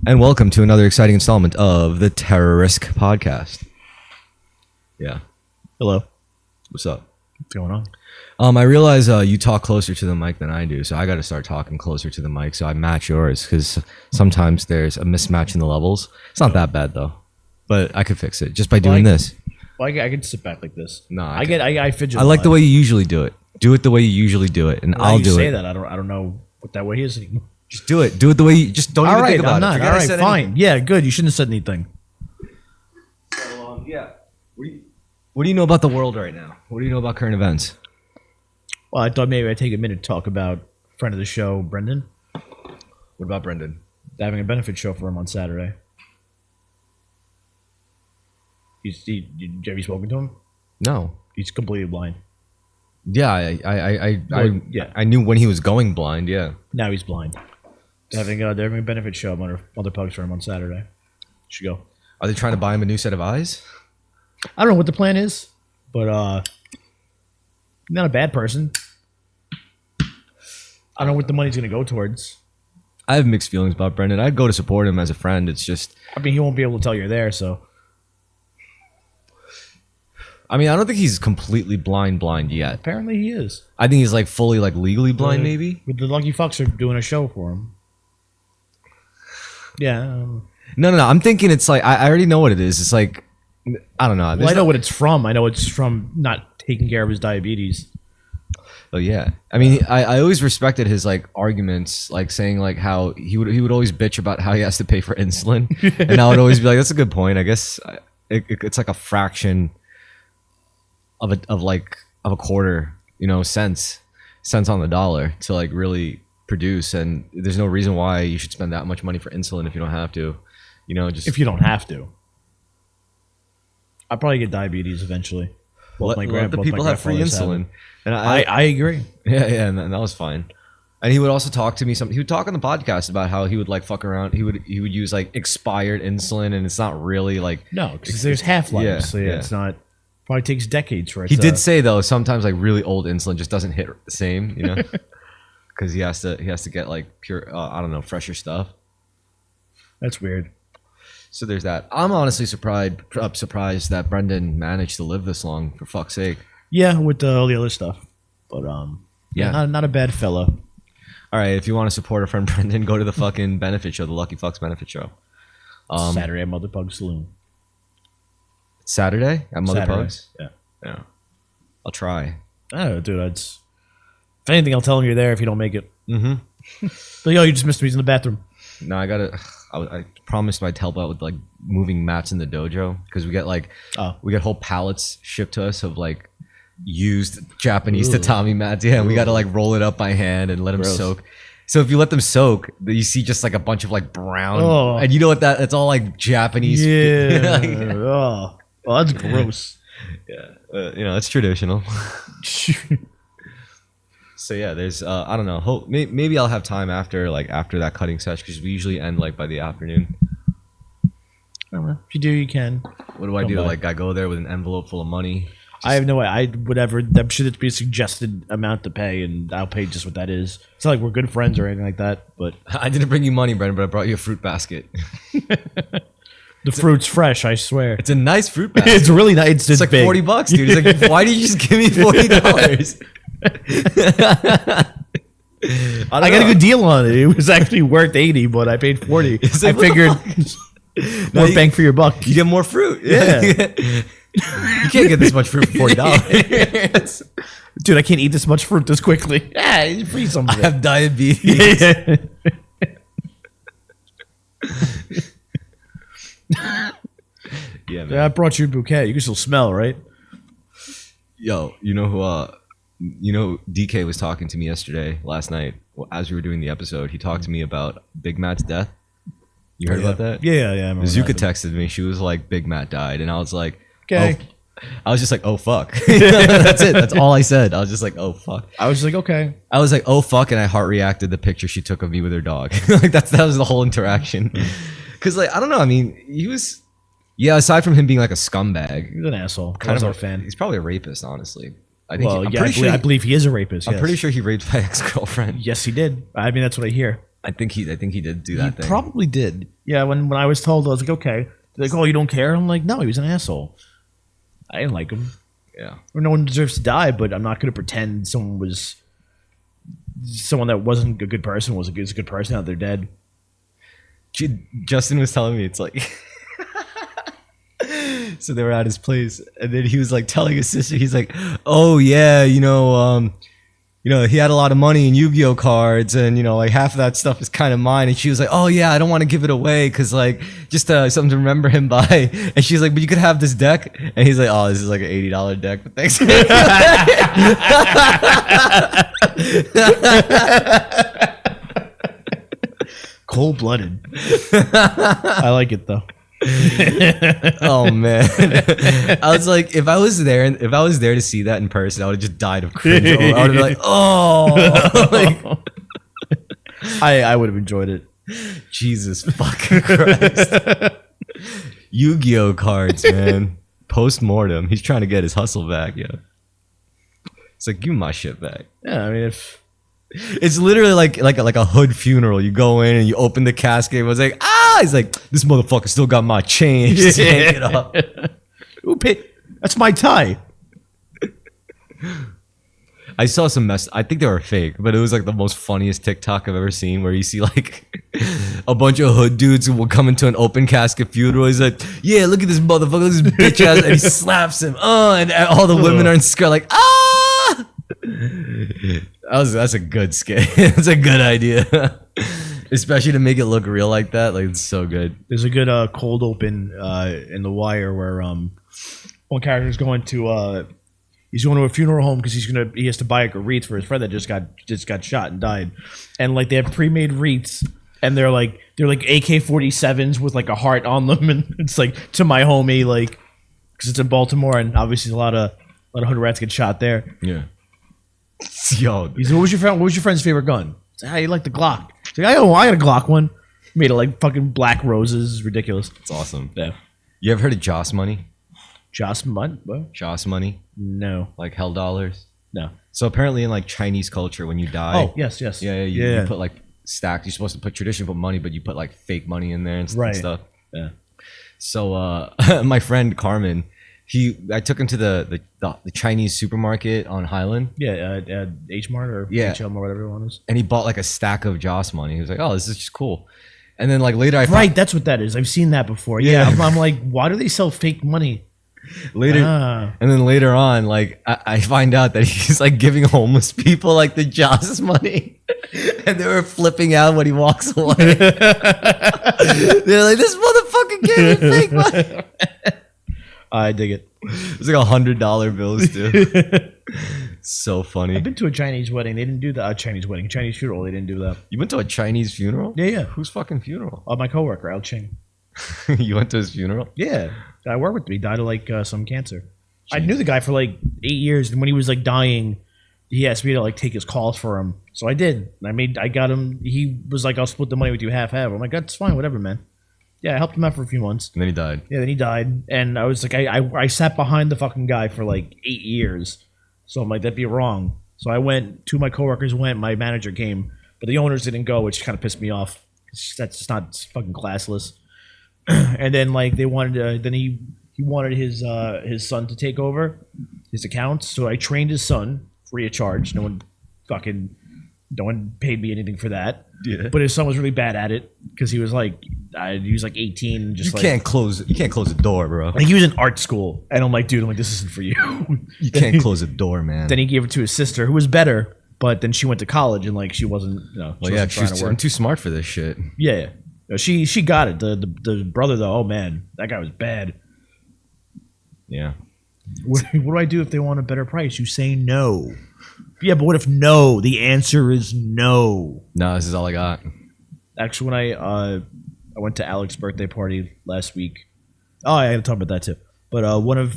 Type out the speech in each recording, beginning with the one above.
And welcome to another exciting installment of the Terrorisk podcast. Yeah. Hello. What's up? What's going on? I realize you talk closer to the mic than I do, so I got to start talking closer to the mic so I match yours, because sometimes there's a mismatch in the levels. It's not that bad though, but I could fix it just by doing this. Well, I can sit back like this. No, I fidget. I like the way you usually do it. Do it the way you usually do it, and I'll do it. You say that I don't know what that way is anymore. Just do it. Do it the way you just don't even think about it. All right, fine. Anything. Yeah, good. You shouldn't have said anything. So, yeah. What do you know about the world right now? What do you know about current events? Well, I thought maybe I'd take a minute to talk about friend of the show, Brendan. What about Brendan? Having a benefit show for him on Saturday. Have you spoken to him? No. He's completely blind. Yeah, I knew when he was going blind. Yeah. Now he's blind. They're having a benefit show on Mother Pugs for him on Saturday. Should go. Are they trying to buy him a new set of eyes? I don't know what the plan is, but not a bad person. I don't know what the money's going to go towards. I have mixed feelings about Brendan. I'd go to support him as a friend. It's just... I mean, he won't be able to tell you're there, so... I mean, I don't think he's completely blind yet. Apparently he is. I think he's like fully like legally blind, maybe. But the Lucky Fucks are doing a show for him. Yeah. No. I'm thinking it's like... I already know what it is. It's like... I don't know. Well, I know what it's from. I know it's from not taking care of his diabetes. Oh yeah, I mean, I always respected his like arguments, like saying like how he would always bitch about how he has to pay for insulin, and I would always be like, that's a good point. I guess it's like a fraction of a quarter, cents on the dollar to like really produce, and there's no reason why you should spend that much money for insulin if you don't have to, just if you don't have to. I'll probably get diabetes eventually. Let the people have free insulin. And I agree. Yeah, and that was fine. And he would also talk to me. He would talk on the podcast about how he would like fuck around. He would use like expired insulin, and it's not really like because there's half-life. Yeah, so it's not. Probably takes decades for it. He did say though sometimes like really old insulin just doesn't hit the same, because he has to get like pure I don't know, fresher stuff. That's weird. So there's that. I'm honestly surprised that Brendan managed to live this long, for fuck's sake. Yeah, with all the other stuff. But not a bad fella. All right, if you want to support our friend Brendan, go to the fucking benefit show, the Lucky Fucks benefit show. Saturday at Mother Pug Saloon. Saturday at Mother Pugs? Yeah. I'll try. Oh, dude, if anything, I'll tell him you're there if you don't make it. Mm-hmm. But you just missed me. He's in the bathroom. No, I promised I'd help out with like moving mats in the dojo, because we get whole pallets shipped to us of like used Japanese tatami mats. Yeah, and we got to like roll it up by hand and let them soak. So if you let them soak, you see just like a bunch of like brown, and you know what that's all like Japanese. Yeah. Oh, that's gross. Yeah, it's traditional. So yeah, there's I don't know. Maybe I'll have time after that cutting session, because we usually end like by the afternoon. I don't know. If you do, you can. What do I do? Like I go there with an envelope full of money. I have no way. I'm sure there'd be a suggested amount to pay, and I'll pay just what that is. It's not like we're good friends or anything like that. But I didn't bring you money, Brendan, but I brought you a fruit basket. The fruit's fresh, I swear. It's a nice fruit basket. It's really nice. It's like big. $40, dude. It's like, why did you just give me $40? I got a good deal on it. It was actually worth $80, but I paid $40. I figured more bang for your buck. You get more fruit. Yeah. You can't get this much fruit for $40. Dude, I can't eat this much fruit this quickly. Yeah, you free some of it. I have diabetes. Yeah, man. I brought you a bouquet. You can still smell, right? Yo, you know who DK was talking to me last night, as we were doing the episode. He talked to me about Big Matt's death. You heard about that? Yeah. Zuka texted me. She was like, Big Matt died. And I was like, okay. Oh. I was just like, oh, fuck. That's it. That's all I said. I was just like, oh, fuck. I was like, okay. I was like, oh, fuck. And I heart reacted the picture she took of me with her dog. Like that was the whole interaction. Because like, I don't know. I mean, he was... Yeah, aside from him being like a scumbag. He's an asshole. Kind of our fan. He's probably a rapist, honestly. I believe he is a rapist. I'm pretty sure he raped my ex-girlfriend. Yes, he did. I mean, that's what I hear. I think he did do that thing. Probably did. Yeah, when I was told, I was like, okay. They're like, oh, you don't care? I'm like, no, he was an asshole. I didn't like him. Yeah. Or no one deserves to die, but I'm not going to pretend someone that wasn't a good person was a good person. Now they're dead. Justin was telling me, it's like, so they were at his place, and then he was like telling his sister, he's like, oh yeah, he had a lot of money in Yu-Gi-Oh cards, and like half of that stuff is kind of mine. And she was like, oh yeah, I don't want to give it away because like just something to remember him by. And she's like, but you could have this deck. And he's like, oh, this is like an $80 deck, but thanks. Cold-blooded. I like it though. Oh man, I was like, if I was there to see that in person, I would have just died of cringe. I would have been like, oh, like, I would have enjoyed it. Jesus fucking Christ. Yu-Gi-Oh cards, man. Post-mortem, he's trying to get his hustle back. Yeah, it's like, give me my shit back. Yeah, I mean, if it's literally like a hood funeral. You go in and you open the casket. It was like, he's like, this motherfucker still got my change. Just hang it up. That's my tie. I saw some mess. I think they were fake, but it was like the most funniest TikTok I've ever seen, where you see like a bunch of hood dudes who will come into an open casket funeral. He's like, yeah, look at this motherfucker, look at this bitch ass, and he slaps him. And all the women are in skirt like, That's a good skit. That's a good idea. Especially to make it look real like that. Like, it's so good. There's a good cold open in The Wire where one character is going to he's going to a funeral home because he has to buy like a wreath for his friend that just got shot and died. And like they have pre-made wreaths and they're like AK-47s with like a heart on them, and it's like, to my homie, like, because it's in Baltimore and obviously a lot of hood rats get shot there. Yeah. Yo, he's like, what was your friend's favorite gun? It's like, how you like the Glock? He's like, I got a Glock one. Made of like fucking black roses. It's ridiculous. It's awesome. Yeah. You ever heard of Joss money? Joss money? What? Joss money? No. Like hell dollars? No. So apparently in like Chinese culture, when you die. Oh, yes. Yeah, you put like stacked. You're supposed to put traditional money, but you put like fake money in there and stuff. Yeah. So my friend Carmen, I took him to the Chinese supermarket on Highland. Yeah, H Mart or HM or whatever one is. And he bought like a stack of Joss money. He was like, "Oh, this is just cool." And then like later, that's what that is. I've seen that before. Yeah, I'm like, why do they sell fake money? Later, and then later on, like I find out that he's like giving homeless people like the Joss money, and they were flipping out when he walks away. They're like, "This motherfucker gave me fake money." I dig it. It's like $100 bills too. So funny. I've been to a Chinese wedding. They didn't do that. Chinese funeral. They didn't do that. You went to a Chinese funeral? Yeah. Whose fucking funeral? My coworker, Al Ching. You went to his funeral? Yeah. I worked with him. He died of like some cancer. Jeez. I knew the guy for like 8 years, and when he was like dying, he asked me to like take his calls for him. So I did. I got him. He was like, I'll split the money with you half. I'm like, that's fine, whatever, man. Yeah, I helped him out for a few months. And then he died. Yeah, then he died. And I was like, I sat behind the fucking guy for like 8 years. So I'm like, that'd be wrong. So I went, two of my coworkers went, my manager came, but the owners didn't go, which kind of pissed me off. That's just not fucking classless. And then like they wanted to, then he wanted his son to take over his accounts. So I trained his son free of charge. No one paid me anything for that. Yeah. But his son was really bad at it because he was like 18 and just you can't close the door, bro. Like he was in art school, and I'm like, dude, this isn't for you. You can't close the door, man. Then he gave it to his sister, who was better, but then she went to college and like she wasn't. I'm too smart for this shit. Yeah. She got it. The brother though, oh man, that guy was bad. Yeah. What do I do if they want a better price? You say no. Yeah, but what if no? The answer is no. No, this is all I got. Actually, when I went to Alex's birthday party last week. Oh, I got to talk about that too. But one of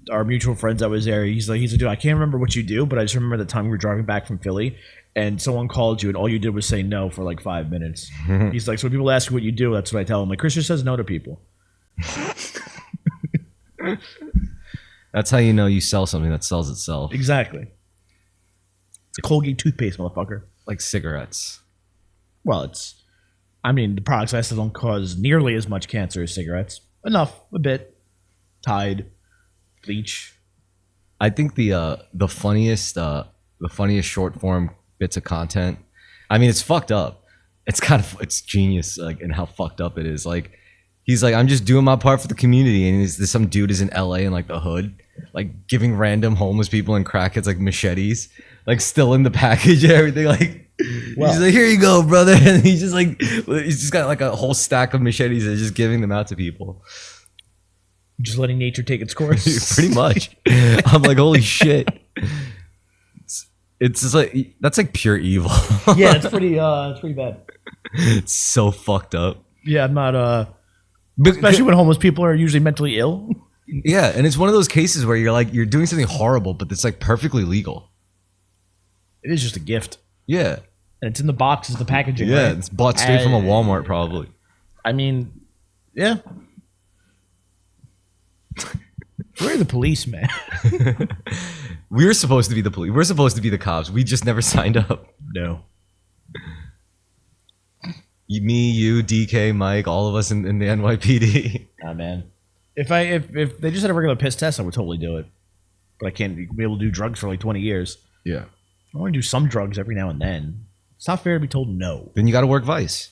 our mutual friends that was there, he's like, dude, I can't remember what you do, but I just remember the time we were driving back from Philly, and someone called you, and all you did was say no for like 5 minutes. He's like, so when people ask you what you do, that's what I tell them. Like, Christian says no to people. That's how you know you sell something that sells itself. Exactly. It's Colgate toothpaste, motherfucker. Like cigarettes. Well, the products I still don't cause nearly as much cancer as cigarettes. Enough, a bit. Tide, bleach. I think the funniest short form bits of content. I mean, it's fucked up. It's genius, like, in how fucked up it is. Like, he's like, I'm just doing my part for the community, and some dude is in LA in like the hood, like giving random homeless people and crackheads like machetes, like still in the package and everything. Like, well, he's like, here you go, brother, and he's just got like a whole stack of machetes and just giving them out to people. Just letting nature take its course. Pretty much. I'm like, holy shit. It's just like, that's like pure evil. Yeah, it's pretty bad. It's so fucked up. Yeah, I'm not especially when homeless people are usually mentally ill. Yeah, and it's one of those cases where you're doing something horrible, but it's like perfectly legal. It is just a gift. Yeah. And it's in the box, it's the packaging. Yeah, right? It's bought straight from a Walmart probably. I mean, yeah. We're the police, man. We're supposed to be the police. We're supposed to be the cops. We just never signed up. No. Me, you, DK, Mike, all of us in the NYPD. Nah, man. If they just had a regular piss test, I would totally do it. But I can't be able to do drugs for like 20 years. Yeah. I want to do some drugs every now and then. It's not fair to be told no. Then you got to work Vice.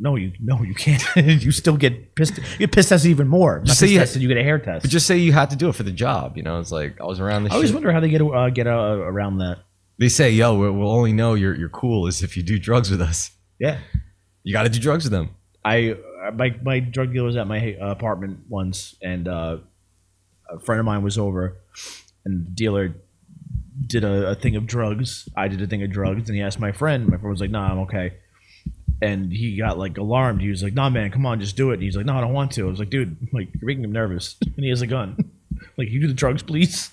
No, you can't. You still get pissed. You get piss tested even more. Just say you get a hair test. But just say you had to do it for the job. You know, it's like I was around the. I always wonder how they get around that. They say, "Yo, we'll only know you're cool is if you do drugs with us." Yeah, you got to do drugs with them. My drug dealer was at my apartment once, and a friend of mine was over, and the dealer did a thing of drugs. I did a thing of drugs, and he asked my friend. My friend was like, "Nah, I'm okay." And he got like alarmed. He was like, "Nah, man, come on, just do it." And he's like, "No, I don't want to." I was like, "Dude, like you're making him nervous." And he has a gun. Like, you do the drugs, please.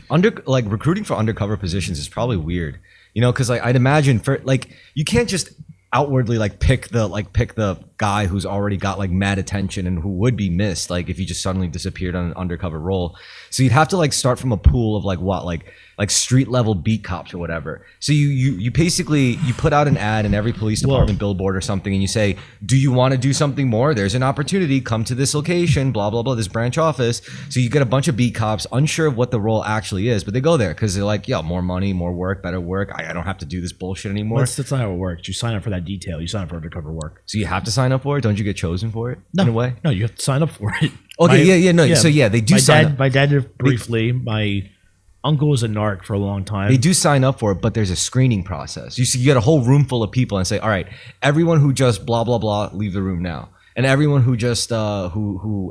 Recruiting for undercover positions is probably weird, you know, because like I'd imagine for like you can't just outwardly pick the guy who's already got like mad attention and who would be missed like if he just suddenly disappeared on an undercover role. So you'd have to like start from a pool of like street level beat cops or whatever. So you basically you put out an ad in every police department billboard or something, and you say, do you want to do something more? There's an opportunity. Come to this location, blah blah blah, this branch office. So you get a bunch of beat cops unsure of what the role actually is, but they go there because they're like, yeah, more money, more work, better work. I don't have to do this bullshit anymore. That's not how it works. You sign up for that detail. You sign up for undercover work. So you have to sign up for it. Don't you get chosen for it? No, in a way. No, you have to sign up for it. Okay, So yeah, they do sign up. My dad did it briefly. My uncle was a narc for a long time. They do sign up for it, but there's a screening process. You get a whole room full of people and say, all right, everyone who just blah, blah, blah, leave the room now. And everyone who just, who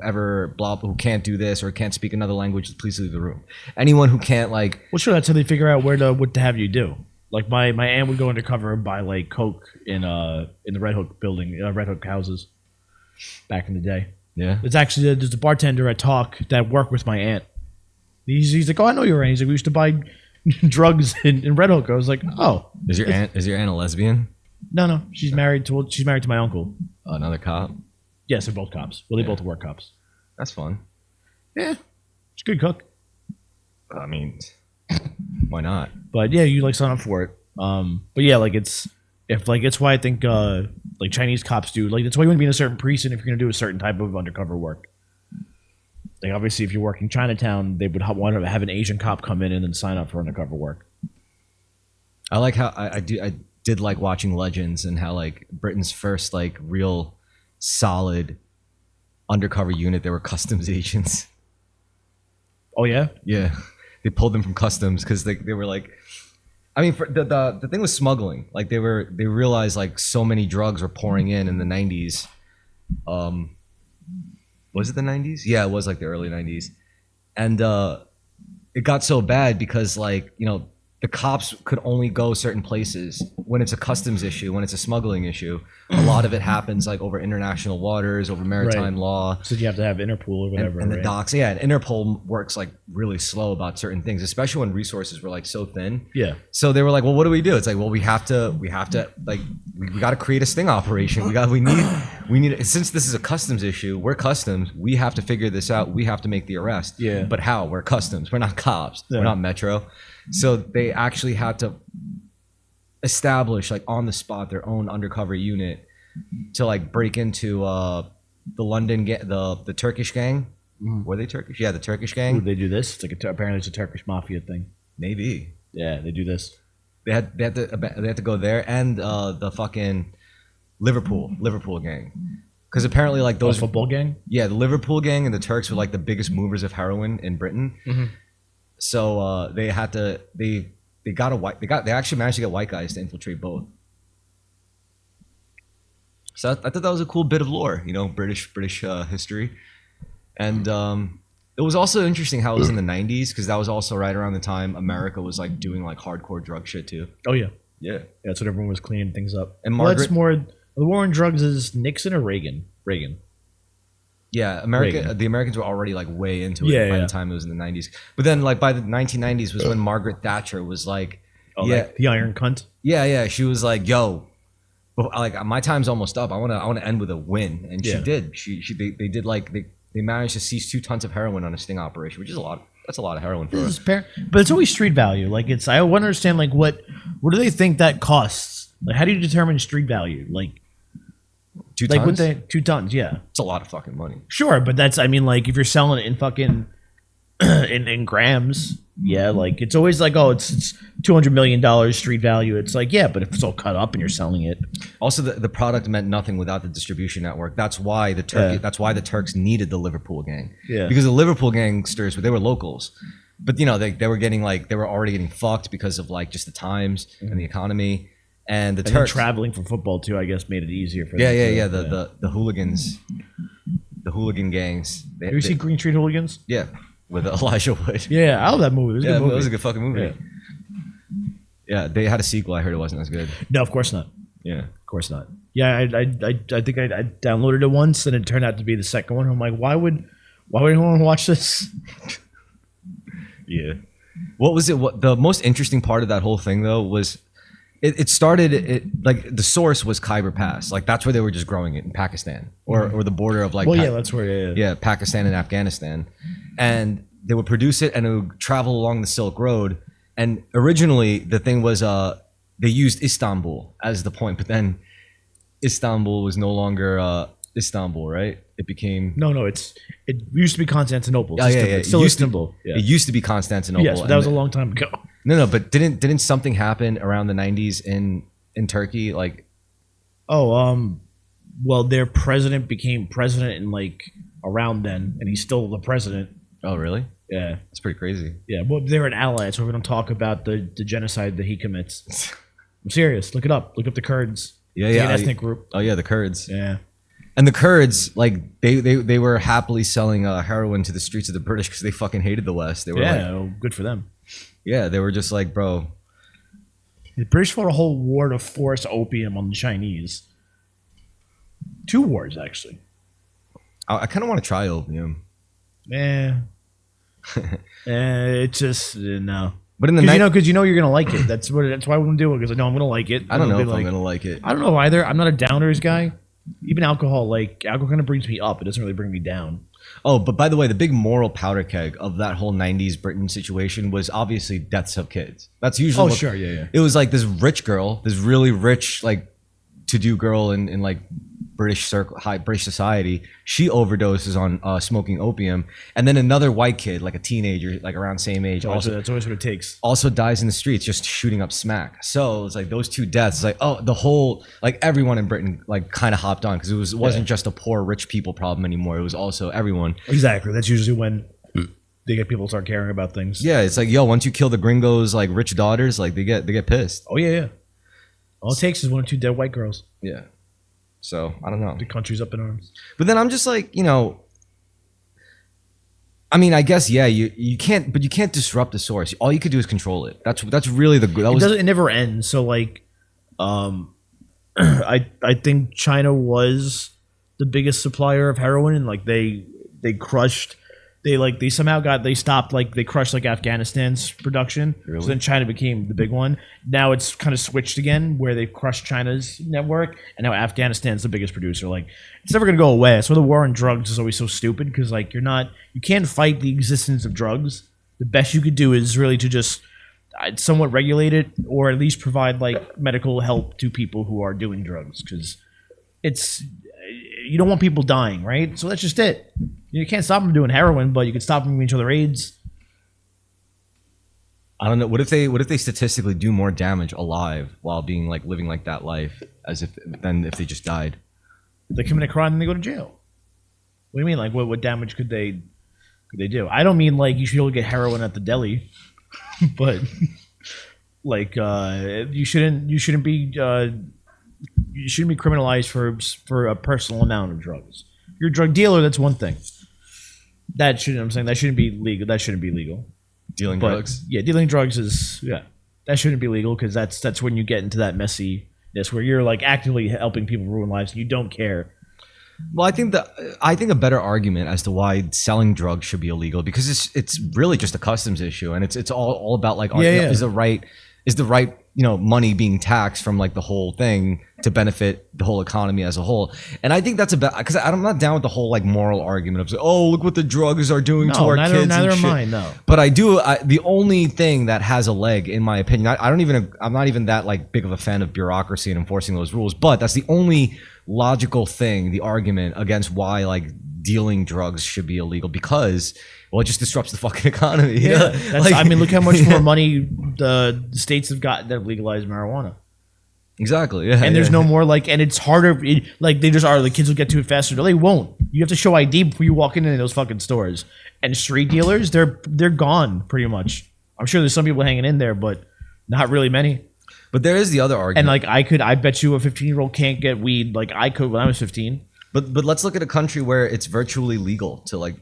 can't do this or can't speak another language, please leave the room. Anyone who can't well, sure, that's how they figure out what to have you do. Like my aunt would go undercover and buy like coke in the Red Hook building, Red Hook houses back in the day. Yeah. There's a bartender at Talk that worked with my aunt. He's like, oh, I know your aunt. He's like, we used to buy drugs in Red Hook. I was like, oh. Is your aunt a lesbian? No. She's married to my uncle. Another cop? Yes, they're both cops. Well, they both work cops. That's fun. Yeah. She's a good cook. I mean, why not? But yeah, you sign up for it. But yeah, it's why I think Chinese cops do. That's why you want to be in a certain precinct if you're going to do a certain type of undercover work. Like, obviously, if you're working Chinatown, they would want to have an Asian cop come in and then sign up for undercover work. I like how I did like watching Legends and how Britain's first real solid undercover unit, they were customs agents. Oh yeah? Yeah. They pulled them from customs because they were for the thing was smuggling. They realized so many drugs were pouring in the 90s. Was it the 90s? Yeah, it was the early 90s. And it got so bad because the cops could only go certain places when it's a customs issue, when it's a smuggling issue. A lot of it happens over international waters, over maritime law. So you have to have Interpol or whatever. And the docks. Yeah, and Interpol works really slow about certain things, especially when resources were so thin. Yeah. So they were like, well, what do we do? It's we have to we got to create a sting operation. We need since this is a customs issue, we're customs. We have to figure this out. We have to make the arrest. Yeah. But how? We're customs. We're not cops. Yeah. We're not Metro. So they actually had to establish like on the spot their own undercover unit to like break into the the Turkish gang. Were they Turkish? Yeah, the Turkish gang. Ooh, they do this. It's like apparently it's a Turkish mafia thing. Maybe. Yeah, they do this. They had to go there, and the fucking Liverpool gang, because apparently like those football gang. Yeah, the Liverpool gang and the Turks were like the biggest movers of heroin in Britain. So they actually managed to get white guys to infiltrate both. So I thought that was a cool bit of lore, British history, and it was also interesting how it was in the 90s, because that was also right around the time America was like doing like hardcore drug shit too. Oh yeah, yeah. That's when everyone was cleaning things up. And that's more the war on drugs is Nixon or Reagan. Yeah, the Americans were already like way into it by the time it was in the 90s. But then like by the 1990s was when Margaret Thatcher was like, like the iron cunt. Yeah, she was like, yo, like my time's almost up. I want to end with a win, and she did. They did like they managed to seize 2 tons of heroin on a sting operation, which is a lot. That's a lot of heroin for us. But it's always street value. Like I want to understand like what do they think that costs? Like how do you determine street value? Like 2 tons? 2 tons, yeah. It's a lot of fucking money. Sure, but that's like if you're selling it in fucking in grams, yeah, like it's always like, oh, it's $200 million street value. It's like, yeah, but if it's all cut up and you're selling it. Also, the product meant nothing without the distribution network. That's why the Turks needed the Liverpool gang. Yeah. Because the Liverpool gangsters, they were locals. But they were already getting fucked because of like just the times and the economy. And the Turks traveling for football too, I guess, made it easier for them. Yeah. The hooligans, the hooligan gangs. Have you seen Green Street Hooligans? Yeah, with Elijah Wood. Yeah, I love that movie. It was a good movie. It was a good fucking movie. Yeah, they had a sequel. I heard it wasn't as good. No, of course not. Yeah, of course not. Yeah, I think I downloaded it once, and it turned out to be the second one. I'm like, why would anyone watch this? Yeah. What was it? What the most interesting part of that whole thing though was. It started like the source was Khyber Pass, like that's where they were just growing it in Pakistan or the border of like that's where Pakistan and Afghanistan, and they would produce it and it would travel along the Silk Road. And originally the thing was they used Istanbul as the point, but then Istanbul was no longer Istanbul, right? It became it used to be Constantinople. It's still Istanbul. It used to be Constantinople. Yes, that was a long time ago. No, but didn't something happen around the 90s in Turkey? Like, well, their president became president in like around then, and he's still the president. Oh, really? Yeah, that's pretty crazy. Yeah, well, they're an ally, so we're gonna talk about the genocide that he commits. I'm serious. Look it up. Look up the Kurds. Yeah. An ethnic group. Oh yeah, the Kurds. Yeah. And the Kurds, like they were happily selling heroin to the streets of the British because they fucking hated the West. They were good for them. Yeah, they were just like, bro. The British fought a whole war to force opium on the Chinese. 2 wars, actually. I kind of want to try opium. It's just no. But in the because you're gonna like it. That's why I wouldn't do it, because I know I'm gonna like it. I don't know if I'm gonna like it. I don't know either. I'm not a downers guy. Even alcohol kind of brings me up. It doesn't really bring me down. Oh, but by the way, the big moral powder keg of that whole 90s Britain situation was obviously deaths of kids. That's usually sure, yeah. It was like this rich girl, this really rich, like to-do girl in like high British society. She overdoses on smoking opium, and then another white kid, like a teenager, like around same age, that's always what it takes. Also dies in the streets, just shooting up smack. So it's like those 2 deaths. Like the whole like everyone in Britain like kind of hopped on, because it wasn't just a poor rich people problem anymore. It was also everyone. Exactly. That's usually when they get people start caring about things. Yeah, it's like once you kill the gringos like rich daughters, like they get pissed. Oh yeah. All it takes is 1 or 2 dead white girls. Yeah. So I don't know. The country's up in arms. But then I'm just like, I mean, I guess you can't disrupt the source. All you could do is control it. That's really it never ends. So like, I think China was the biggest supplier of heroin, and like they crushed. They stopped, like they crushed like Afghanistan's production. Really? So then China became the big one. Now it's kind of switched again, where they've crushed China's network, and now Afghanistan's the biggest producer. Like it's never gonna go away. That's why the war on drugs is always so stupid, because like you can't fight the existence of drugs. The best you could do is really to just somewhat regulate it, or at least provide like medical help to people who are doing drugs, because it's you don't want people dying, right? So that's just it. You can't stop them from doing heroin, but you can stop them from each other AIDS. I don't know. What if they statistically do more damage alive while being like living like that life as if than if they just died? They commit a crime and they go to jail. What do you mean? Like what damage could they do? I don't mean like you should be able to get heroin at the deli, but like you shouldn't be criminalized for a personal amount of drugs. If you're a drug dealer, that's one thing. That shouldn't be legal. That shouldn't be legal. Dealing drugs? Yeah, dealing drugs that shouldn't be legal, because that's when you get into that messiness where you're like actively helping people ruin lives and you don't care. Well, I think a better argument as to why selling drugs should be illegal, because it's really just a customs issue, and it's all about like is the right money being taxed from like the whole thing to benefit the whole economy as a whole. And I think that's about, because I'm not down with the whole like moral argument of oh, look what the drugs are doing to our kids. Neither and am shit. I. No, but the only thing that has a leg, in my opinion, I'm not even that like big of a fan of bureaucracy and enforcing those rules, but that's the only logical thing, the argument against why like dealing drugs should be illegal, because well, it just disrupts the fucking economy. Yeah, look how much more money the states have got that have legalized marijuana. Exactly. Yeah. And there's no more like, and it's harder. Like they just are. The kids will get to it faster. No, they won't. You have to show ID before you walk into those fucking stores. And street dealers, they're gone pretty much. I'm sure there's some people hanging in there, but not really many. But there is the other argument. And like I bet you a 15-year-old can't get weed like I could when I was 15. But let's look at a country where it's virtually legal to like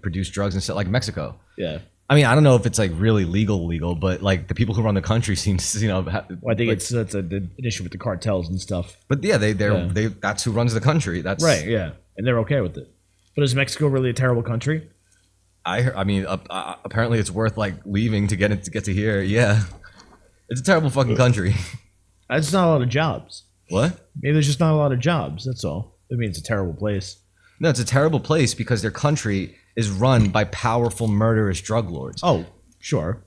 produce drugs and stuff, like Mexico. Yeah. I mean, I don't know if it's like really legal, but like the people who run the country seem to, I think it's an issue with the cartels and stuff. But yeah, they that's who runs the country. That's right. Yeah, and they're okay with it. But is Mexico really a terrible country? I mean, apparently it's worth like leaving to get to here. Yeah, it's a terrible fucking country. That's not a lot of jobs. What? Maybe there's just not a lot of jobs. That's all. I mean, it's a terrible place. No, it's a terrible place because their country is run by powerful, murderous drug lords. Oh, sure.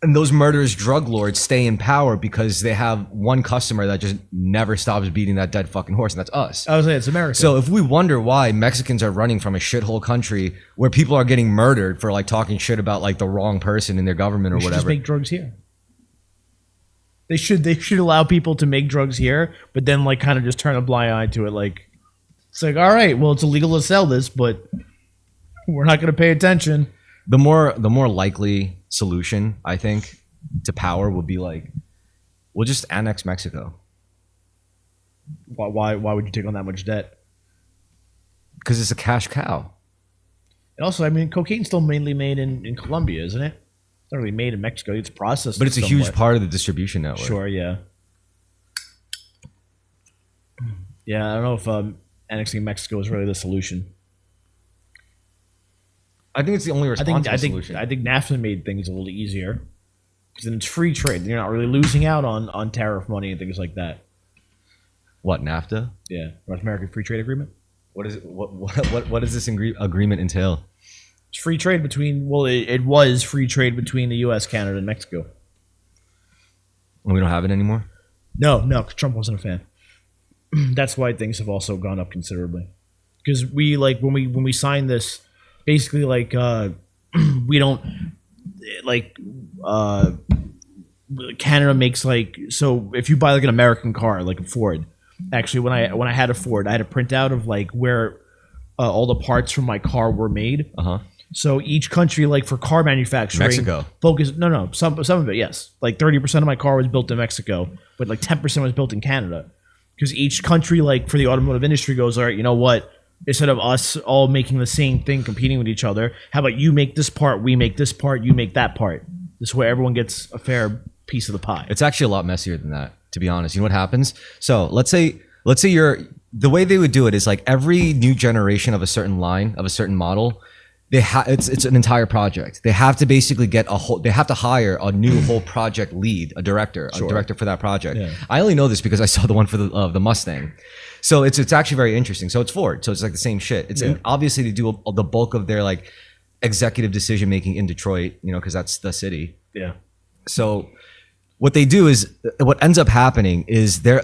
And those murderous drug lords stay in power because they have one customer that just never stops beating that dead fucking horse, and that's us. I was saying, it's America. So if we wonder why Mexicans are running from a shithole country where people are getting murdered for like talking shit about like the wrong person in their government or whatever. Just make drugs here. They should allow people to make drugs here, but then like kind of just turn a blind eye to it. Like it's like, all right, well, it's illegal to sell this, but we're not going to pay attention. The more likely solution, I think, to power would be like, we'll just annex Mexico. Why would you take on that much debt? Because it's a cash cow. And also, I mean, cocaine's still mainly made in Colombia, isn't it? It's not really made in Mexico. It's processed. But it's a huge part of the distribution network. Sure, yeah. Yeah, I don't know if annexing Mexico is really the solution. I think it's the only responsible solution. I think NAFTA made things a little easier because then it's free trade. You're not really losing out on tariff money and things like that. What, NAFTA? Yeah, North American Free Trade Agreement. What is it? What does this agreement entail? It's free trade between. Well, it was free trade between the U.S., Canada, and Mexico. And we don't have it anymore? No, Trump wasn't a fan. That's why things have also gone up considerably. Because we like when we signed this. Basically, like we don't like Canada makes like, so if you buy like an American car like a Ford, actually when I had a Ford, I had a printout of like where all the parts from my car were made. So each country, like for car manufacturing, Mexico. Some of it, yes, like 30% of my car was built in Mexico, but like 10% was built in Canada, because each country, like for the automotive industry, goes, all right, you know what? Instead of us all making the same thing, competing with each other, how about you make this part, we make this part, you make that part. This way everyone gets a fair piece of the pie. It's actually a lot messier than that, to be honest. You know what happens? So let's say the way they would do it is like every new generation of a certain line, of a certain model, it's an entire project. They have to basically they have to hire a new whole project lead, a director for that project. Yeah. I only know this because I saw the one for the Mustang. So it's actually very interesting. So it's Ford. So it's like the same shit. It's obviously to do the bulk of their like executive decision making in Detroit, because that's the city. Yeah. So what they do is, what ends up happening is the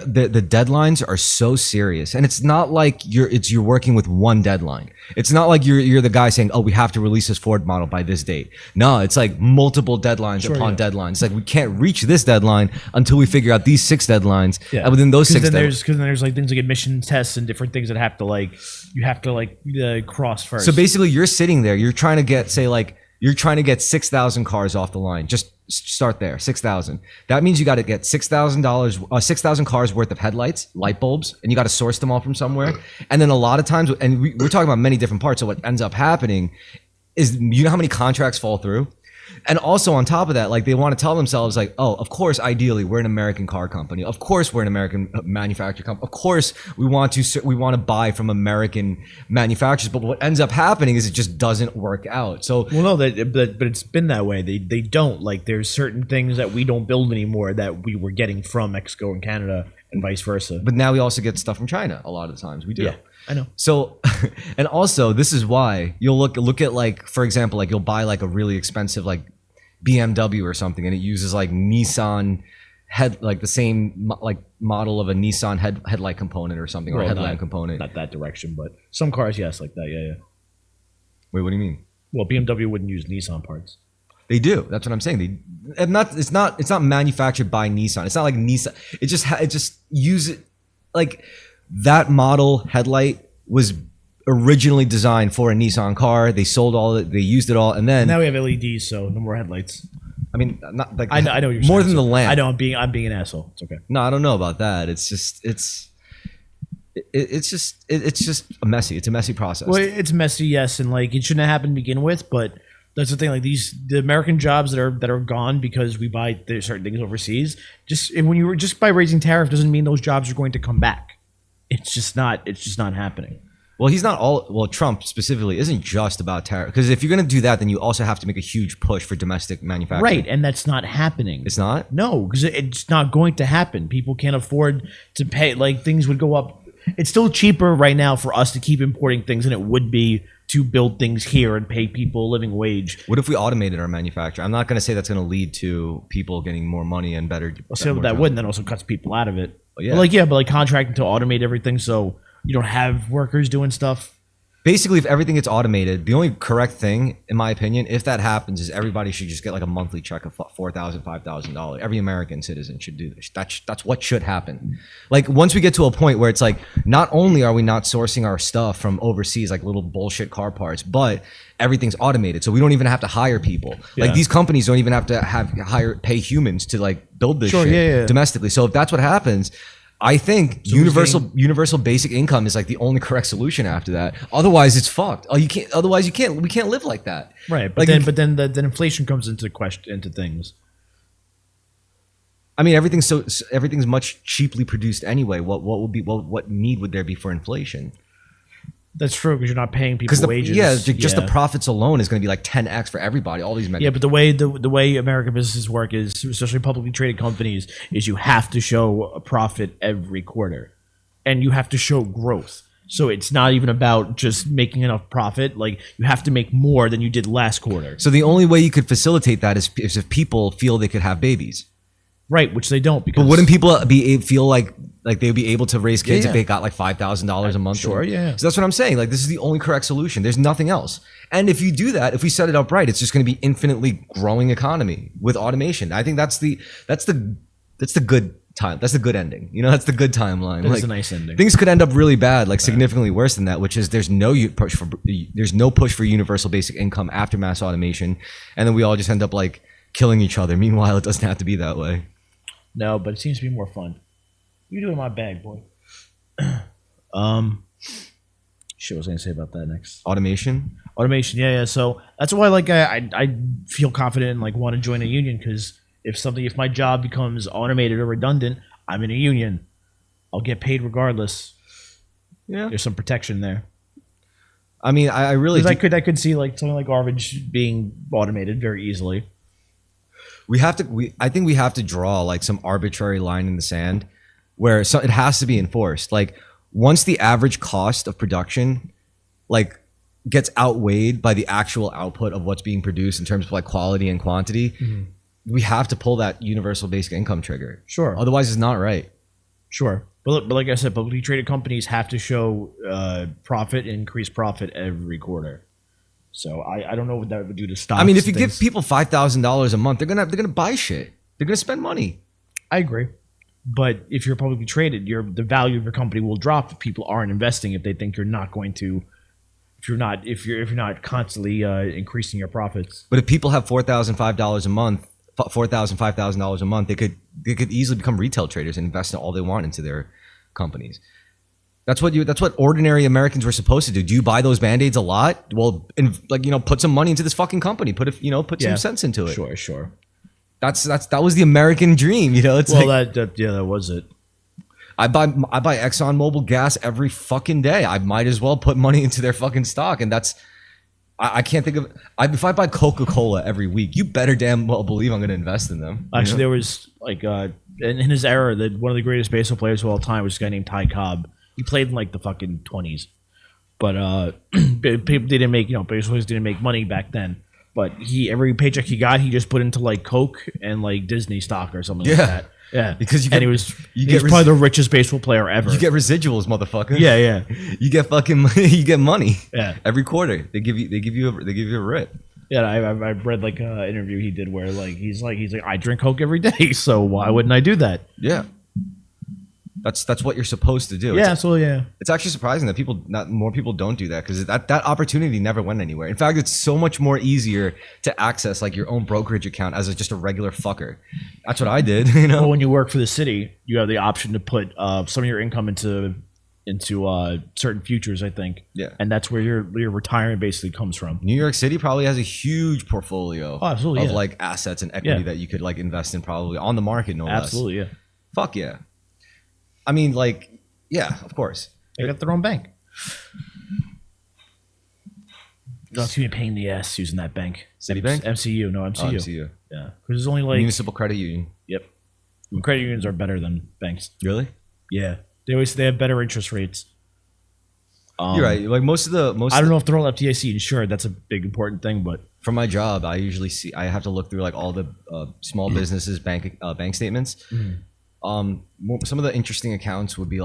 deadlines are so serious, and it's not like you're working with one deadline. It's not like you're the guy saying, oh, we have to release this Ford model by this date. No, it's like multiple deadlines upon deadlines. It's like, we can't reach this deadline until we figure out these 6 deadlines. And within those 6 deadlines, because then there's like things like emission tests and different things that have to cross first. so basically you're sitting there, you're trying to get 6,000 cars off the line. Just start there, 6,000. That means you got to get $6,000, 6,000 cars worth of headlights, light bulbs, and you got to source them all from somewhere. And then a lot of times, and we're talking about many different parts. So what ends up happening is, you know how many contracts fall through? And also on top of that, like, they want to tell themselves like, oh, of course, ideally we're an American car company. Of course we're an American manufacturer company. Of course we want to buy from American manufacturers. But what ends up happening is it just doesn't work out. So well, no, but it's been that way. They don't, like, there's certain things that we don't build anymore that we were getting from Mexico and Canada and vice versa. But now we also get stuff from China. A lot of the times we do. Yeah, I know. So, and also this is why you'll look at, like, for example, like, you'll buy like a really expensive like BMW or something, and it uses like Nissan like the same like model of a Nissan headlight component or something, or headlamp component. Not that direction, but some cars, yes, like that. Yeah. Wait, what do you mean? Well, BMW wouldn't use Nissan parts. They do. That's what I'm saying. It's not manufactured by Nissan. It's not like Nissan. It just use it, like, that model headlight was originally designed for a Nissan car. They sold all it. They used it all, and then now we have LEDs, so no more headlights. I mean, not like, I know what you're more saying, than the lamp. I know I'm being an asshole. It's okay. No, I don't know about that. It's just a messy. It's a messy process. Well, it's messy, yes, and like, it shouldn't have happened to begin with. But that's the thing. Like, the American jobs that are gone because we buy certain things overseas. Just by raising tariff doesn't mean those jobs are going to come back. It's just not happening. Well, Trump specifically isn't just about tariff, because if you're going to do that, then you also have to make a huge push for domestic manufacturing. Right, and that's not happening. It's not? No, because it's not going to happen. People can't afford to pay. Like, things would go up. It's still cheaper right now for us to keep importing things than it would be to build things here and pay people a living wage. What if we automated our manufacture? I'm not going to say that's going to lead to people getting more money and better. So that would, and that also cuts people out of it. Oh, yeah. But like contracting to automate everything, so you don't have workers doing stuff. Basically, if everything gets automated, the only correct thing, in my opinion, if that happens, is everybody should just get like a monthly check of $4,000, $5,000. Every American citizen should do this. That's what should happen. Like, once we get to a point where it's like, not only are we not sourcing our stuff from overseas, like little bullshit car parts, but everything's automated, so we don't even have to hire people. Yeah. Like, these companies don't even have to pay humans to like build this shit domestically. So if that's what happens, I think universal basic income is like the only correct solution after that. Otherwise, it's fucked. Oh, you can't. Otherwise, we can't live like that. Right. But like, then the inflation comes into things. I mean, everything's much cheaply produced anyway. What need would there be for inflation? That's true, because you're not paying people wages. Just the profits alone is going to be like 10x for everybody. All these men. Yeah, but the way American businesses work is, especially publicly traded companies, is you have to show a profit every quarter, and you have to show growth. So it's not even about just making enough profit. Like, you have to make more than you did last quarter. So the only way you could facilitate that is if people feel they could have babies. Right, which they don't. Because but wouldn't people feel like they'd be able to raise kids if they got like $5,000 a month? Sure, yeah. So that's what I'm saying. Like, this is the only correct solution. There's nothing else. And if you do that, if we set it up right, it's just going to be infinitely growing economy with automation. I think that's the good time. That's the good ending. You know, that's the good timeline. That's a nice ending. Things could end up really bad, like significantly worse than that, which is there's no push for universal basic income after mass automation, and then we all just end up like killing each other. Meanwhile, it doesn't have to be that way. No, but it seems to be more fun. You do it in my bag, boy. Shit, what was I gonna say about that next? Automation, yeah. So that's why, like, I feel confident and like want to join a union, because if my job becomes automated or redundant, I'm in a union. I'll get paid regardless. Yeah, there's some protection there. I mean, I really I could see like something like garbage being automated very easily. I think we have to draw like some arbitrary line in the sand where it has to be enforced. Like, once the average cost of production like gets outweighed by the actual output of what's being produced in terms of like quality and quantity, we have to pull that universal basic income trigger. Sure. Otherwise, it's not right. Sure. But like I said, publicly traded companies have to show profit and increase profit every quarter. So I don't know what that would do to stocks. I mean, if you give people $5,000 a month, they're gonna buy shit. They're gonna spend money. I agree. But if you're publicly traded, the value of your company will drop if people aren't investing, if they think you're not going to, if you're not constantly increasing your profits. But if people have $4,005 a month, $5,000 a month, they could easily become retail traders and invest all they want into their companies. That's what ordinary Americans were supposed to do. Do you buy those Band-Aids a lot? Well, put some money into this fucking company. Put some sense into it. Sure. That was the American dream, It's that was it. I buy Exxon Mobil gas every fucking day. I might as well put money into their fucking stock, and that's. I can't think of. If I buy Coca-Cola every week, you better damn well believe I'm going to invest in them. Actually, there was in his era, that one of the greatest baseball players of all time was a guy named Ty Cobb. He played in the fucking 20s, but people didn't make baseball players didn't make money back then. But every paycheck he got, he just put into Coke and Disney stock or something like that. Yeah, because he was probably the richest baseball player ever. You get residuals, motherfucker. Yeah. You get fucking money. You get money. Yeah. Every quarter, they give you a rip. Yeah, I read an interview he did where he's like I drink Coke every day, so why wouldn't I do that? Yeah. That's what you're supposed to do. Yeah, It's actually surprising that not more people don't do that, because that opportunity never went anywhere. In fact, it's so much more easier to access your own brokerage account as just a regular fucker. That's what I did. Well, when you work for the city, you have the option to put some of your income into certain futures, I think. Yeah, and that's where your retirement basically comes from. New York City probably has a huge portfolio of assets and equity that you could invest in, probably on the market, no less. Absolutely, yeah. Fuck yeah. I mean, yeah, of course. They got their own bank. It's gonna be a pain in the ass using that bank. Citibank? MCU, no MCU. Oh, MCU. Yeah, because it's only Municipal Credit Union. Yep. Credit unions are better than banks. Really? Yeah, they have better interest rates. You're right. Most I don't know if they're all FDIC insured. That's a big important thing, but for my job, I usually I have to look through all the small businesses bank statements. Mm-hmm. Some of the interesting accounts would be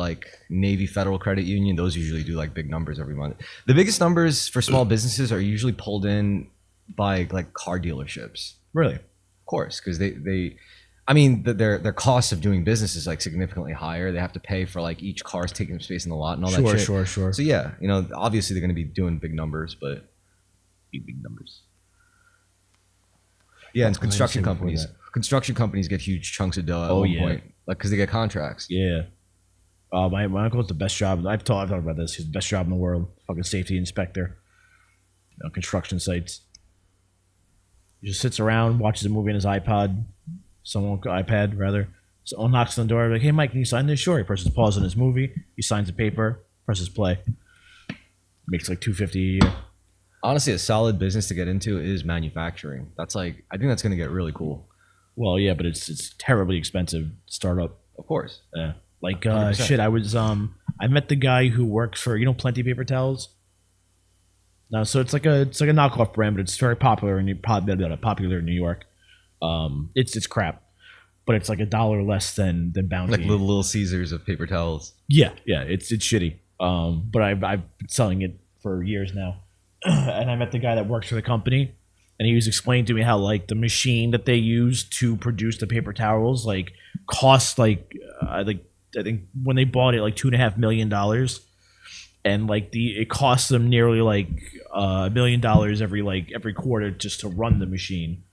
Navy Federal Credit Union. Those usually do big numbers every month. The biggest numbers for small businesses are usually pulled in by car dealerships. Really? Of course, because their cost of doing business is significantly higher. They have to pay for each car's taking up space in the lot and all that shit. Sure. So yeah, obviously they're going to be doing big numbers, but big numbers. Yeah, and construction companies get huge chunks of dough at one point, because they get contracts. Yeah. My uncle has the best job. I've talked about this. He's the best job in the world. Fucking safety inspector. Construction sites. He just sits around, watches a movie on his iPad. iPad rather. Someone knocks on the door, hey Mike, can you sign this? Sure. He presses pause on his movie. He signs the paper, presses play. Makes $250 a year. Honestly, a solid business to get into is manufacturing. That's I think that's going to get really cool. Well, yeah, but it's terribly expensive startup. Of course. Yeah. I was I met the guy who works for Plenty Paper Towels. No, so it's a knockoff brand, but it's very popular in New York. It's crap, but it's $1 less than Bounty. Little Caesars of paper towels. Yeah, it's shitty. But I've been selling it for years now. And I met the guy that works for the company, and he was explaining to me how the machine that they use to produce the paper towels cost I think when they bought it $2.5 million, and it costs them nearly $1 million every quarter just to run the machine.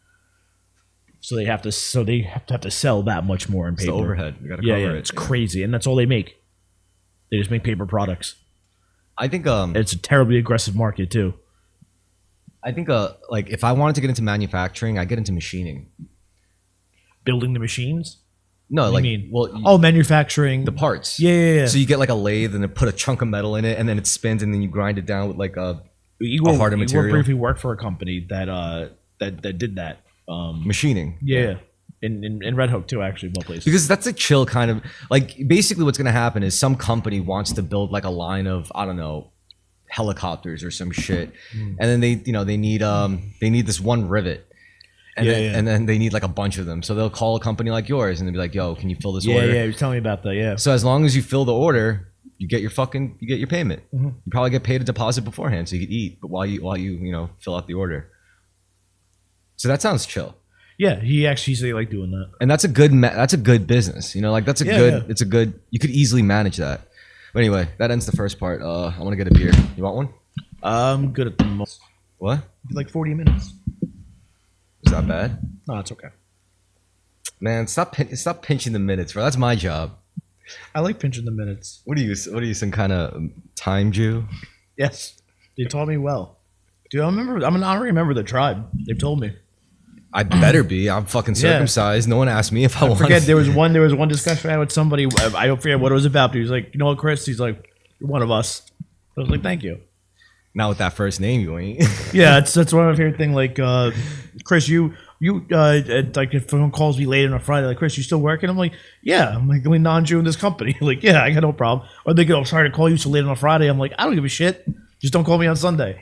So they have to sell that much more in paper. It's the overhead. You got to cover it. It's crazy, and that's all they make. They just make paper products. I think it's a terribly aggressive market too. I think if I wanted to get into manufacturing, I get into machining. Building the machines? No, manufacturing the parts. Yeah. So you get a lathe and then put a chunk of metal in it, and then it spins, and then you grind it down with a harder material. You briefly worked for a company that did that. Machining. Yeah. In Red Hook too, actually, one place. Because that's a chill kind of basically what's going to happen is some company wants to build a line of, I don't know, helicopters or some shit, and then they need this one rivet. And Yeah, then, yeah. and then they need like a bunch of them. So they'll call a company like yours and they'll be like, yo, can you fill this Yeah, order? yeah. He was telling me about that. Yeah. So as long as you fill the order, you get your payment. Mm-hmm. You probably get paid a deposit beforehand so you can eat, but while you fill out the order. So that sounds chill. Yeah, he actually said he liked doing that. And that's a good business. Like that's a Yeah, good yeah. it's a good you could easily manage that. But anyway, that ends the first part. I want to get a beer. You want one? I'm good at the most. What? Like 40 minutes. Is that bad? No, it's okay. Man, stop pinching the minutes, bro. That's my job. I like pinching the minutes. What are you, some kind of time Jew? Yes, they taught me well. Dude, I already remember the tribe. They've told me. I better be. I'm fucking circumcised. No one asked me if I want. Forget there was one discussion I had with somebody. I don't forget what it was about. But he was like, you know what, Chris? He's like, you're one of us. I was like, thank you. Not with that first name, you ain't. Yeah, that's one of my favorite things. Like, Chris, you like if someone calls me late on a Friday, like, Chris, you still working? I'm like, yeah. I'm like the only non-Jew in this company. Like, yeah, I got no problem. Or they go, I'm sorry to call you so late on a Friday. I'm like, I don't give a shit. Just don't call me on Sunday.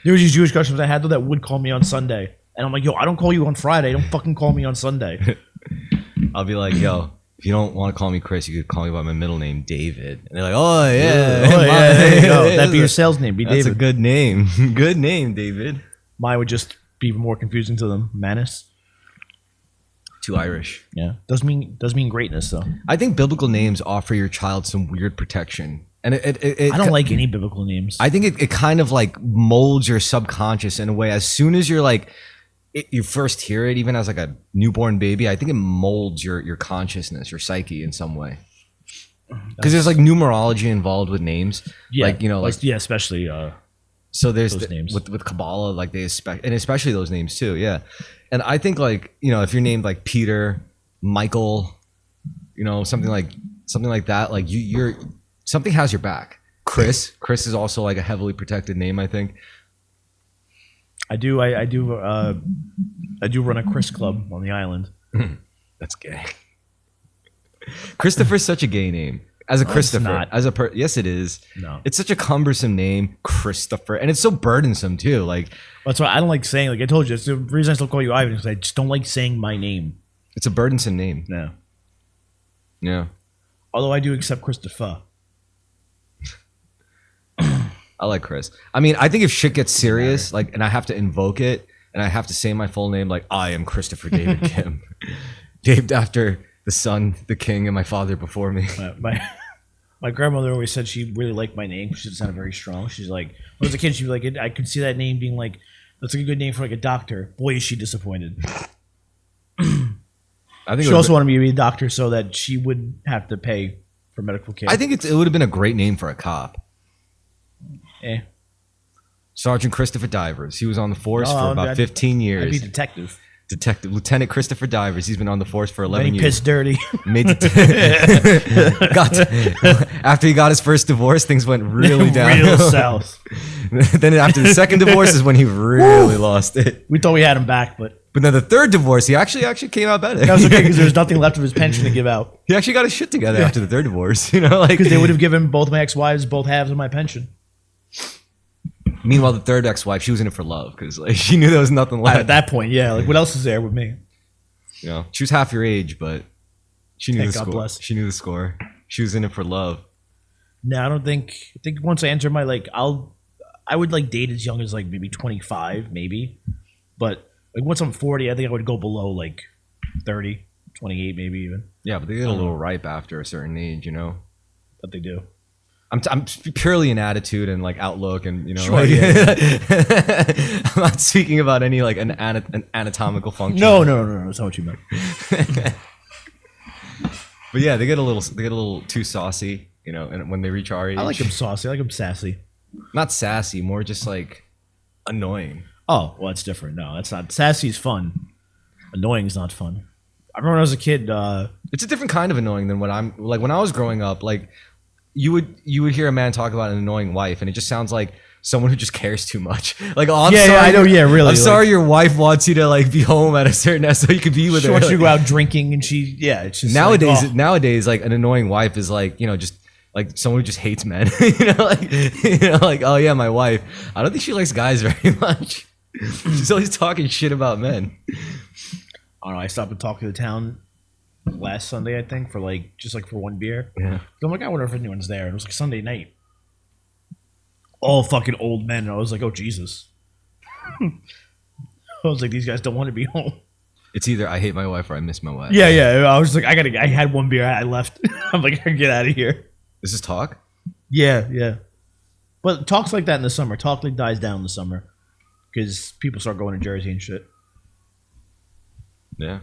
There was these Jewish customers I had though that would call me on Sunday. And I'm like, yo, I don't call you on Friday. Don't fucking call me on Sunday. I'll be like, yo, if you don't want to call me Chris, you could call me by my middle name, David. And they're like, oh, yeah. Oh, yeah, there you go. That'd be your sales name. Be That's David. a good name. Good name, David. Mine would just be even more confusing to them. Manus. Too Irish. Yeah. Does mean greatness, though. I think biblical names offer your child some weird protection. And I don't like any biblical names. I think it kind of like molds your subconscious in a way. As soon as you're like, you first hear it, even as like a newborn baby, I think it molds your consciousness, your psyche in some way. Because there's like numerology involved with names. Yeah. Like, yeah, especially so there's those names. with Kabbalah, like they expect, and especially those names too. Yeah. And I think like, if you're named like Peter, Michael, something like that, like you're something has your back. Chris is also like a heavily protected name, I think. I do run a Chris club on the island. That's gay. Christopher's such a gay name. As a Christopher, not. Yes, it is. No. It's such a cumbersome name, Christopher, and it's so burdensome too. Like, That's why I don't like saying, like I told you, it's the reason I still call you Ivan is I just don't like saying my name. it's a burdensome name. No. Yeah, Although I do accept Christopher. I like Chris. I mean, I think if shit gets serious, like, and I have to invoke it, and I have to say my full name, like, I am Christopher David Kim, named after the son, the king, and my father before me. My grandmother always said she really liked my name. She sounded very strong. She's like, when I was a kid, she'd be like, I could see that name being like, that's like a good name for like a doctor. Boy, is she disappointed. I think She also wanted me to be a doctor so that she would have to pay for medical care. I think it would have been a great name for a cop. Sergeant Christopher Divers. He was on the force for about 15 I'd be years. detective. Lieutenant Christopher Divers. He's been on the force for 11 Then he years. pissed dirty. After he got his first divorce, things went really down. Real south. Then after the second divorce is when he really lost it. We thought we had him back, but But then the third divorce, he actually came out better. that was okay because there was nothing left of his pension to give out. He actually got his shit together after the third divorce. Like Because they would have given both my ex-wives both halves of my pension. Meanwhile, the third ex-wife, she was in it for love because like she knew there was nothing At left. that point, yeah. Like, what else is there with me? She was half your age, but she knew the God score. bless. She knew the score. She was in it for love. No, I don't think. I think once I enter my I would like date as young as like maybe 25, maybe. But like once I'm 40, I think I would go below like 30, 28, maybe even. Yeah, but they get a little ripe after a certain age, But they do. I'm purely in attitude and like outlook and Sure, like, yeah. I'm not speaking about any like an anatomical function. No. That's not what you meant. But yeah, they get a little too saucy, and when they reach our age. I like him saucy. I like him sassy. Not sassy, more just like annoying. Oh, well, that's different. No, that's not. Sassy is fun. Annoying is not fun. I remember when I was a kid. It's a different kind of annoying than what I'm like when I was growing up. Like you would hear a man talk about an annoying wife, and it just sounds like someone who just cares too much. Like, oh, I'm sorry, I know. Yeah, really. I'm sorry your wife wants you to like be home at a certain so you could be with She her. wants you to Like, go out drinking, and it's just nowadays, like, oh. nowadays, like an annoying wife is like just like someone who just hates men. Like oh yeah, my wife. I don't think she likes guys very much. She's always talking shit about men. I don't know. I stopped and talked to the town last Sunday, I think, for like just like for one beer. Yeah. I'm like, I wonder if anyone's there. And it was like Sunday night. All fucking old men. And I was like, oh Jesus. I was like, these guys don't want to be home. It's either I hate my wife or I miss my wife. Yeah, yeah. I was like, I had one beer. I left. I'm like, I gotta get out of here. This is talk? Yeah, yeah. But talks like that in the summer. Talk like dies down in the summer because people start going to Jersey and shit. Yeah.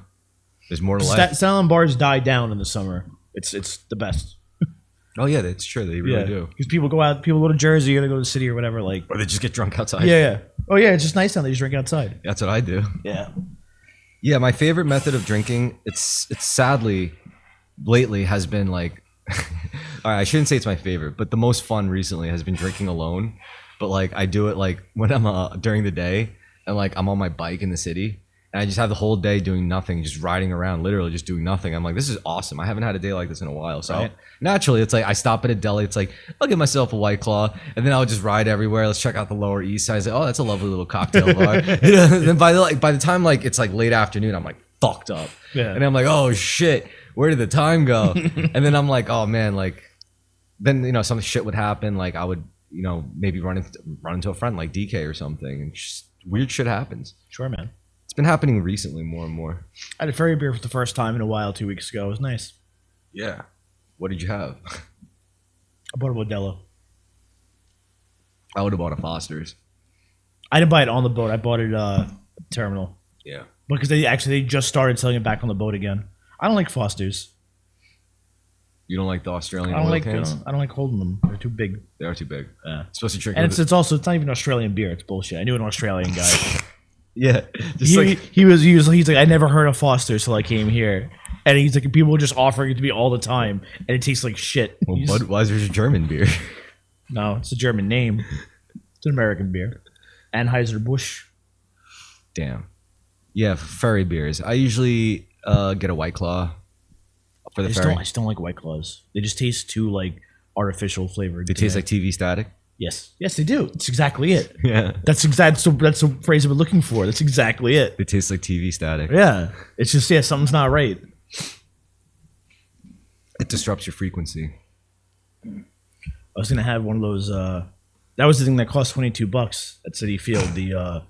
There's more to life. Salon bars die down in the summer. It's the best. Oh yeah, that's true. They really do. Because people go out, people go to Jersey, or they go to the city or whatever. Like, Or they just get drunk outside. yeah, yeah. Oh yeah, it's just nice down there. You just drink outside. That's what I do. Yeah. Yeah, my favorite method of drinking, it's sadly lately has been like all right, I shouldn't say it's my favorite, but the most fun recently has been drinking alone. But like I do it like when I'm during the day and like I'm on my bike in the city and I just have the whole day doing nothing, just riding around, literally just doing nothing. I'm like, this is awesome. I haven't had a day like this in a while. So Right. naturally, it's like I stop at a deli. It's like I'll get myself a White Claw, and then I'll just ride everywhere. Let's check out the Lower East Side. I say, oh, that's a lovely little cocktail bar. You know, then by the time like it's like late afternoon, I'm like fucked up, Yeah. and I'm like, oh shit, where did the time go? And then I'm like, oh man, like then you know some shit would happen. Like I would maybe run into a friend like DK or something, and just weird shit happens. Sure, man. It's been happening recently more and more. I had a fairy beer for the first time in a while 2 weeks ago. It was nice. Yeah. What did you have? I bought a Modelo. I would have bought a Foster's. I didn't buy it on the boat. I bought it at the terminal. Yeah. Because they just started selling it back on the boat again. I don't like Foster's. You don't like the Australian I don't oil like cans? I don't like holding them. They're too big. They are too big. Yeah. It's supposed to drink. And with it's also not even Australian beer. It's bullshit. I knew an Australian guy. yeah. Just He's like I never heard of Foster's till I came here, and he's like people were just offering it to me all the time, and it tastes like shit. well, Budweiser's a German beer. No, it's a German name. It's an American beer. Anheuser-Busch. Damn. Yeah, ferry beers. I usually get a White Claw for the ferry. I just don't like White Claws. They just taste too like artificial flavored. They taste like TV static. yes, they do. That's exactly it. Yeah. That's the phrase I've been looking for. That's exactly it. They taste like TV static. Yeah, it's just something's not right. It disrupts your frequency. I was gonna have one of those. That was the thing that cost $22 at City Field. The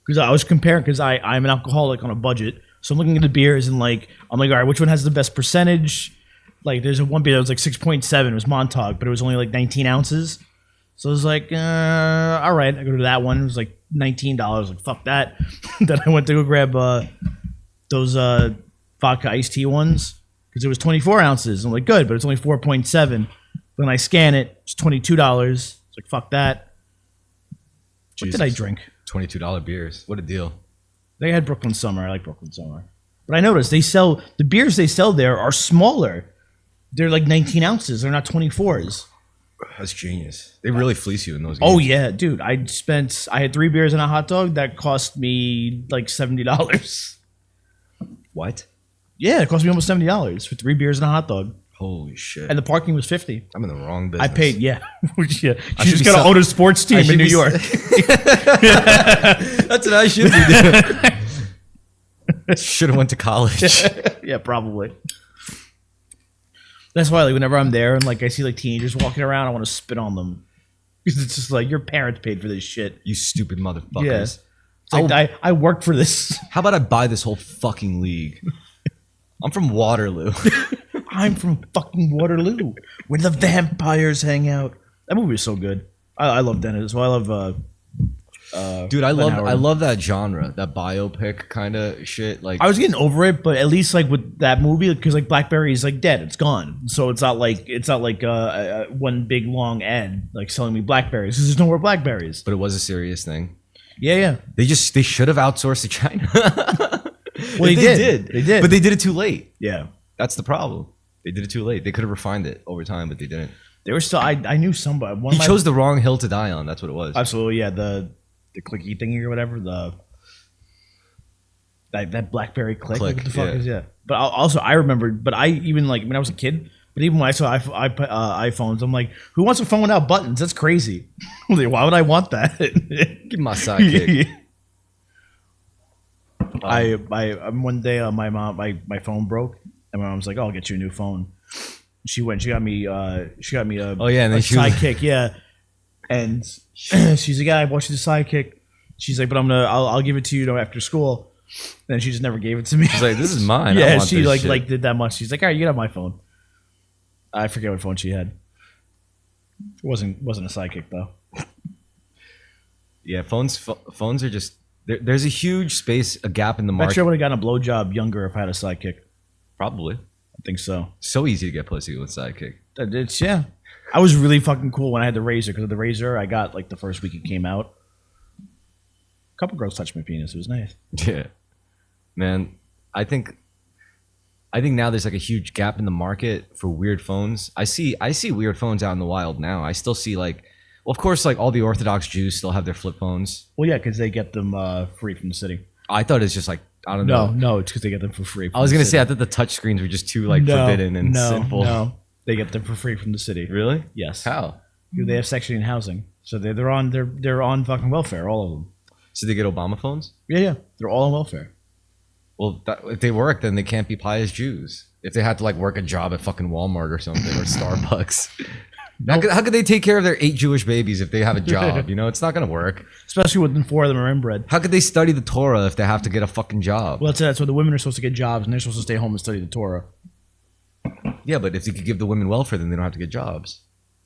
because I was comparing because I'm an alcoholic on a budget, so I'm looking at the beers and like I'm like, all right, which one has the best percentage? Like, there's one beer that was like 6.7. It was Montauk, but it was only like 19 ounces. So I was like, all right, I go to that one. It was like $19. Like, fuck that. Then I went to go grab those vodka iced tea ones because it was 24 ounces. I'm like, good, but it's only 4.7. Then I scan it. It's $22. It's like, fuck that. What did I drink? $22 beers. What a deal. They had Brooklyn Summer. I like Brooklyn Summer. But I noticed the beers they sell there are smaller. They're like 19 ounces. They're not 24s. That's genius. They really fleece you in those games. Oh yeah, dude. I had 3 beers and a hot dog that cost me like $70. What? Yeah, it cost me almost $70 for 3 beers and a hot dog. Holy shit. And the parking was $50. I'm in the wrong business. I paid, yeah. You I just should got to be own a sports team in New York. That's what I should be doing. Should have went to college. Yeah, probably. That's why, like, whenever I'm there and like I see like teenagers walking around, I want to spit on them because it's just like your parents paid for this shit. You stupid motherfuckers. Yeah. It's like, I worked for this. How about I buy this whole fucking league? I'm from Waterloo. I'm from fucking Waterloo, where the vampires hang out. That movie is so good. I love Dennis. Well, I love. Dude, I Glenn Howard. love that genre, that biopic kind of shit. Like, I was getting over it, but at least like with that movie, because like BlackBerry is like dead, it's gone. So it's not like one big long ad like selling me Blackberries because there's no more Blackberries. but it was a serious thing. Yeah. They should have outsourced to China. Well, they did. They did. But they did it too late. Yeah. That's the problem. They did it too late. They could have refined it over time, but they didn't. They were still. I knew somebody. He chose the wrong hill to die on. That's what it was. Absolutely, yeah. The clicky thingy or whatever. That BlackBerry click. Click, What the fuck yeah. is yeah? But also I remembered. But I even like when I was a kid. But even when I saw iPhones, I'm like, who wants a phone without buttons? That's crazy. Like, why would I want that? Give my sidekick. One day my mom my phone broke, and my mom's like, "Oh, I'll get you a new phone." She got me a Oh yeah, and then she was- sidekick, yeah. And she's like, "Yeah, I bought you the sidekick." She's like, "But I'll give it to you after school." And then she just never gave it to me. She's like, "This is mine." I Yeah, want she this shit. like did that much. She's like, "All right, you can have my phone." I forget what phone she had. It wasn't a sidekick though. Yeah, phones are just there's a huge space, a gap in the I'm market. sure I would have gotten a blowjob younger if I had a sidekick. Probably. I think so. So easy to get pussy with sidekick. It's yeah. I was really fucking cool when I had the razor because of the razor I got like the first week it came out. A couple girls touched my penis. It was nice. Yeah, man. I think now there's like a huge gap in the market for weird phones. I see weird phones out in the wild now. I still see like, well, of course, like all the Orthodox Jews still have their flip phones. Well, yeah, because they get them free from the city. I thought it's just like I don't know. No, it's because they get them for free. I was gonna say I thought the touch screens were just too like forbidden and sinful. No, they get them for free from the city. Really? Yes. How? They have Section 8 housing, so they're on fucking welfare, all of them. So they get Obama phones? Yeah, they're all on welfare. Well, if they work, then they can't be pious Jews. If they had to like work a job at fucking Walmart or something or Starbucks, how could they take care of their 8 Jewish babies if they have a job? You know, it's not gonna work. Especially when 4 of them are inbred. How could they study the Torah if they have to get a fucking job? Well, that's why the women are supposed to get jobs and they're supposed to stay home and study the Torah. Yeah, but if you could give the women welfare, then they don't have to get jobs.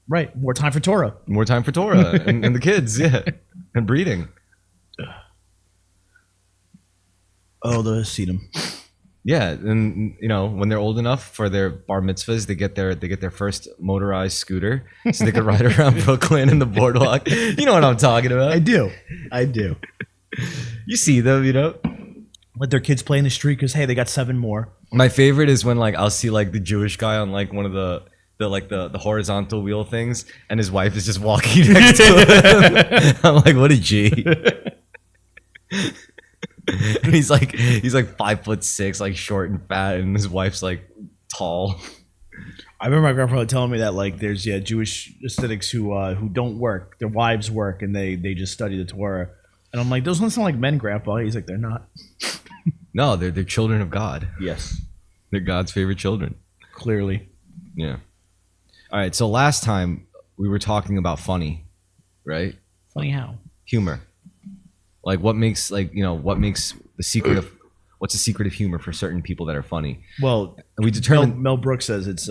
Right, more time for Torah. More time for Torah and the kids, yeah, and breeding. Oh, the Sedum. Yeah, and you know when they're old enough for their bar mitzvahs, they get their first motorized scooter, so they could ride around Brooklyn and the boardwalk. You know what I'm talking about? I do. You see them, you know. Let their kids play in the street because hey, they got 7 more. My favorite is when like I'll see like the Jewish guy on like one of the horizontal wheel things, and his wife is just walking next to him. I'm like, what a G. And he's like 5'6", like short and fat, and his wife's like tall. I remember my grandfather telling me that like there's Jewish aesthetics who don't work, their wives work, and they just study the Torah. And I'm like, those don't sound like men, Grandpa. He's like, they're not. No, they're children of God. Yes, They're God's favorite children. clearly. Yeah. All right. So last time we were talking about funny, right? Funny how? Humor. Like what makes what's the secret of humor for certain people that are funny? Well, And we determined Mel Brooks says it's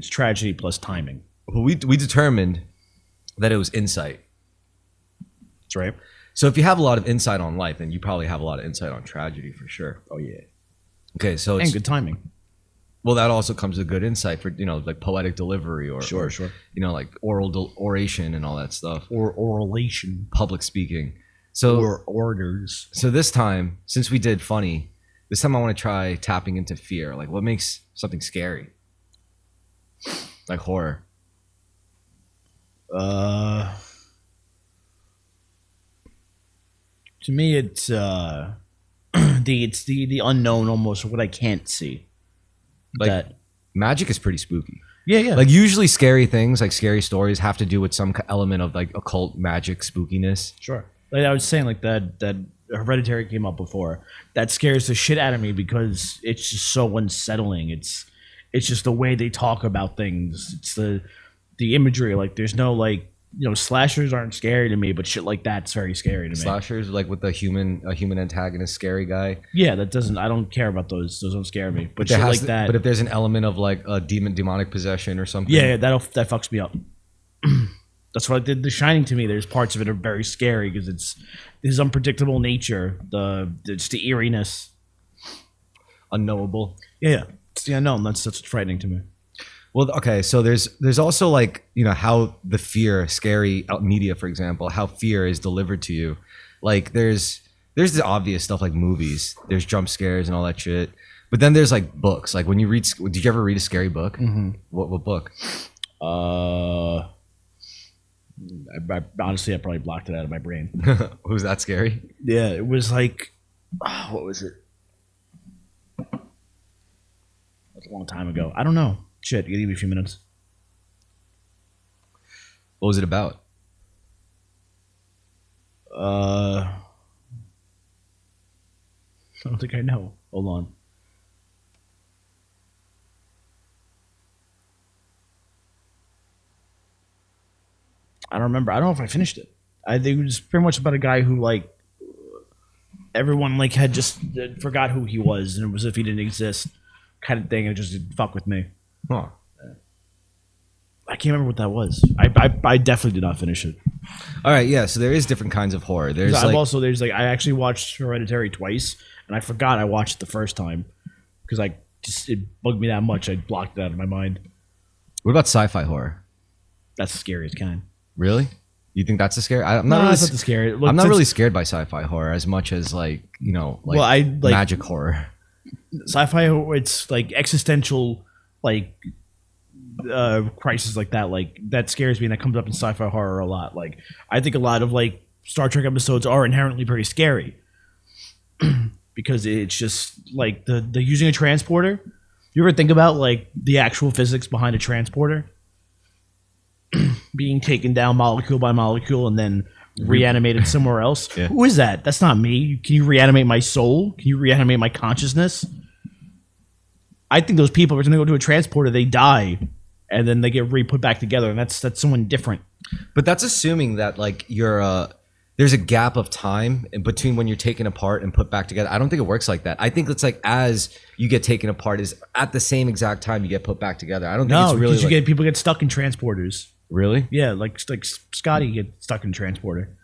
tragedy plus timing. we determined that it was insight. That's right. So if you have a lot of insight on life, then you probably have a lot of insight on tragedy for sure. Oh yeah, Okay, so and it's, good timing. well, that also comes with good insight for like poetic delivery or Sure. like oration and all that stuff, Or oralation. public speaking. So Or orders. so this time, since we did funny, this time I want to try tapping into fear. Like what makes something scary? Like horror. To me, it's the unknown almost, what I can't see. Like That magic is pretty spooky. yeah. Like usually scary things, like scary stories, have to do with some element of like occult magic spookiness. sure. Like I was saying, like that Hereditary came up before. That scares the shit out of me because it's just so unsettling. It's just the way they talk about things. It's the imagery. Like there's no like slashers aren't scary to me, but shit like that's very scary to me. Slashers, like with a human antagonist, scary guy. Yeah, that doesn't. I don't care about those. Those don't scare me. But There shit has like to- that. But if there's an element of like a demonic possession or something, Yeah, that fucks me up. That's what The Shining to me. There's parts of it are very scary because it's his unpredictable nature, it's the eeriness. unknowable. Yeah, it's the unknown. That's what's frightening to me. Well, okay, so there's also like how the fear, scary media, for example, how fear is delivered to you. Like there's the obvious stuff like movies. There's jump scares and all that shit. But then there's like books. Like when you read, did you ever read a scary book? Mm-hmm. What book? I honestly, I probably blocked it out of my brain. Was that scary? Yeah, it was like, what was it? That's a long time ago. I don't know. Shit, you give me a few minutes. What was it about? I don't think I know. Hold on. I don't remember. I don't know if I finished it. I think it was pretty much about a guy who like everyone like had just forgot who he was, and it was as if he didn't exist, kind of thing. It just didn't fuck with me. Huh. I can't remember what that was. I definitely did not finish it. All right, yeah. So there is different kinds of horror. There's like I actually watched Hereditary twice, and I forgot I watched it the first time because it bugged me that much. I blocked it out of my mind. what about sci-fi horror? That's the scariest kind. Really? You think that's a scary? I'm No, not really. it's not the scary. Look, I'm not since- really scared by sci-fi horror as much as like Well, I like magic horror. sci-fi. It's like existential, like crisis like that. Like that scares me, and that comes up in sci-fi horror a lot. Like I think a lot of like Star Trek episodes are inherently pretty scary because it's just like the using a transporter. You ever think about like the actual physics behind a transporter being taken down molecule by molecule and then reanimated somewhere else? Yeah. Who is that? That's not me. Can you reanimate my soul? Can you reanimate my consciousness? I think those people are going to go to a transporter, they die, and then they get re-put back together, and that's someone different. But that's assuming that like there's a gap of time in between when you're taken apart and put back together. I don't think it works like that. I think it's like as you get taken apart is at the same exact time you get put back together. I don't think No, it's really because people get stuck in transporters. really. Yeah, like Scotty gets stuck in transporter.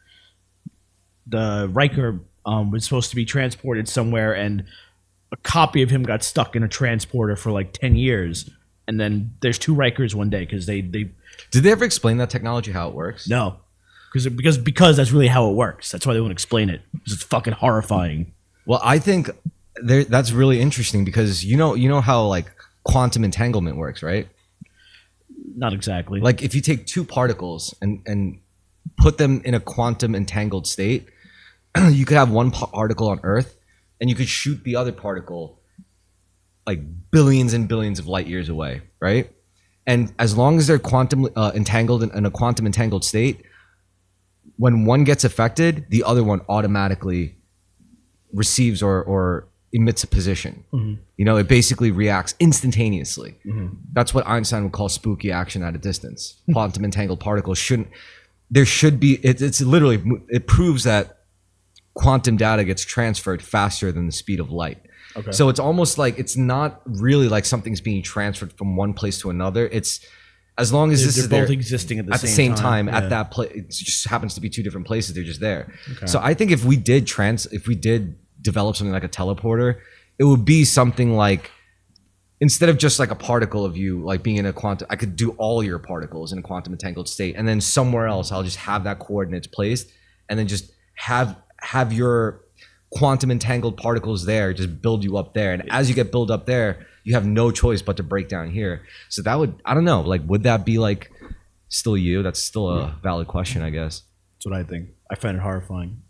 The Riker was supposed to be transported somewhere, and a copy of him got stuck in a transporter for like 10 years. And then there's two Rikers one day because they Did they ever explain that technology how it works? no, because that's really how it works. That's why they won't explain it because it's fucking horrifying. Well, I think that's really interesting because you know how like quantum entanglement works, right? Not exactly. Like if you take two particles and put them in a quantum entangled state, you could have one particle on Earth and you could shoot the other particle like billions and billions of light years away, right? And as long as they're quantum entangled in a quantum entangled state, when one gets affected, the other one automatically receives or emits a position. Mm-hmm. It basically reacts instantaneously. Mm-hmm. That's what Einstein would call spooky action at a distance. Quantum entangled particles it's literally, it proves that quantum data gets transferred faster than the speed of light. Okay. So it's almost like it's not really like something's being transferred from one place to another. It's as long as they're both existing at the same time. At that place. It just happens to be two different places. They're just there. Okay. So I think if we did develop something like a teleporter, it would be something like instead of just like a particle of you like being in a quantum, I could do all your particles in a quantum entangled state, and then somewhere else I'll just have that coordinates placed, and then just have your quantum entangled particles there, just build you up there. And as you get built up there, you have no choice but to break down here. So that would, I don't know, like, would that be like still you? That's still a valid question, I guess. That's what I think. I find it horrifying.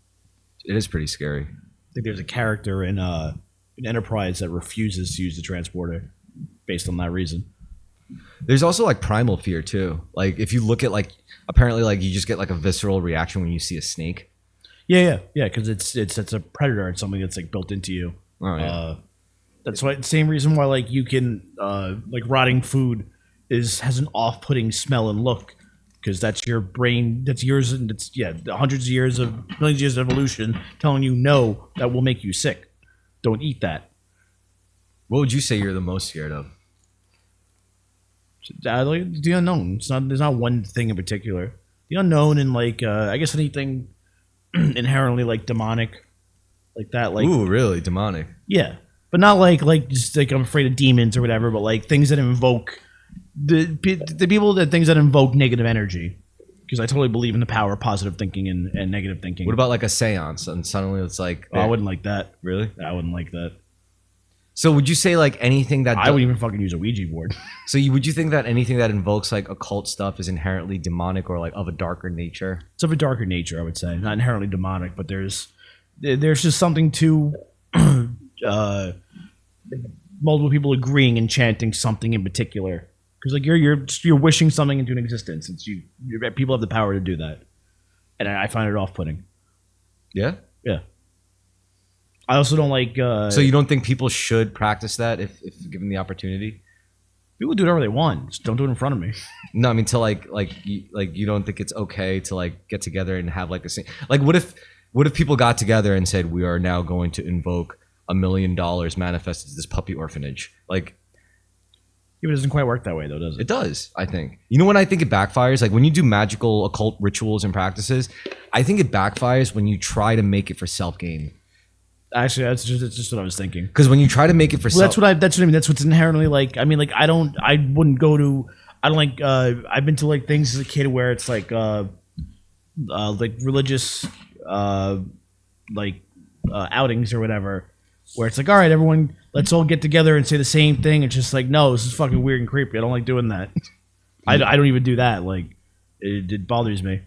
It is pretty scary. I think there's a character in Enterprise that refuses to use the transporter based on that reason. There's also like primal fear too. Like if you look at like, apparently like you just get like a visceral reaction when you see a snake. Yeah, because it's a predator. It's something that's like built into you. Oh yeah. That's why same reason why like you can like rotting food has an off-putting smell and look, because that's your brain, that's yours, and it's millions of years of evolution telling you no, that will make you sick. Don't eat that. What would you say you're the most scared of? The unknown. There's not one thing in particular. The unknown and like I guess anything inherently like demonic, like that. Like ooh, really demonic? Yeah, but not like just like I'm afraid of demons or whatever. But like things that invoke the people that things that invoke negative energy. Because I totally believe in the power of positive thinking and negative thinking. What about like a seance and suddenly it's like I wouldn't like that. Really? I wouldn't like that. So would you say like anything that I wouldn't even fucking use a Ouija board. So would you think that anything that invokes like occult stuff is inherently demonic or like of a darker nature? It's of a darker nature, I would say. Not inherently demonic, but there's just something to multiple people agreeing and chanting something in particular. Because like you're wishing something into an existence. It's people have the power to do that, and I find it off-putting. Yeah. Yeah. I also don't like. So you don't think people should practice that if given the opportunity? People do whatever they want. Just don't do it in front of me. No, I mean to like you don't think it's okay to like get together and have like the same like what if people got together and said we are now going to invoke $1 million manifested as this puppy orphanage? Like, It doesn't quite work that way though, does it? it does, I think. You know when I think it backfires? Like when you do magical occult rituals and practices, I think it backfires when you try to make it for self-gain. Actually, that's just what I was thinking. Because when you try to make it for Well, that's what I mean. That's what's inherently like. I mean, like I wouldn't go to. I don't like. I've been to like things as a kid where it's like religious, outings or whatever, where it's like, all right, everyone, let's all get together and say the same thing. It's just like, no, this is fucking weird and creepy. I don't like doing that. I don't even do that. Like, it bothers me.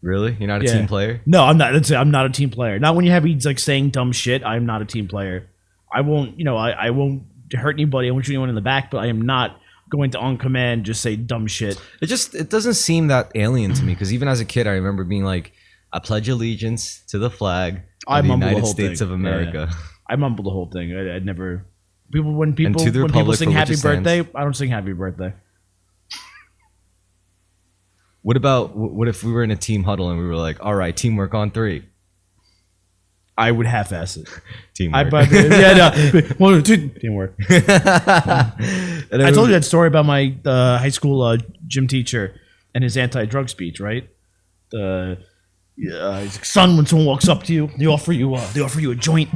Really? You're not a team player? No, I'm not. That's it. I'm not a team player. Not when you have me like saying dumb shit. I'm not a team player. I won't. I won't hurt anybody. I won't shoot anyone in the back. But I am not going to on command just say dumb shit. It doesn't seem that alien to me. Because even as a kid, I remember being like, I pledge allegiance to the flag of the United States of America. Yeah. I mumble the whole thing. I'd never. When people sing for happy which it birthday, stands. I don't sing happy birthday. What if we were in a team huddle and we were like, all right, teamwork on 3? I would half-ass it. Teamwork. 1, 2, teamwork. I told you that story about my high school gym teacher and his anti-drug speech, right? He's like, son, when someone walks up to you, they offer you a joint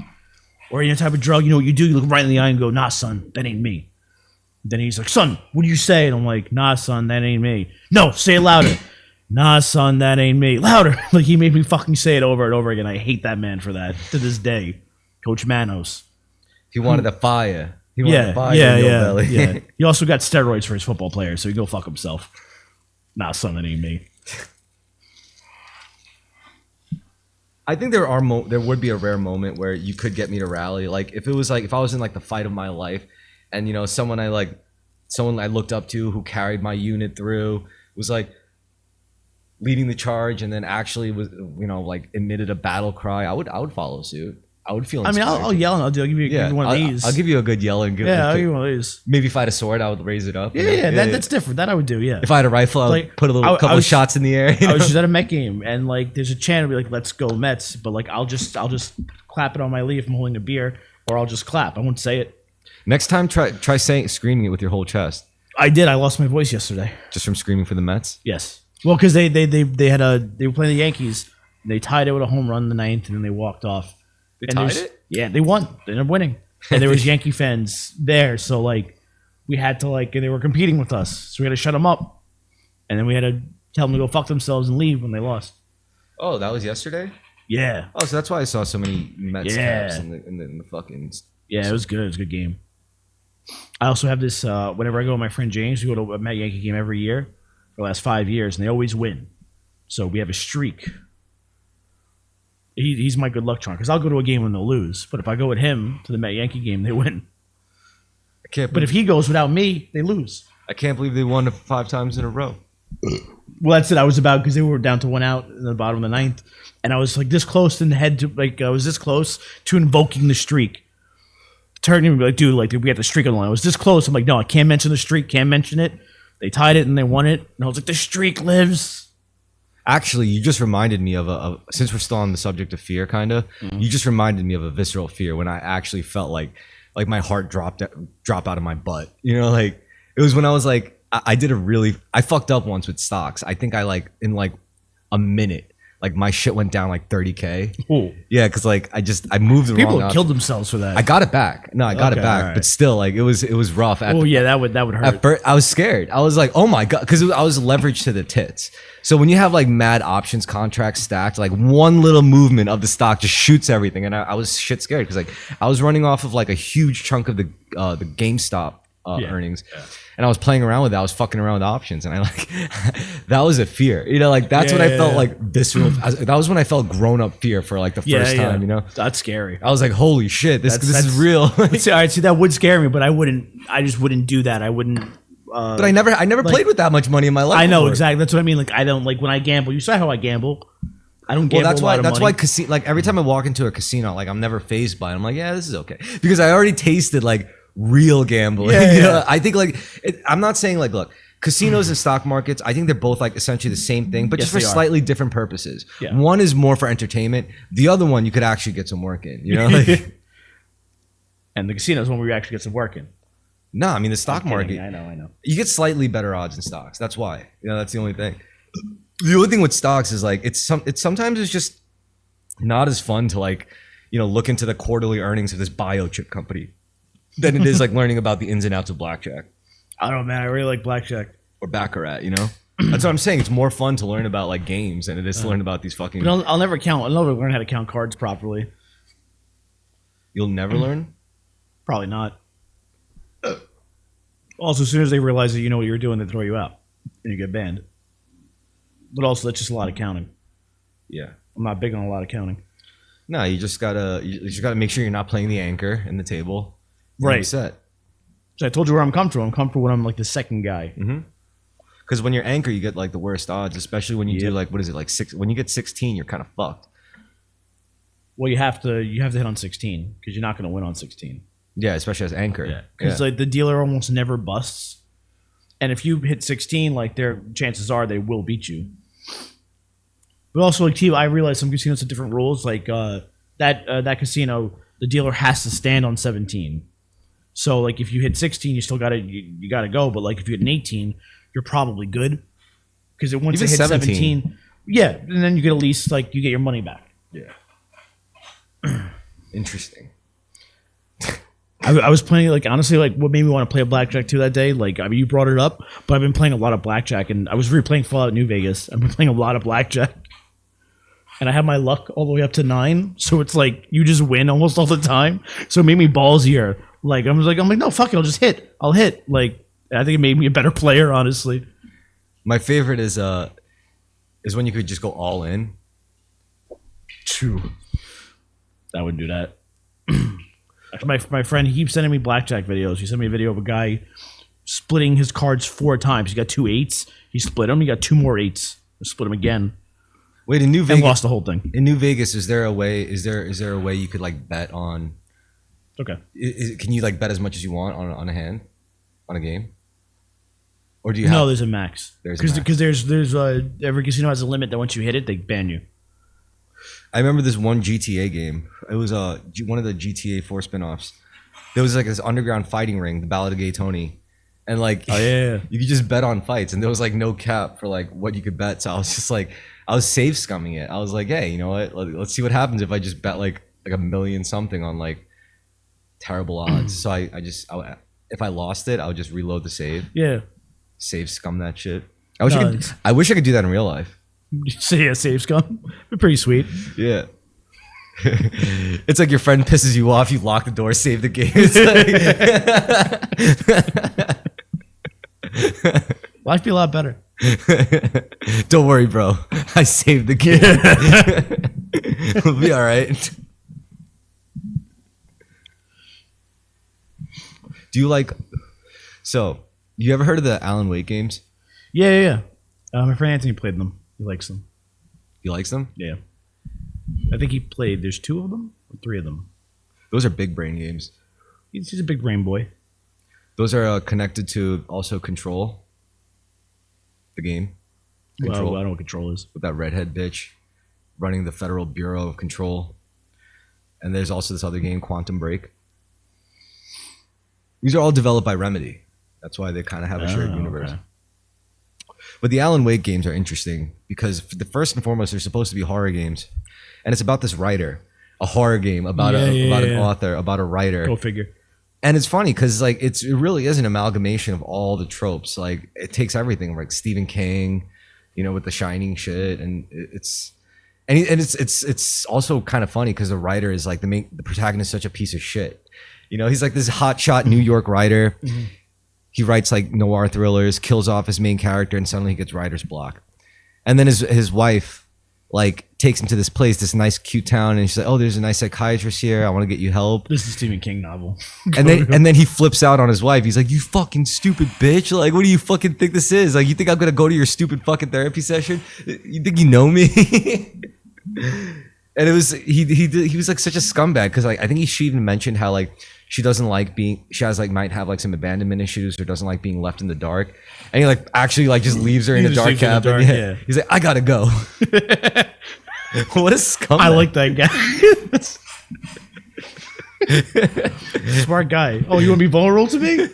or any type of drug. You know what you do? You look right in the eye and go, nah, son, that ain't me. Then he's like, son, what do you say? And I'm like, nah, son, that ain't me. No, say it louder. Nah, son, that ain't me. Louder. Like, he made me fucking say it over and over again. I hate that man for that to this day. Coach Manos. He wanted the fire. He wanted Yeah, the fire in your belly. yeah. He also got steroids for his football player, so he go fuck himself. Nah, son, that ain't me. I think there would be a rare moment where you could get me to rally. Like if I was in like the fight of my life, and someone I looked up to who carried my unit through was like leading the charge, and then actually was emitted a battle cry. I would follow suit. I would feel inspired. I mean, I'll yell and I'll give you one of these. I'll give you a good yell and I'll give you one of these. Maybe if I had a sword, I would raise it up. That's different. That I would do. Yeah. If I had a rifle, I would put a couple of shots in the air. I was just at a Met game, and like there's a chant to be like, "Let's go Mets," but like I'll just clap it on my leaf if I'm holding a beer, or I'll just clap. I won't say it. Next time, try screaming it with your whole chest. I did. I lost my voice yesterday. Just from screaming for the Mets? Yes. Well, because they were playing the Yankees. And they tied it with a home run in the 9th, and then they walked off. They tied it? Yeah, they won. They ended up winning. And there was Yankee fans there, so like we had to they were competing with us, so we had to shut them up, and then we had to tell them to go fuck themselves and leave when they lost. Oh, that was yesterday? Yeah. Oh, so that's why I saw so many Mets caps in the fucking. Yeah, it was good. It was a good game. I also have this. Whenever I go with my friend James, we go to a Met Yankee game every year for the last 5 years, and they always win. So we have a streak. He's my good luck charm because I'll go to a game when they'll lose, but if I go with him to the Met Yankee game, they win. But if he goes without me, they lose. I can't believe they won 5 times in a row. Well, that's it. I was about because they were down to 1 out in the bottom of the 9th, and I was like this close in the head to I was this close to invoking the streak. Turning and be like, dude, like we got the streak on the line. I was this close. I'm like, no, I can't mention the streak. Can't mention it. They tied it and they won it, and I was like, the streak lives. Actually, you just reminded me of since we're still on the subject of fear, kind of. You just reminded me of a visceral fear when I actually felt like my heart drop out of my butt. Like it was when I was like, I fucked up once with stocks. I think in a minute, my shit went down like 30K. Ooh. Yeah, because I moved the People wrong. have killed themselves for that. I got it back. No, I got it back, right. But still, it was rough. Oh yeah, that would hurt. At first, I was scared. I was like, oh my god, because I was leveraged to the tits. So when you have mad options contracts stacked, one little movement of the stock just shoots everything, and I was shit scared because I was running off of a huge chunk of the GameStop earnings. Yeah. And I was playing around with that. I was fucking around with options, and that was a fear. That's when I felt visceral. That was when I felt grown up fear for the first time. That's scary. I was like, holy shit, this is real. See, all right, that would scare me, but I just wouldn't do that. I wouldn't. But I never played with that much money in my life. I know before. exactly. That's what I mean. I don't when I gamble. You saw how I gamble. I don't Well, gamble a lot of that's money. why like every time I walk into a casino, like I'm never phased by it. I'm like, yeah, this is okay because I already tasted like real gambling. Yeah, You know? yeah. I think like I'm not saying like look, casinos and stock markets. I think they're both like essentially the same thing, but Yes, just for they are. slightly different purposes. Yeah. One is more for entertainment. The other one you could actually get some work in. You know, like, And the casino's when we actually get some work in. no, I mean the stock I'm kidding. market. I know. You get slightly better odds in stocks. That's why. You know, that's the only thing. The only thing with stocks is like it's sometimes it's just not as fun to like, you know, look into the quarterly earnings of this biochip company than it is like learning about the ins and outs of blackjack I don't know, man. I really like blackjack. or baccarat. You know, that's what I'm saying. It's more fun to learn about like games than it is to learn about these fucking. But I'll never count. I'll never learn how to count cards properly. You'll never learn. Probably not. Also, as soon as they realize that you know what you're doing, they throw you out and you get banned. But also, that's just a lot of counting. Yeah. I'm not big on a lot of counting. No, you just gotta make sure you're not playing the anchor in the table. Right. You're set. So I told you where I'm comfortable. I'm comfortable when I'm like the second guy. Because when you're anchor, you get like the worst odds, especially when you do Yep. like what is it like six? When you get 16, you're kind of fucked. Well, you have to hit on 16 because you're not going to win on 16. Yeah, especially as anchor. Yeah, because like the dealer almost never busts, and if you hit 16, like their chances are they will beat you. But also, like I realize some casinos have different rules. Like that casino, the dealer has to stand on 17. So like if you hit 16, you still you gotta go. But like if you hit an 18, you're probably good because once Even they hit 17. 17, yeah, and then you get at least like you get your money back. Yeah. Interesting. I was playing like honestly like what made me want to play a blackjack too that day. Like I mean you brought it up, but I've been playing a lot of blackjack and I was replaying Fallout New Vegas. I've been playing a lot of blackjack, and I have my luck all the way up to 9. So it's like you just win almost all the time. So it made me ballsier. Like I'm like no fuck it, I'll just hit. I'll hit. Like I think it made me a better player honestly. My favorite is when you could just go all in. True. I wouldn't do that. My friend, he keeps sending me blackjack videos. He sent me a video of a guy splitting his cards 4 times. He got 2 8s. He split them. He got 2 more 8s. Split them again Wait, in New and Vegas, lost the whole thing. in New Vegas, is there a way? Is there a way you could like bet on? Okay. Can you like bet as much as you want on a hand, on a game? Or do you? No, have, there's a max. There's a max. Because there's every casino has a limit that once you hit it, they ban you. I remember this one GTA game. It was one of the GTA 4 spinoffs. There was like this underground fighting ring, the Ballad of Gay Tony, and like Yeah. you could just bet on fights, and there was like no cap for like what you could bet. So I was just like, I was safe scumming it. I was like, hey, you know what? Let's see what happens if I just bet like a million something on like terrible odds. So if I lost it, I would just reload the save, Yeah. save scum that shit. No, I wish I could do that in real life. So yeah, save scum. Be pretty sweet. Yeah. It's like your friend pisses you off, you lock the door, save the game. It's like- Life be a lot better. Don't worry, bro. I saved the game. We'll be all right. Do you like? So, you ever heard of the Alan Wake games? Yeah. My friend Anthony played them. He likes them. He likes them. Yeah. I think he played. There's 2 of them or 3 of them. Those are big brain games. He's a big brain boy. Those are connected to also Control. The game. Control. Well, I know what Control is. With that redhead bitch running the Federal Bureau of Control. And there's also this other game, Quantum Break. These are all developed by Remedy. That's why they kind of have a shared universe. Okay. But the Alan Wake games are interesting because the first and foremost, they're supposed to be horror games. And it's about this writer, a horror game about an author, about a writer. Go figure. And it's funny because like it really is an amalgamation of all the tropes. Like it takes everything, like Stephen King, you know, with the Shining shit, and it's also kind of funny because the writer is like the protagonist is such a piece of shit. You know, he's like this hotshot New York writer. Mm-hmm. He writes like noir thrillers, kills off his main character, and suddenly he gets writer's block. And then his wife like takes him to this place, this nice cute town, and she's like, "Oh, there's a nice psychiatrist here. I want to get you help." This is a Stephen King novel. and then he flips out on his wife. He's like, "You fucking stupid bitch! Like, what do you fucking think this is? Like, you think I'm gonna go to your stupid fucking therapy session? You think you know me?" And it was he was like such a scumbag because like I think she even mentioned how like she doesn't like being she has like might have like some abandonment issues or doesn't like being left in the dark, and he like actually like just leaves her in the dark cabin. Yeah. He's like, I gotta go. What a scumbag! I like that guy. Smart guy. Oh, you want to be vulnerable to me?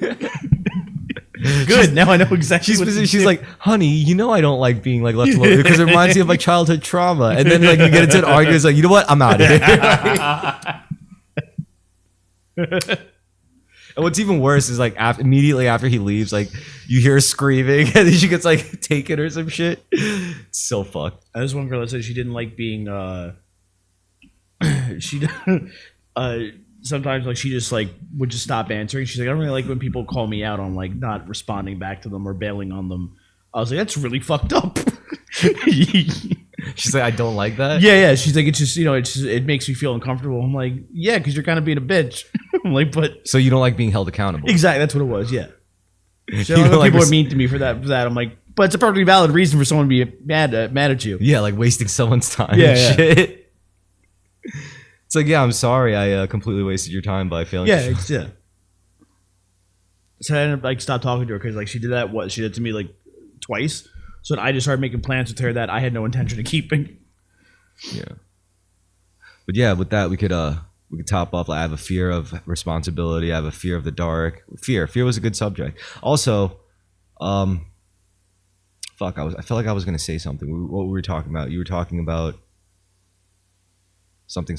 Good. Now I know exactly. She's like, honey, you know I don't like being like left alone because it reminds me of my childhood trauma. And then like you get into an argument, it's like, you know what? I'm out of here. And what's even worse is like immediately after he leaves, like you hear her screaming, and then she gets like taken or some shit. It's so fucked. There's one girl that said she didn't like being. She sometimes like she just like would just stop answering. She's like, I don't really like when people call me out on like not responding back to them or bailing on them. I was like, that's really fucked up. She's like, I don't like that. Yeah. She's like, it's just it makes me feel uncomfortable. I'm like, yeah, because you're kind of being a bitch. I'm like, but so you don't like being held accountable. Exactly, that's what it was. Yeah. So people are mean to me for that. I'm like, but it's a perfectly valid reason for someone to be mad at you. Yeah, like wasting someone's time. Yeah. Shit. It's like, yeah, I'm sorry, I completely wasted your time by failing. Yeah. So I ended up like stopped talking to her because like she did that. She did to me like twice. So I just started making plans with her that I had no intention of keeping. Yeah. But yeah, with that we could top off. Like, I have a fear of responsibility. I have a fear of the dark. Fear was a good subject. Also, I felt like I was gonna say something. What were we talking about? You were talking about something,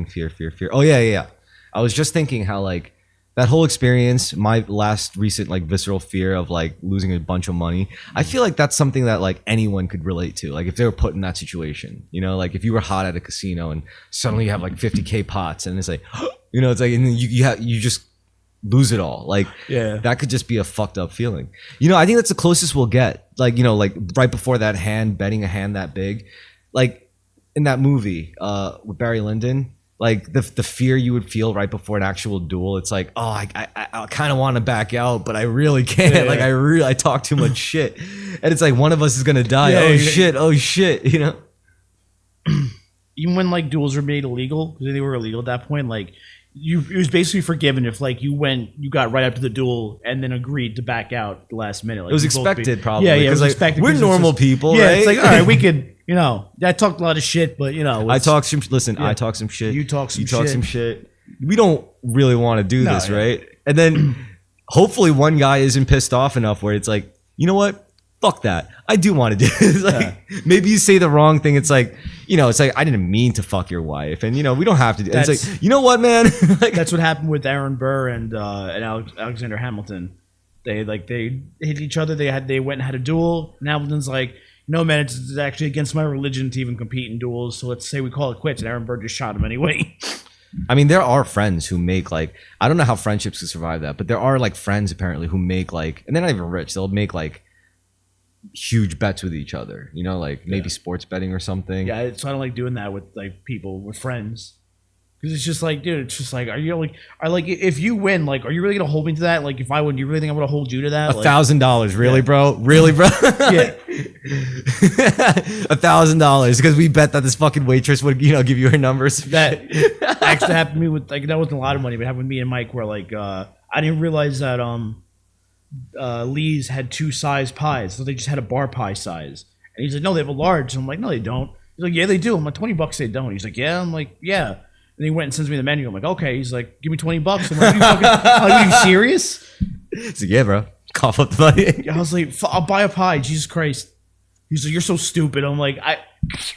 fear. Oh yeah. I was just thinking how like that whole experience, my last recent like visceral fear of like losing a bunch of money. I feel like that's something that like anyone could relate to. Like if they were put in that situation, you know, like if you were hot at a casino and suddenly you have like 50K pots and it's like, you know, it's like, and then you just lose it all. Like, yeah, that could just be a fucked up feeling. You know, I think that's the closest we'll get. Like, you know, like right before that hand, betting a hand that big, like in that movie with Barry Lyndon, like the fear you would feel right before an actual duel. It's like, oh, I kind of want to back out, but I really can't. Yeah. Like I talk too much shit, and it's like one of us is gonna die. Yeah, oh shit, you know. Even when like duels were made illegal, because they were illegal at that point, like it was basically forgiven if like you got right after the duel and then agreed to back out at the last minute. Like, it was expected, probably. Yeah, it was like, expected. We're normal people, right? It's like, all right, we could, you know, I talked a lot of shit, but you know, I talk some. Listen, yeah. I talk some shit. You talk some shit. We don't really want to do this, right? And then hopefully one guy isn't pissed off enough where it's like, you know what? Fuck that. I do want to do this. Like, maybe you say the wrong thing. It's like, you know, it's like, I didn't mean to fuck your wife. And, you know, we don't have to do it. It's like, you know what, man? Like, that's what happened with Aaron Burr and Alexander Hamilton. They hit each other. They went and had a duel. And Hamilton's like, no, man, it's actually against my religion to even compete in duels. So let's say we call it quits. And Aaron Burr just shot him anyway. I mean, there are friends who make like, I don't know how friendships can survive that, but there are like friends apparently who make like, and they're not even rich. They'll make like huge bets with each other, you know, like maybe sports betting or something. Yeah, so I don't like doing that with like people, with friends, because it's just like, dude, it's just like, if you win, like, are you really gonna hold me to that? Like, if I win, you really think I'm gonna hold you to that? $1,000, really, bro? Really, bro? Yeah, $1,000 because we bet that this fucking waitress would, you know, give you her numbers. That actually happened to me with like, that wasn't a lot of money, but it happened with me and Mike, where like I didn't realize that Lee's had 2 size pies, so they just had a bar pie size. And he's like, no, they have a large. And I'm like, no, they don't. He's like, yeah, they do. I'm like, $20 they don't. He's like, yeah. I'm like, yeah. And he went and sends me the menu. I'm like, okay. He's like, give me $20. I'm like, are you serious? He's like, yeah, bro. Cough up the money. I was like, I'll buy a pie. Jesus Christ. He's like, you're so stupid. I'm like,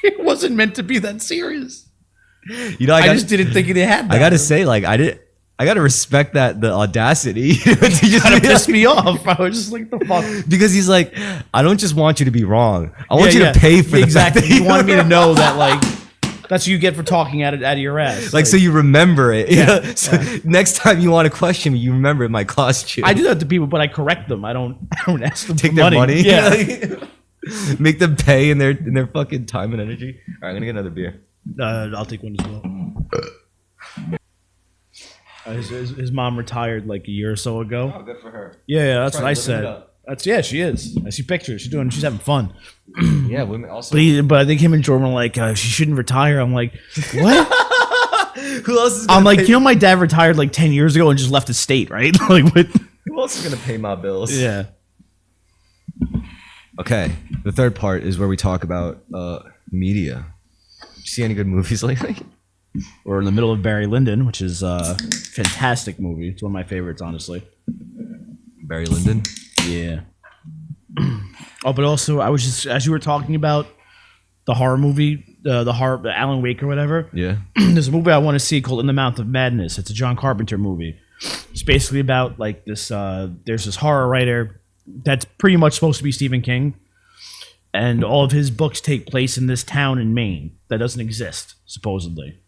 it wasn't meant to be that serious. You know, I just didn't think they had that. I gotta say, like, I gotta respect that, the audacity. to just piss me off. I was just like, the fuck. Because he's like, I don't just want you to be wrong. I want you to pay for the fact that you wanted me to know that, like, that's what you get for talking out of your ass. Like, so you remember it. Yeah. So next time you want to question me, you remember it might cost you. I do that to people, but I correct them. I don't ask them take for their money. Yeah. Make them pay in their fucking time and energy. All right, I'm gonna get another beer. I'll take one as well. His mom retired like a year or so ago. Oh, good for her. Yeah, that's what I said. She is. I see pictures. She's having fun. Yeah, women also. But I think him and Jordan were like, she shouldn't retire. I'm like, what? Who else is? I'm like, my dad retired like 10 years ago and just left the state, right? Like, what? Who else is gonna pay my bills? Yeah. Okay, the third part is where we talk about media. You see any good movies lately? We're in the middle of Barry Lyndon, which is a fantastic movie. It's one of my favorites, honestly. Barry Lyndon. Yeah. But also, I was just, as you were talking about the horror movie, the Alan Wake or whatever. Yeah. There's a movie I want to see called In the Mouth of Madness. It's a John Carpenter movie. It's basically about like this. There's this horror writer that's pretty much supposed to be Stephen King, and all of his books take place in this town in Maine that doesn't exist supposedly.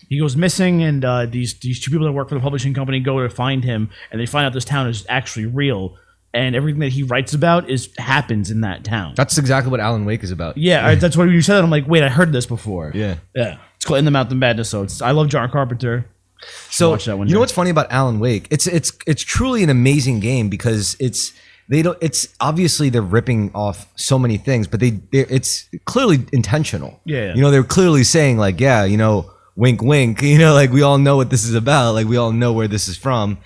He goes missing, and these two people that work for the publishing company go to find him, and they find out this town is actually real, and everything that he writes about happens in that town. That's exactly what Alan Wake is about. Yeah, that's what you said. I'm like, wait, I heard this before. Yeah. It's called In the Mouth of Madness. So I love John Carpenter. So watch that one you know day. what's funny about Alan Wake? It's truly an amazing game because it's obviously they're ripping off so many things, but it's clearly intentional. Yeah. You know, they're clearly saying like, yeah, you know, wink, wink. You know, like we all know what this is about. Like we all know where this is from.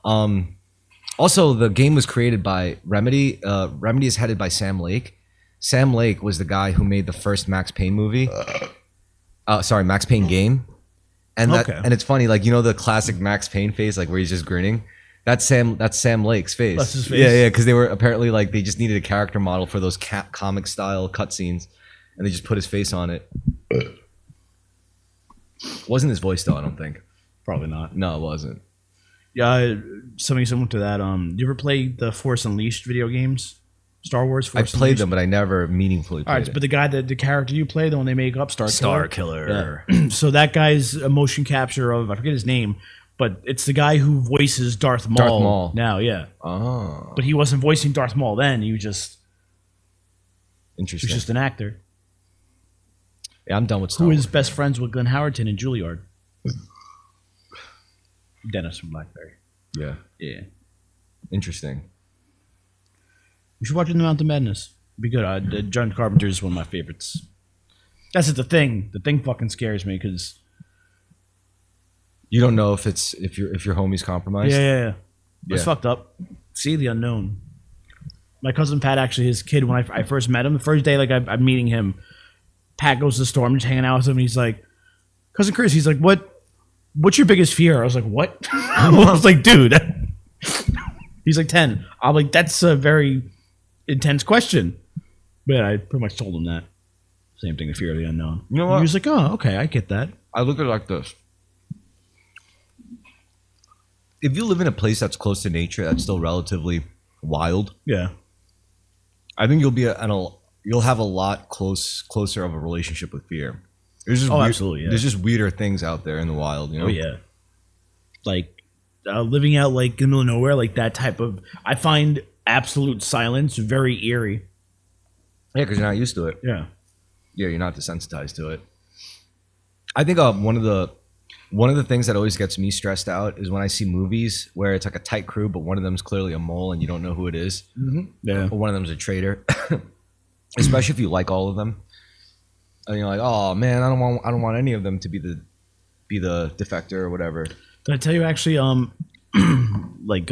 Also, the game was created by Remedy. Remedy is headed by Sam Lake. Sam Lake was the guy who made the first Max Payne movie. Max Payne game. And and it's funny, like, you know, the classic Max Payne face, like where he's just grinning. That's Sam Lake's face. That's his face. Yeah, because they were apparently like they just needed a character model for those comic style cutscenes, and they just put his face on it. Wasn't his voice though? I don't think. Probably not. No, it wasn't. Yeah, something similar to that. You ever play the Force Unleashed video games? Star Wars Force I played them, but I never meaningfully played All right, it. but the character you play, the one they make up, Star Killer. Yeah. So that guy's a motion capture of, I forget his name, but it's the guy who voices Darth Maul. Now, yeah. Oh. But he wasn't voicing Darth Maul then. He was just Interesting. an actor. Yeah, I'm done with Star Who Wars. is best friends with Glenn Howerton and Juilliard. Dennis from Blackberry. Yeah. Yeah. Interesting. We should watch In the Mouth of Madness. It'd be good. John Carpenter is one of my favorites. That's The Thing. The Thing fucking scares me because You don't know if your homie's compromised? yeah. It's Yeah. fucked up. See the unknown. My cousin Pat, actually, his kid, when I first met him, the first day like I'm meeting him, Pat goes to the store. I'm just hanging out with him. And he's like, Cousin Chris. He's like, what's your biggest fear? I was like, what? I was like, dude. He's like 10. I'm like, that's a very intense question. But I pretty much told him that. Same thing, the fear of the unknown. You know what? He was like, oh, okay, I get that. I look at it like this. If you live in a place that's close to nature, that's still relatively wild, Yeah. I think you'll have a lot closer of a relationship with fear. There's just Absolutely, yeah. There's just weirder things out there in the wild, you know? Oh, yeah. Like, living out, like, in the middle of nowhere, like, that type of... I find absolute silence very eerie. Yeah, because you're not used to it. Yeah. Yeah, you're not desensitized to it. I think one of the things that always gets me stressed out is when I see movies where it's like a tight crew, but one of them's clearly a mole and you don't know who it is. Mm-hmm. Yeah. Or one of them's a traitor. Especially if you like all of them. And you're like, oh man, I don't want any of them to be the defector or whatever. Did I tell you actually, like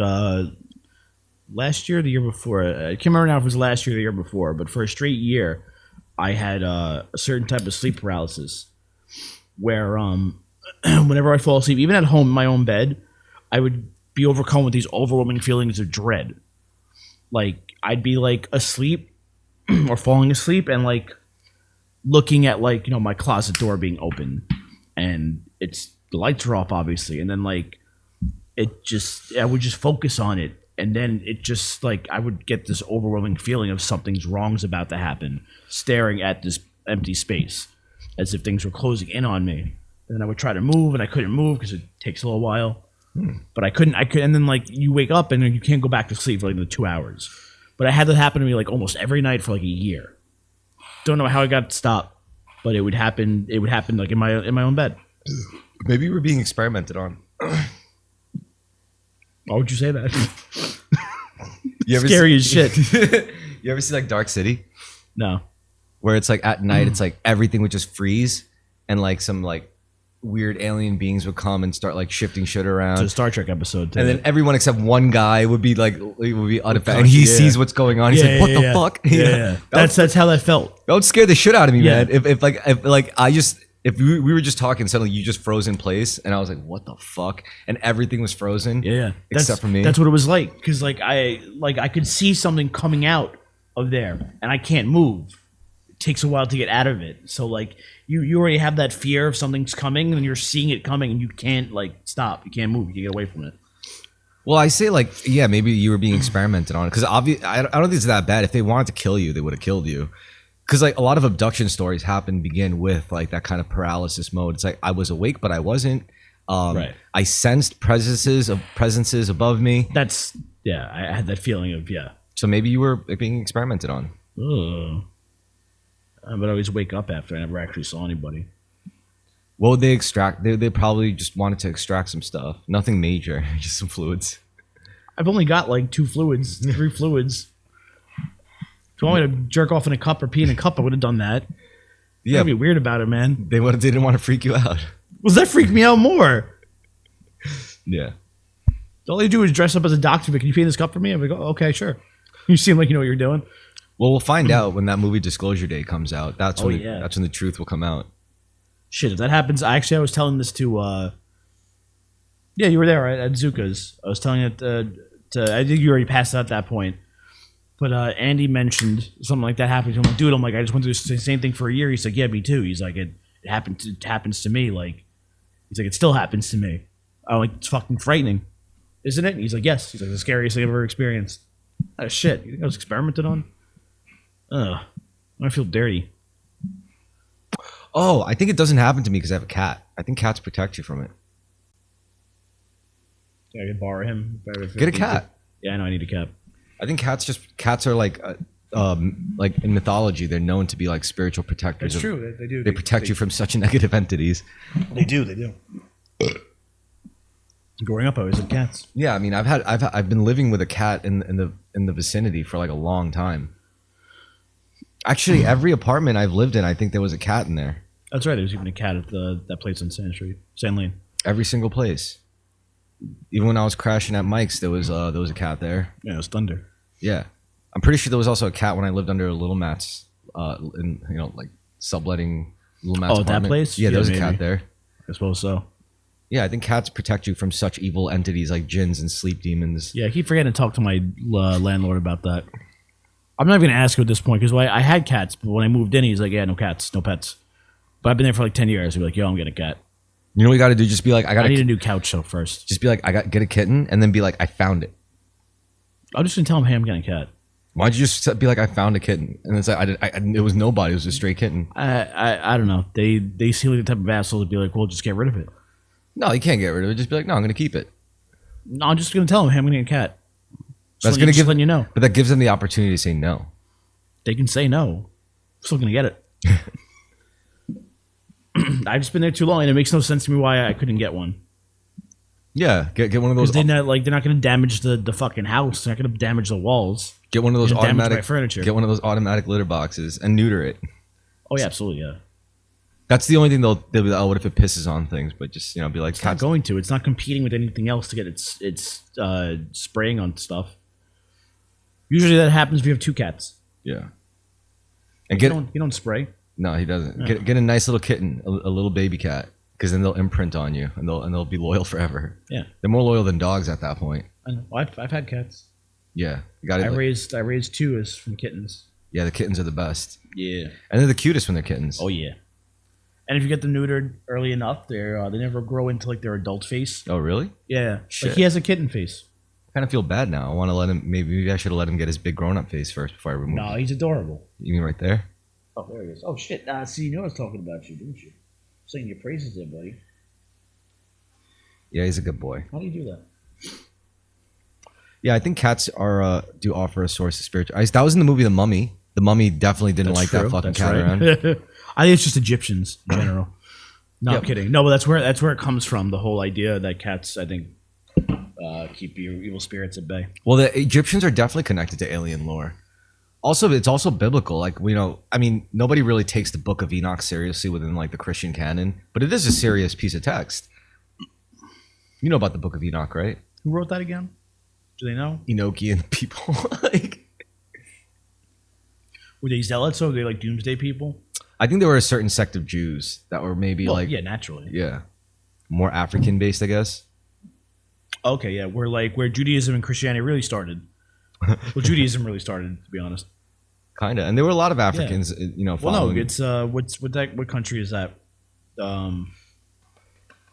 last year, or the year before, I can't remember now if it was last year or the year before, but for a straight year, I had a certain type of sleep paralysis where whenever I fall asleep, even at home in my own bed, I would be overcome with these overwhelming feelings of dread. Like I'd be like asleep or falling asleep and like looking at like, you know, my closet door being open and the lights are off obviously. And then like I would just focus on it. And then it just like, I would get this overwhelming feeling of something's wrong's about to happen, staring at this empty space as if things were closing in on me. And then I would try to move and I couldn't move because it takes a little while. But I couldn't, and then like you wake up and then you can't go back to sleep for like the 2 hours. But I had that happen to me like almost every night for like a year. Don't know how I got stopped, but it would happen like in my own bed. Maybe you were being experimented on. Why would you say that? You ever Scary as shit. You ever see like Dark City, No. where it's like at night, it's like everything would just freeze, and like some like weird alien beings would come and start like shifting shit around. It's a Star Trek episode, too. And then everyone except one guy would be unaffected, and he sees what's going on. He's like, "What the fuck?" Yeah. That's how that felt. That would scare the shit out of me, Yeah. man. If we were just talking, suddenly you just froze in place, and I was like, "What the fuck?" And everything was frozen. Yeah. except for me. That's what it was like. Because I could see something coming out of there, and I can't move. It takes a while to get out of it. So like you already have that fear of something's coming, and you're seeing it coming, and you can't like stop. You can't move. You can't get away from it. Well, I say like, yeah, maybe you were being experimented on, because obviously, I don't think it's that bad. If they wanted to kill you, they would have killed you. Because like a lot of abduction stories begin with like that kind of paralysis mode. It's like I was awake, but I wasn't. Right. I sensed presences above me. I had that feeling of So maybe you were being experimented on. Ugh. But I always wake up after I never actually saw anybody. What would they extract? They probably just wanted to extract some stuff. Nothing major, just some fluids. I've only got like 3 fluids. If you want me to jerk off in a cup or pee in a cup, I would have done that. Yeah, I'd be weird about it, man. they didn't want to freak you out. Well, that freaked me out more. Yeah. All they do is dress up as a doctor. But can you pee in this cup for me? I'm like, oh, okay, sure. You seem like you know what you're doing. Well, we'll find out when that movie Disclosure Day comes out. That's when the truth will come out. Shit, if that happens, I was telling this to, you were there, right, at Zuka's. I was telling it to, I think you already passed out at that point. But Andy mentioned something like that happened to him. Dude, I'm like, I just went through the same thing for a year. He's like, yeah, me too. He's like, it happens to me. Like, he's like, it still happens to me. I'm like, it's fucking frightening, isn't it? He's like, yes. He's like, the scariest thing I've ever experienced. Oh, shit. You think I was experimented on? Ugh. I feel dirty. Oh, I think it doesn't happen to me because I have a cat. I think cats protect you from it. Yeah, I could borrow him. Get a cat. Yeah, I know. I need a cat. I think cats are like in mythology, they're known to be like spiritual protectors. It's true. They do. They protect you from such negative entities. They do. Growing up, I always had cats. Yeah, I mean, I've been living with a cat in the vicinity for like a long time. Actually, every apartment I've lived in, I think there was a cat in there. That's right. There was even a cat at that place on Sand Lane. Every single place. Even when I was crashing at Mike's, there was a cat there. Yeah, it was Thunder. Yeah, I'm pretty sure there was also a cat when I lived under Little Matt's, in like subletting Little Matt's apartment. That place? Yeah, there was a maybe. cat there. I suppose so. Yeah, I think cats protect you from such evil entities like jinns and sleep demons. Yeah, I keep forgetting to talk to my landlord about that. I'm not even going to ask him at this point because I had cats, but when I moved in, he's like, yeah, no cats, no pets. But I've been there for like 10 years. He'd be like, yo, I'm getting a cat. You know what you got to do? Just be like, I need a new couch though first. Just be like, get a kitten, and then be like, I found it. I'm just going to tell him, hey, I'm getting a cat. Why'd you just be like, I found a kitten? And it's like, it was nobody. It was a stray kitten. I don't know. They seem like the type of assholes to be like, well, just get rid of it. No, you can't get rid of it. Just be like, no, I'm going to keep it. No, I'm just going to tell him, hey, I'm going to get a cat. That's going to let you know. But that gives them the opportunity to say no. They can say no. I'm still going to get it. I've just been there too long, and it makes no sense to me why I couldn't get one. Yeah, get one of those. They're not going to damage the fucking house. They're not going to damage the walls. Get one of those automatic furniture. Get one of those automatic litter boxes and neuter it. Oh yeah, absolutely, yeah. That's the only thing they'll be like, oh, what if it pisses on things? But just be like, it's not going to. It's not competing with anything else to get its spraying on stuff. Usually that happens if you have 2 cats. Yeah. And you don't spray. No, he doesn't. Yeah. Get a nice little kitten, a little baby cat, because then they'll imprint on you and they'll be loyal forever. Yeah. They're more loyal than dogs at that point. I know. Well, I've had cats. Yeah, you got it. I raised 2 as from kittens. Yeah, the kittens are the best. Yeah. And they're the cutest when they're kittens. Oh yeah. And if you get them neutered early enough, they never grow into like their adult face. Oh really? Yeah. Shit. Like he has a kitten face. I kind of feel bad now. I want to let him. Maybe I should have let him get his big grown-up face first before I remove him. No, he's adorable. You mean right there? Oh, there he is. Oh shit! See, you know I was talking about you, didn't you? Saying your praises there, buddy. Yeah, he's a good boy. How do you do that? Yeah, I think cats are do offer a source of spiritual. That was in the movie The Mummy. The Mummy definitely didn't like that fucking cat around. I think it's just Egyptians in general. No, I'm kidding. No, but that's where it comes from. The whole idea that cats, I think, keep your evil spirits at bay. Well, the Egyptians are definitely connected to alien lore. Also, it's also biblical. Like, I mean, nobody really takes the Book of Enoch seriously within like the Christian canon, but it is a serious piece of text. You know about the Book of Enoch, right? Who wrote that again? Do they know? Enochian people. Like, were they zealots or were they like doomsday people? I think there were a certain sect of Jews that were maybe yeah, naturally. Yeah, more African based, I guess. Okay, yeah, where Judaism and Christianity really started. Well, Judaism really started, to be honest. Kinda, and there were a lot of Africans, Well, following. no, it's what country is that?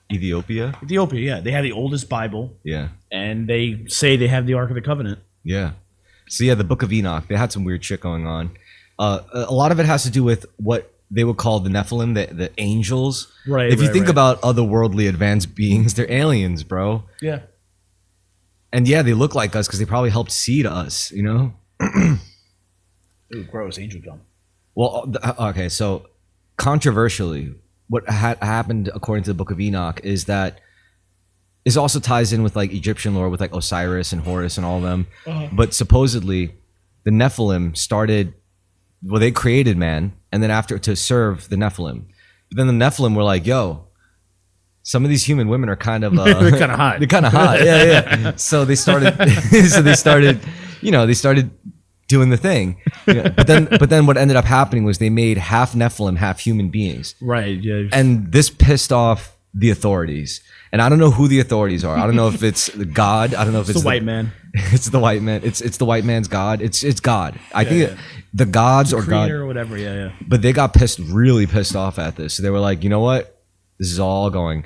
Ethiopia. Ethiopia, yeah, they have the oldest Bible, Yeah, and they say they have the Ark of the Covenant. yeah. So yeah, the Book of Enoch. They had some weird shit going on. A lot of it has to do with what they would call the Nephilim, the angels. Right. If you think about otherworldly advanced beings, they're aliens, bro. Yeah. And yeah, they look like us because they probably helped seed us, Ooh, gross, angel gum. Well, okay, so controversially, what happened according to the Book of Enoch is that this also ties in with like Egyptian lore with like Osiris and Horus and all of them. But supposedly, the Nephilim started. Well, they created man, and then after to serve the Nephilim. But then the Nephilim were like, "Yo, some of these human women are kind of they're kind of hot. They're kind of hot, yeah." So they started. They started doing the thing. Yeah. But then what ended up happening was they made half Nephilim, half human beings. Right. Yeah. And this pissed off the authorities. And I don't know who the authorities are. I don't know if it's God. I don't know if it's the white man. It's the white man. It's the white man's God. It's God. I think the gods or God or whatever. Yeah, yeah. But they got really pissed off at this. So they were like, you know what? This is all going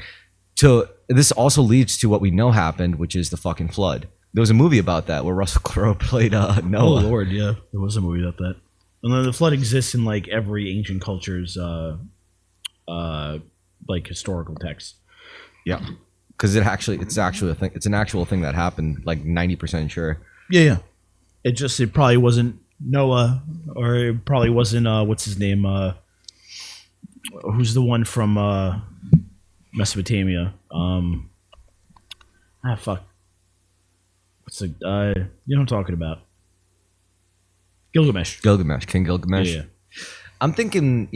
to. This also leads to what we know happened, which is the fucking flood. There was a movie about that where Russell Crowe played Noah. Oh Lord, yeah, there was a movie about that. And then the flood exists in like every ancient culture's like historical text. Yeah, because it's actually a thing. It's an actual thing that happened. Like 90% sure. Yeah. It probably wasn't Noah, or it probably wasn't what's his name? Who's the one from Mesopotamia? Fuck. What's the you know what I'm talking about? Gilgamesh. King Gilgamesh. Yeah. I'm thinking,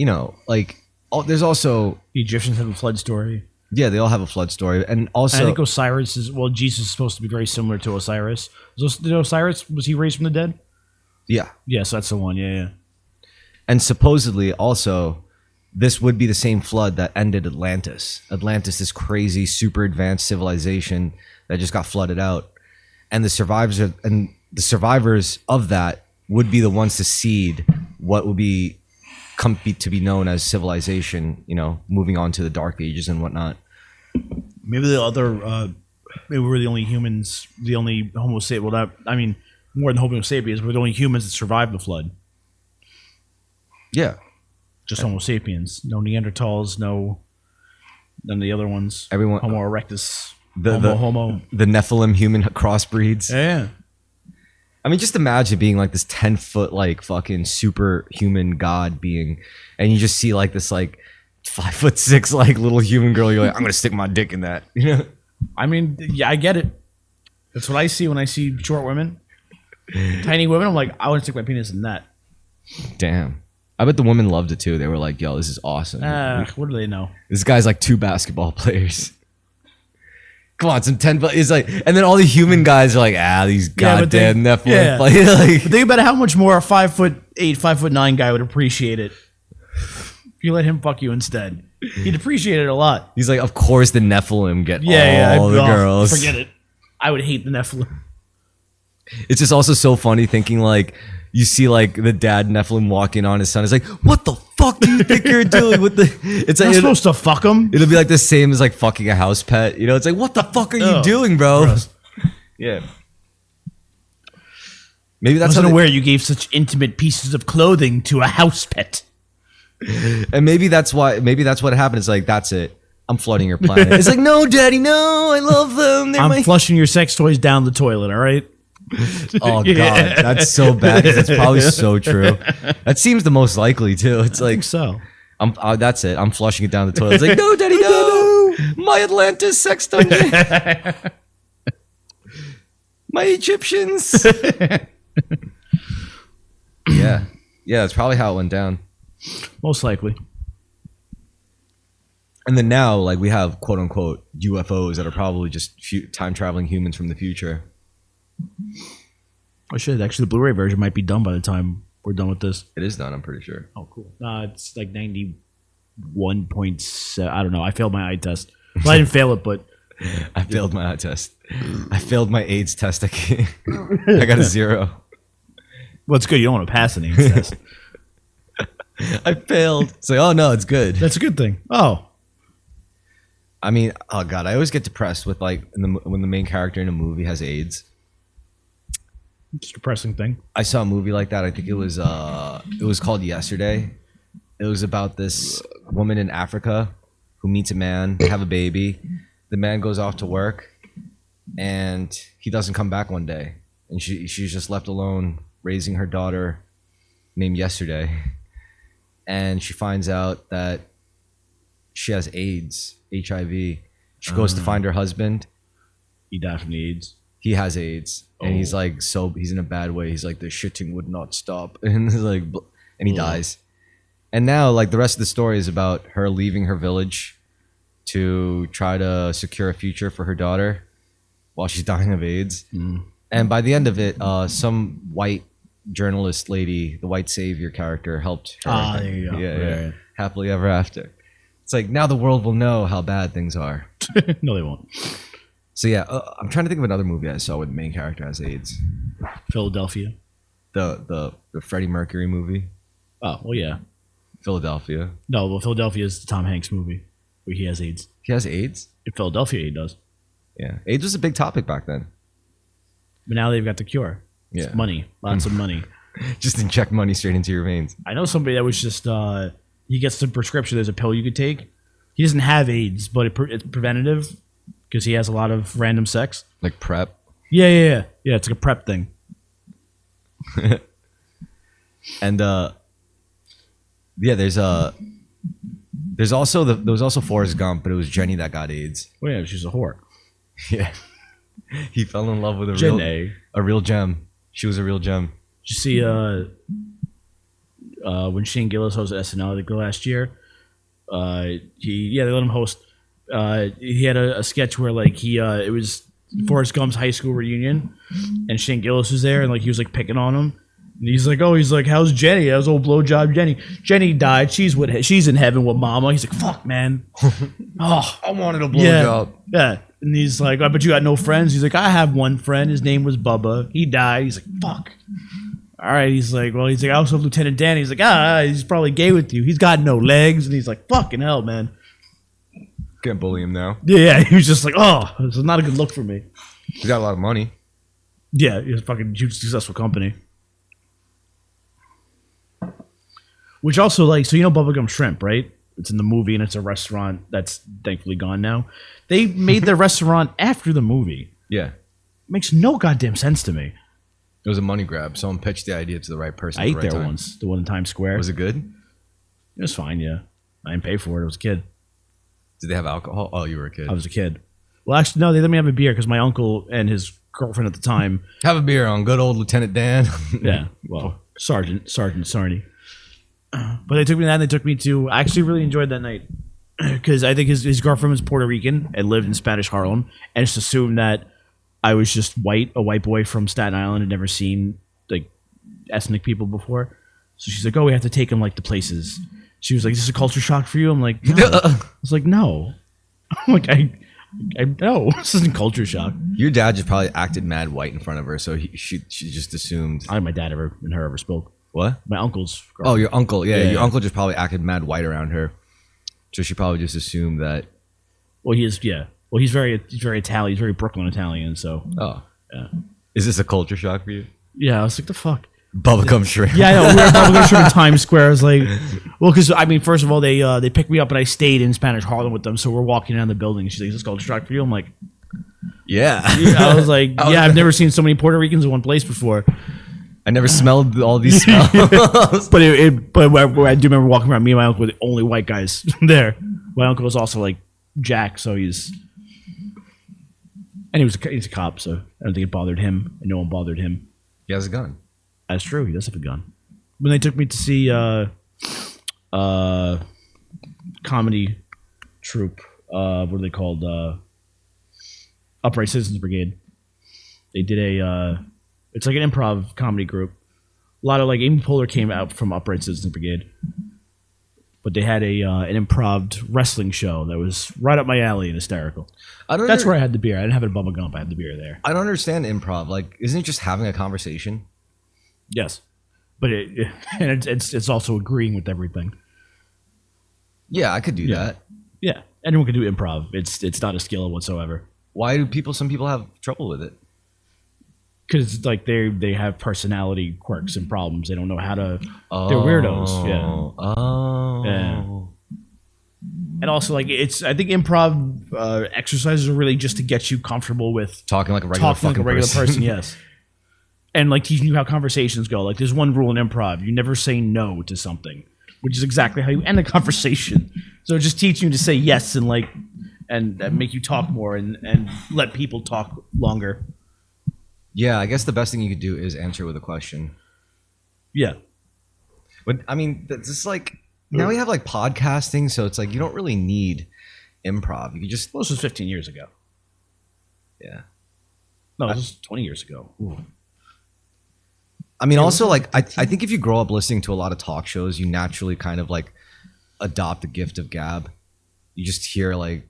there's also The Egyptians have a flood story. Yeah, they all have a flood story, and also I think Osiris is Jesus is supposed to be very similar to Osiris. Was he raised from the dead? Yeah. Yes, that's the one. Yeah. And supposedly also, this would be the same flood that ended Atlantis. Atlantis, this crazy, super advanced civilization that just got flooded out, and the survivors of that would be the ones to seed what would be to be known as civilization. Moving on to the Dark Ages and whatnot. Maybe the other, maybe we're the only humans, the only Homo sapiens. Well, more than Homo sapiens, we're the only humans that survived the flood. Yeah. Just Homo sapiens. No Neanderthals, none of the other ones. Everyone. Homo erectus. Homo. The Nephilim human crossbreeds. Yeah. I mean, just imagine being like this 10-foot, like fucking superhuman god being, and you just see like this like 5'6" like little human girl. You're like, I'm gonna stick my dick in that. I mean, yeah, I get it. That's what I see when I see short women, tiny women. I'm like, I want to stick my penis in that. Damn. I bet the women loved it too. They were like, yo, this is awesome. What do they know? This guy's like 2 basketball players. Come on, some 10. It's like, and then all the human guys are like, these goddamn Nephilim. Yeah. Like, but think about how much more a 5'8", 5'9" guy would appreciate it. If you let him fuck you instead, he'd appreciate it a lot. He's like, of course the Nephilim get all the girls. Forget it. I would hate the Nephilim. It's just also so funny thinking like, you see like the dad Nephilim walking on his son. It's like, what the fuck do you think you're doing with the? It's like you're supposed to fuck him. It'll be like the same as like fucking a house pet. It's like, what the fuck are you doing, bro? Gross. Yeah. Maybe that's I wasn't aware you gave such intimate pieces of clothing to a house pet. And maybe that's what happened. It's like, that's it. I'm flooding your planet. It's like, no, daddy, no. I love them. I'm flushing your sex toys down the toilet. All right. Oh god, that's so bad. That's probably so true. That seems the most likely too. It's like, so. That's it. I'm flushing it down the toilet. It's like, no, daddy, no. My Atlantis sex dungeon. My Egyptians. Yeah, that's probably how it went down. Most likely. And then now, like, we have quote unquote UFOs that are probably just time traveling humans from the future. Oh shit! Actually, the Blu-ray version might be done by the time we're done with this. It is done, I'm pretty sure. Oh, cool. It's like 91.7. I don't know. I failed my eye test. Well, I didn't fail it, but I failed my eye test. I failed my AIDS test. I got a 0. well, it's good. You don't want to pass an AIDS test. I failed. It's like, oh no, it's good. That's a good thing. Oh, I mean, oh god, I always get depressed with like when the main character in a movie has AIDS. it's a depressing thing. I saw a movie like that. I think it was called Yesterday. It was about this woman in Africa who meets a man. They have a baby. The man goes off to work, and he doesn't come back one day, and she's just left alone raising her daughter, named Yesterday, and she finds out that she has AIDS, HIV. She goes to find her husband. He died from the AIDS. He has AIDS, and he's like, so he's in a bad way. He's like, the shitting would not stop, and he's like, and he dies. And now, like, the rest of the story is about her leaving her village to try to secure a future for her daughter while she's dying of AIDS. And by the end of it, some white journalist lady, the white savior character, helped her. There you go. Yeah. Happily ever after. It's like, now the world will know how bad things are. No, they won't. So yeah, I'm trying to think of another movie I saw where the main character has AIDS. Philadelphia. The Freddie Mercury movie. Oh, well, yeah. Philadelphia. No, well, Philadelphia is the Tom Hanks movie where he has AIDS. He has AIDS? In Philadelphia, he does. Yeah. AIDS was a big topic back then. But now they've got the cure. It's money. Lots of money. Just inject money straight into your veins. I know somebody that was just, he gets the prescription. There's a pill you could take. He doesn't have AIDS, but it's preventative because he has a lot of random sex. Like PrEP? Yeah. It's like a PrEP thing. And yeah, there was also Forrest Gump, but it was Jenny that got AIDS. Well, yeah, she's a whore. Yeah. He fell in love with a real gem. She was a real gem. Did you see when Shane Gillis hosted SNL, I think last year? They let him host. He had a sketch where like it was Forrest Gump's high school reunion, and Shane Gillis was there, and like he was like picking on him. And he's like, how's Jenny? How's old blowjob Jenny? Jenny died. She's in heaven with Mama. He's like, fuck, man. Oh, I wanted a blowjob. Yeah. And he's like, I bet you got no friends. He's like, I have one friend. His name was Bubba. He died. He's like, fuck. All right. He's like, I also have Lieutenant Dan. He's like, he's probably gay with you. He's got no legs. And he's like, fucking hell, man. Can't bully him now. Yeah. He was just like, this is not a good look for me. He's got a lot of money. Yeah. He's a fucking huge successful company. Which also, like, so you know Bubblegum Shrimp, right? It's in the movie and it's a restaurant that's thankfully gone now. They made their restaurant after the movie. Yeah. Makes no goddamn sense to me. It was a money grab. Someone pitched the idea to the right person. I ate there once, the one in Times Square. Was it good? It was fine, yeah. I didn't pay for it. I was a kid. Did they have alcohol? Oh, you were a kid. I was a kid. Well, actually, no, they let me have a beer because my uncle and his girlfriend at the time. Have a beer on good old Lieutenant Dan. Yeah, well, Sergeant Sarney. But they took me to that, and they took me to. I actually really enjoyed that night because I think his girlfriend was Puerto Rican and lived in Spanish Harlem, and just assumed that I was just a white boy from Staten Island, had never seen like ethnic people before. So she's like, "Oh, we have to take him like to places." She was like, "Is this a culture shock for you?" I'm like, no. I was like, "No." I'm like, I no, this isn't culture shock. Your dad just probably acted mad white in front of her, so she just assumed. I don't think my dad ever spoke. What? My uncle's girlfriend. Oh, your uncle. Yeah, your uncle just probably acted mad white around her. So she probably just assumed that. Well, he's very Italian. He's very Brooklyn Italian, so. Oh. Yeah. Is this a culture shock for you? Yeah, I was like, the fuck? Bubblegum shrimp. Yeah, I know. We were Bubblegum shrimp in Times Square. I was like, well, because, I mean, first of all, they picked me up and I stayed in Spanish Harlem with them, so we're walking down the building. She's like, is this culture shock for you? I'm like, yeah. I was like, I've never seen so many Puerto Ricans in one place before. I never smelled all these smells. But I do remember walking around. Me and my uncle were the only white guys there. My uncle was also like Jack, so he's. And he's a cop, so I don't think it bothered him, and no one bothered him. He has a gun. That's true. He does have a gun. When they took me to see comedy troupe, what are they called? Upright Citizens Brigade. They did it's like an improv comedy group. A lot of like Amy Poehler came out from Upright Citizens Brigade, but they had an improv wrestling show that was right up my alley and hysterical. That's where I had the beer. I didn't have it at Bubba Gump. I had the beer there. I don't understand improv. Like, isn't it just having a conversation? Yes, but it's also agreeing with everything. Yeah, I could do that. Yeah, anyone can do improv. It's not a skill whatsoever. Why do some people have trouble with it? Because like they have personality quirks and problems. They don't know how to. They're weirdos. Yeah. Oh. Yeah. And also, like I think improv exercises are really just to get you comfortable with talking like a regular person. Yes. And like teaching you how conversations go. Like there's one rule in improv: you never say no to something, which is exactly how you end a conversation. So just teaching you to say yes and like and make you talk more and let people talk longer. Yeah, I guess the best thing you could do is answer with a question. Yeah. But I mean, this is like now we have like podcasting, so it's like you don't really need improv. You could just. Well, this was 15 years ago. Yeah. No, this was 20 years ago. Ooh. I mean, also like I think if you grow up listening to a lot of talk shows, you naturally kind of like adopt the gift of gab. You just hear like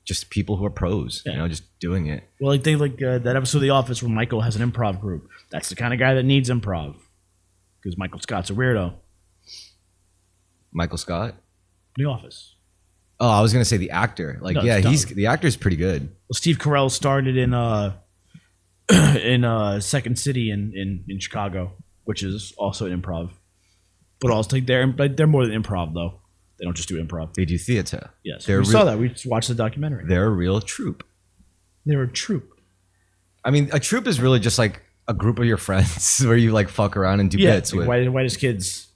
just people who are pros, you know, just doing it. Well, like that episode of The Office where Michael has an improv group. That's the kind of guy that needs improv because Michael Scott's a weirdo. Michael Scott? The Office. Oh, I was gonna say the actor. Like, no, yeah, the actor's pretty good. Well, Steve Carell started in Second City in Chicago, which is also an improv. But also like they're more than improv though. They don't just do improv. They do theater. Yes, we saw that. We just watched the documentary. They're a real troupe. They're a troupe. I mean, a troupe is really just like a group of your friends where you like fuck around and do bits with. Whitest kids.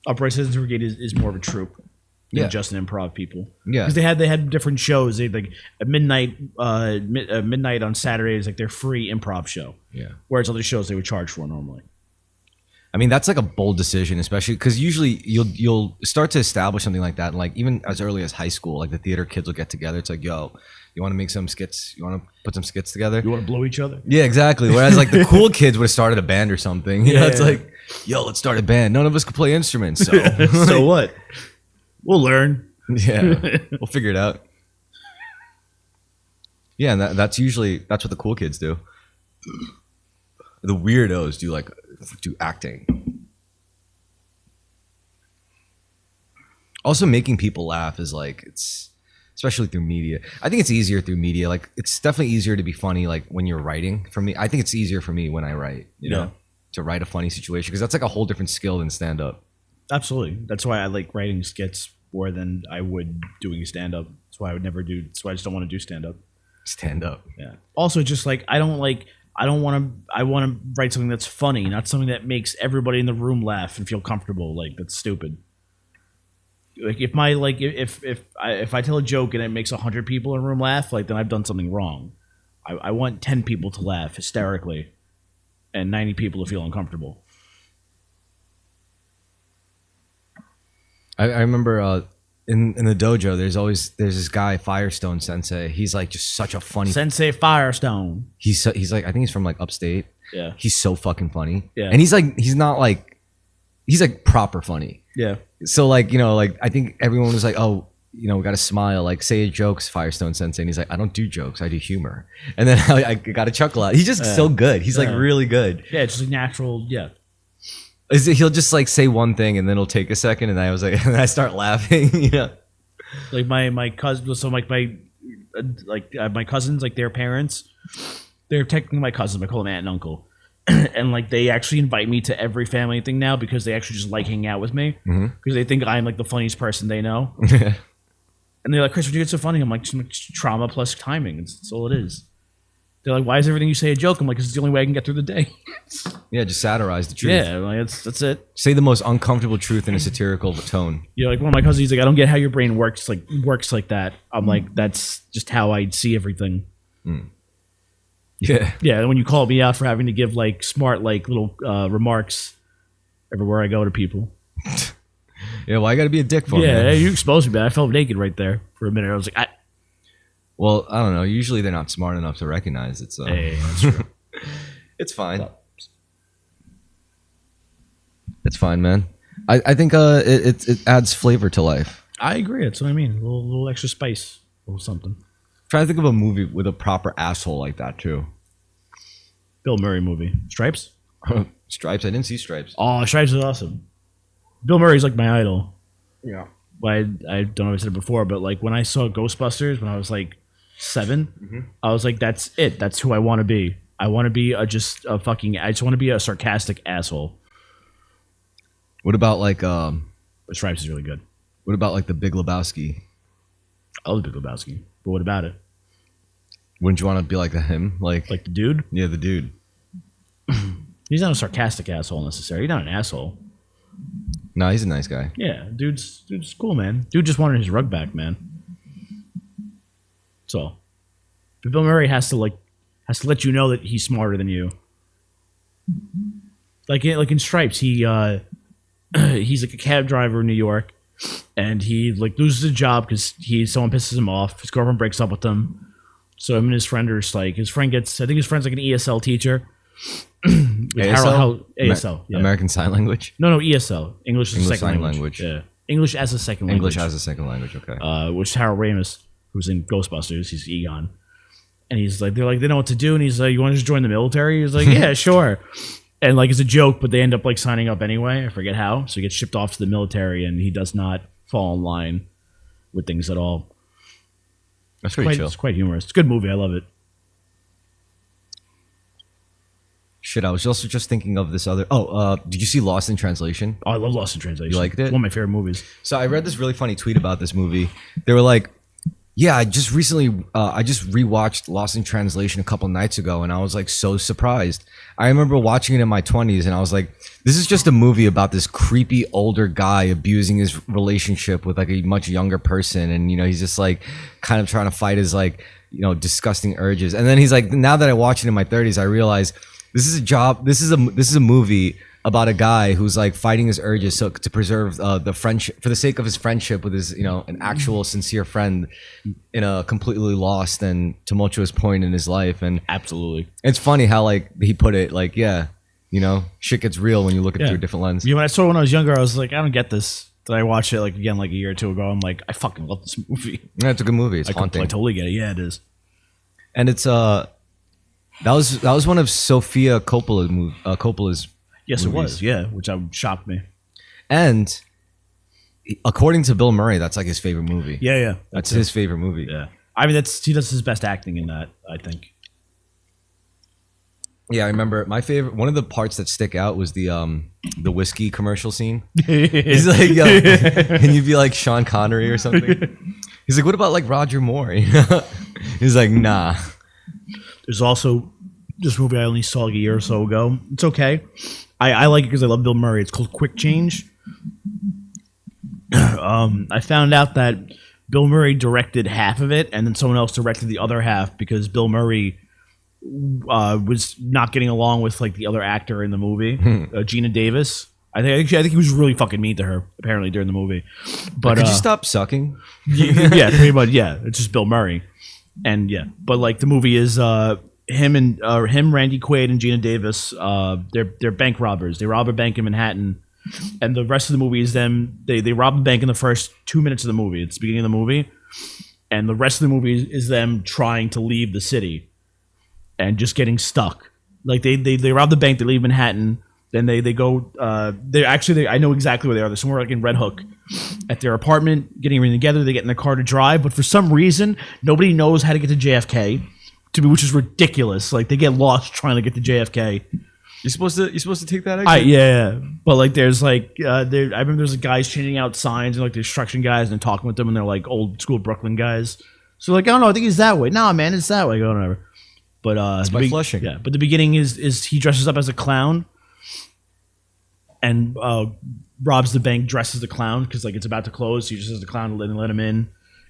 Upright Citizens Brigade is more of a troupe than just an improv people. Yeah, because they had different shows. They like at midnight on Saturdays, like their free improv show. Yeah, whereas other shows they would charge for normally. I mean, that's like a bold decision, especially because usually you'll start to establish something like that, and like even as early as high school, like the theater kids will get together. It's like, yo, you want to make some skits? You want to put some skits together? You want to blow each other? Yeah, exactly. Whereas like the cool kids would have started a band or something. You know, it's like, yo, let's start a band. None of us could play instruments, so so what? We'll learn. Yeah, we'll figure it out. Yeah, and that's what the cool kids do. The weirdos do acting. Also, making people laugh is like it's especially through media. I think it's easier through media. Like it's definitely easier to be funny like when you're writing. For me, I think it's easier for me when I write. You know, to write a funny situation because that's like a whole different skill than stand up. Absolutely, that's why I like writing skits more than I would doing stand up. That's why I would never do. That's why I just don't want to do stand up. Stand up. Yeah. Also, just like I want to write something that's funny, not something that makes everybody in the room laugh and feel comfortable. Like that's stupid. Like if I tell a joke and it makes 100 people in a room laugh, like then I've done something wrong. I want 10 people to laugh hysterically, and 90 people to feel uncomfortable. I remember in the dojo, there's this guy Firestone Sensei. He's like just such a funny Sensei Firestone. He's like I think he's from like upstate. Yeah, he's so fucking funny. Yeah, and he's like proper funny. Yeah. So like you know like I think everyone was like, oh, you know, we got to smile, like say jokes, Firestone Sensei, and he's like, I don't do jokes, I do humor. And then I got a chuckle out. He's just so good. He's like really good. Yeah, it's just a natural. Yeah. He'll just like say one thing and then it'll take a second and I was like and I start laughing. Yeah. Like my cousin, so like my cousins, like their parents, they're technically my cousins. I call them aunt and uncle, and like they actually invite me to every family thing now because they actually just like hanging out with me because they think I'm like the funniest person they know. And they're like, Chris, would you get so funny? I'm like, trauma plus timing. That's all it is. They're like, why is everything you say a joke? I'm like, it's the only way I can get through the day. Yeah, just satirize the truth. Yeah, like that's it. Say the most uncomfortable truth in a satirical tone. You know, like one of my cousins, he's like, I don't get how your brain works like that. I'm like, that's just how I see everything. Yeah. Yeah, and when you call me out for having to give like smart like little remarks everywhere I go to people. Yeah, well, I got to be a dick for me. Yeah, you exposed me, man. I felt naked right there for a minute. I was like, Well, I don't know. Usually they're not smart enough to recognize it, so hey, that's true. it's fine. It's fine, man. I think it adds flavor to life. I agree. That's what I mean. A little extra spice, a little something. Try to think of a movie with a proper asshole like that too. Bill Murray movie, Stripes. Stripes. I didn't see Stripes. Oh, Stripes is awesome. Bill Murray's like my idol. Yeah. But I don't know if I said it before, but like when I saw Ghostbusters when I was like 7, I was like, that's it. That's who I want to be. I want to be I just want to be a sarcastic asshole. What about like But Stripes is really good. What about like the Big Lebowski? I love the Big Lebowski. But what about it? Wouldn't you want to be like him? Like Like the dude? yeah, the dude. He's not a sarcastic asshole necessarily. He's not an asshole. No, he's a nice guy. Yeah, dude's cool, man. Dude just wanted his rug back, man. So, but Bill Murray has to let you know that he's smarter than you. Like in Stripes, he's like a cab driver in New York, and he like loses his job because someone pisses him off. His girlfriend breaks up with him, so him and his friend are just like his friend gets. I think his friend's like an ESL teacher. ASL, yeah. American Sign Language. No, ESL, English as a English second Sign language. language. Yeah, English as a second language. English as a second language. Okay. Which is Harold Ramis, who's in Ghostbusters. He's Egon, and he's like, they're like, they know what to do, and he's like, you want to just join the military? He's like, yeah, sure. And like it's a joke, but they end up like signing up anyway. I forget how. So he gets shipped off to the military, and he does not fall in line with things at all. That's pretty chill. It's quite humorous. It's a good movie. I love it. Shit, I was also just thinking of this other. Did you see Lost in Translation? Oh, I love Lost in Translation. You liked it? One of my favorite movies. So I read this really funny tweet about this movie. They were like, yeah, I just rewatched Lost in Translation a couple nights ago, and I was like so surprised. I remember watching it in my 20s, and I was like, this is just a movie about this creepy older guy abusing his relationship with like a much younger person, and you know he's just like kind of trying to fight his like disgusting urges. And then he's like, now that I watch it in my 30s, I realize this is a movie about a guy who's like fighting his urges so to preserve the friendship for the sake of his friendship with his an actual sincere friend in a completely lost and tumultuous point in his life. And Absolutely. it's funny how like he put it, like, yeah, shit gets real when you look at it through a different lens. When I saw it when I was younger, I was like, I don't get this. Then I watched it like again like a year or two ago. I'm like, I fucking love this movie. Yeah, it's a good movie. It's I haunting. totally get it. Yeah, it is. And it's that was one of Sofia Coppola's Yes, movies. it was. Yeah, which shocked me. And according to Bill Murray, that's like his favorite movie. Yeah. That's his favorite movie. Yeah. I mean, he does his best acting in that, I think. Yeah, I remember my favorite. One of the parts that stick out was the whiskey commercial scene. He's like, yo, can you be like Sean Connery or something? He's like, what about like Roger Moore? He's like, nah. There's also this movie I only saw like a year or so ago. It's okay. I like it because I love Bill Murray. It's called Quick Change. I found out that Bill Murray directed half of it, and then someone else directed the other half because Bill Murray was not getting along with like the other actor in the movie, Gina Davis. I think he was really fucking mean to her apparently during the movie. But could you stop sucking? Yeah, pretty much. Yeah, it's just Bill Murray, and yeah, but like the movie is him, Randy Quaid, and Gina Davis. They're bank robbers. They rob a bank in Manhattan, and the rest of the movie is them. They rob a bank in the first 2 minutes of the movie. It's the beginning of the movie, and the rest of the movie is them trying to leave the city, and just getting stuck. Like they rob the bank. They leave Manhattan. Then they go. I know exactly where they are. They're somewhere like in Red Hook, at their apartment, getting everything together. They get in the car to drive, but for some reason, nobody knows how to get to JFK. Which is ridiculous. Like they get lost trying to get to JFK. You're supposed to take that exit? Yeah. But like there's like I remember there's like guys changing out signs and like the construction guys and talking with them, and they're like old school Brooklyn guys. So like, oh no, I think he's that way. No, man, it's that way. Go whatever. But by Flushing. Yeah, but the beginning is he dresses up as a clown and robs the bank dressed as a clown because like it's about to close. So he just as a clown to let him in,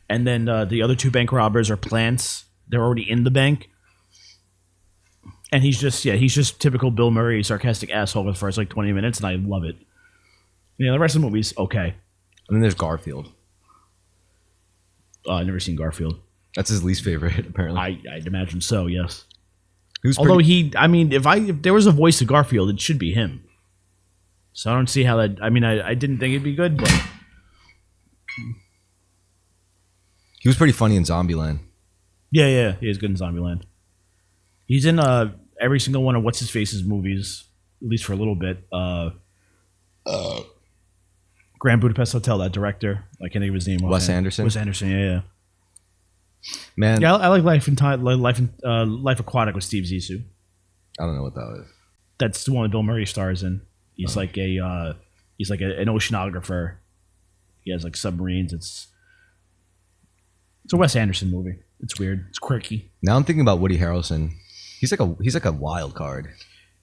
and then the other two bank robbers are plants. They're already in the bank, and he's just typical Bill Murray sarcastic asshole for the first like 20 minutes, and I love it. Yeah, the rest of the movie's okay. And then there's Garfield. I've never seen Garfield. That's his least favorite, apparently. I'd imagine so. Yes. Although if there was a voice of Garfield, it should be him. So I don't see how that. I mean, I didn't think it'd be good, but he was pretty funny in Zombieland. Yeah, he is good in Zombieland. He's in every single one of what's his face's movies, at least for a little bit. Grand Budapest Hotel, that director, I can't think of his name. Wes Anderson. Wes Anderson, yeah. Man, Yeah, I like Life Aquatic with Steve Zissou. I don't know what that is. That's the one that Bill Murray stars in. He's like an oceanographer. He has like submarines. It's a Wes Anderson movie. It's weird. It's quirky. Now I'm thinking about Woody Harrelson. He's like a wild card.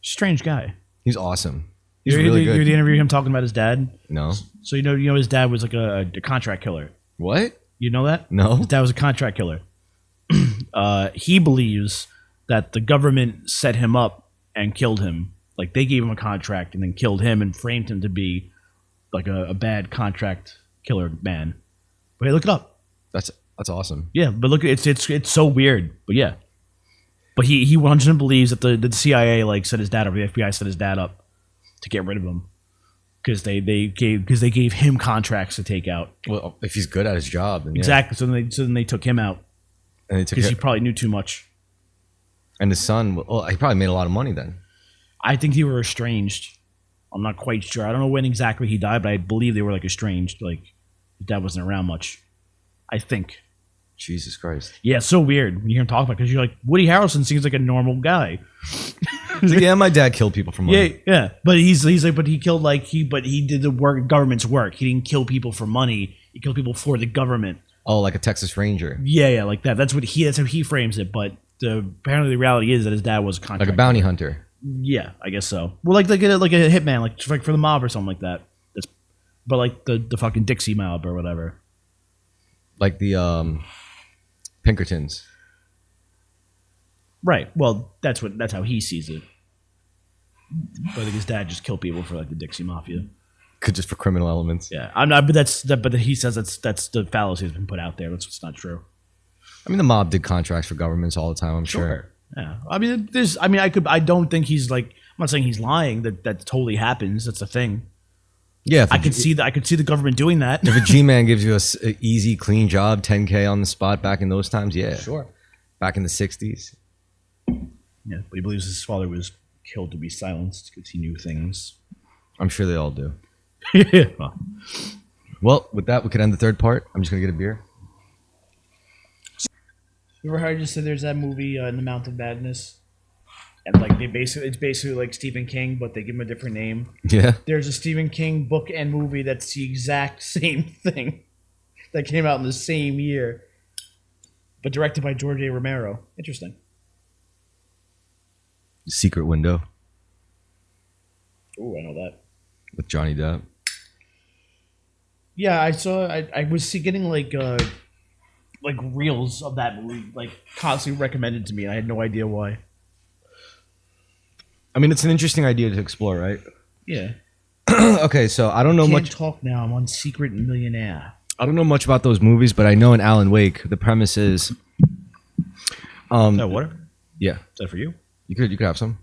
Strange guy. He's awesome. He's You really heard good. the interview of him talking about his dad? No. So you know his dad was like a contract killer. What? You know that? No. His dad was a contract killer. He believes that the government set him up and killed him. Like they gave him a contract and then killed him and framed him to be like a bad contract killer man. But hey, look it up. That's awesome. Yeah, but look, it's so weird. But yeah, but he 100% believes that the CIA like set his dad up, the FBI set his dad up to get rid of him because they gave him contracts to take out. Well, if he's good at his job, then yeah. Exactly. So then they took him out And they took because it. he probably knew too much. And his son, well, he probably made a lot of money then. I think they were estranged. I'm not quite sure. I don't know when exactly he died, but I believe they were like estranged. Like his dad wasn't around much. I think. Jesus Christ. Yeah, it's so weird when you hear him talk about it because you're like, Woody Harrelson seems like a normal guy. He's like, yeah, my dad killed people for money. Yeah. But he's like, but he killed but he did the work, government's work. He didn't kill people for money. He killed people for the government. Oh, like a Texas Ranger. Yeah, like that. That's how he frames it. But apparently the reality is that his dad was a contractor. Like a bounty hunter. Yeah, I guess so. Well, like a hitman, like for the mob or something like that. But like the fucking Dixie mob or whatever. Like the Pinkertons. Right. Well, that's how he sees it. But I think his dad just killed people for like the Dixie Mafia. Could just for criminal elements. Yeah, I'm not. But he says that's the fallacy that's been put out there. That's what's not true. I mean, the mob did contracts for governments all the time. I'm sure. Yeah. I mean, I don't think he's like. I'm not saying he's lying. That totally happens. That's a thing. Yeah, I could see the government doing that. If a G-man gives you a easy, clean job, 10K on the spot back in those times, yeah. Sure. Back in the 60s. Yeah, but he believes his father was killed to be silenced because he knew things. I'm sure they all do. Yeah. Well, with that, we could end the third part. I'm just going to get a beer. You ever heard I just said there's that movie In the Mount of Madness? And like it's basically like Stephen King, but they give him a different name. Yeah. There's a Stephen King book and movie that's the exact same thing that came out in the same year, but directed by George A. Romero. Interesting. Secret Window Ooh, I know that. with Johnny Depp. Yeah, I saw. I was getting like reels of that movie, like constantly recommended to me, and I had no idea why. I mean, it's an interesting idea to explore, right? Yeah. Okay, so I don't know Can't much. talk now. I'm on Secret Millionaire. I don't know much about those movies, but I know in Alan Wake, the premise is. Is that water? Yeah, Is that for you? you could have some.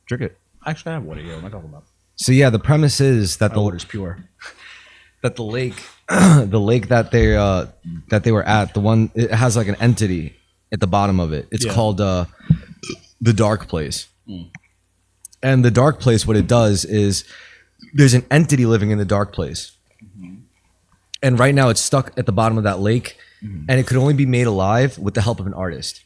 Drink it. Actually, I have water here. What am I talking about? So yeah, the premise is that The water's pure. that the lake, the lake that they were at, the one it has like an entity at the bottom of it. It's called the Dark Place. And the Dark Place, what it does is there's an entity living in the Dark Place. And right now it's stuck at the bottom of that lake, and it could only be made alive with the help of an artist.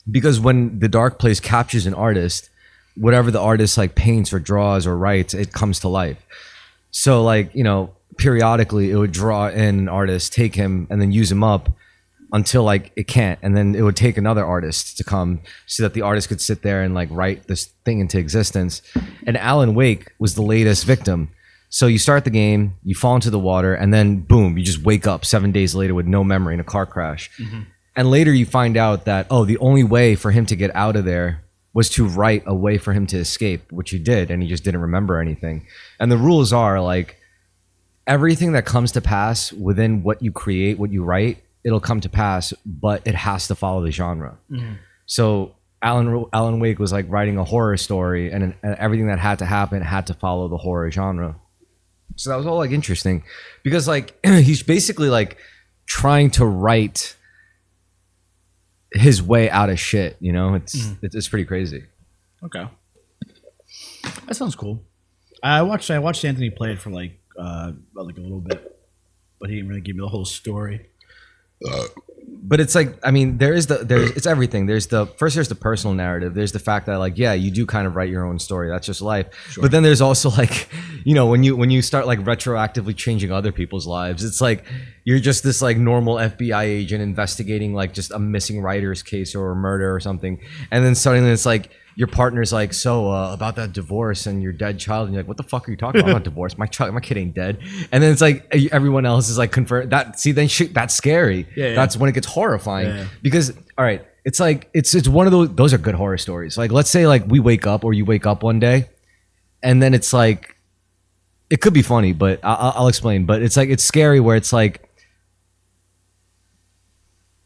Because when the Dark Place captures an artist, whatever the artist like paints or draws or writes, it comes to life. So like, periodically it would draw in an artist, take him and then use him up until like it can't, and then it would take another artist to come so that the artist could sit there and like write this thing into existence. And Alan Wake was the latest victim. So you start the game, you fall into the water, and then boom, you just wake up 7 days later with no memory in a car crash. And later you find out that, oh, the only way for him to get out of there was to write a way for him to escape, which he did, and he just didn't remember anything. And the rules are like, everything that comes to pass within what you create, what you write, it'll come to pass, but it has to follow the genre. So Alan Wake was like writing a horror story, and everything that had to happen had to follow the horror genre. So that was all like interesting, because like he's basically like trying to write his way out of shit. You know, it's pretty crazy. Okay, that sounds cool. I watched Anthony play it for like a little bit, but he didn't really give me the whole story. But it's like, I mean, it's everything. There's the personal narrative. There's the fact that like, yeah, you do kind of write your own story. That's just life. Sure. But then there's also like, you know, when you start like retroactively changing other people's lives, it's like you're just this like normal FBI agent investigating like just a missing writer's case or a murder or something, and then suddenly it's like your partner's like, so about that divorce and your dead child, and you're like, what the fuck are you talking about? I'm not divorced. My kid ain't dead. And then it's like everyone else is like confirmed. That's scary. Yeah. That's when it gets horrifying. Yeah. Because all right, it's like it's one of those are good horror stories. Like let's say like we wake up or you wake up one day, and then it's like it could be funny, but I'll explain. But it's like it's scary where it's like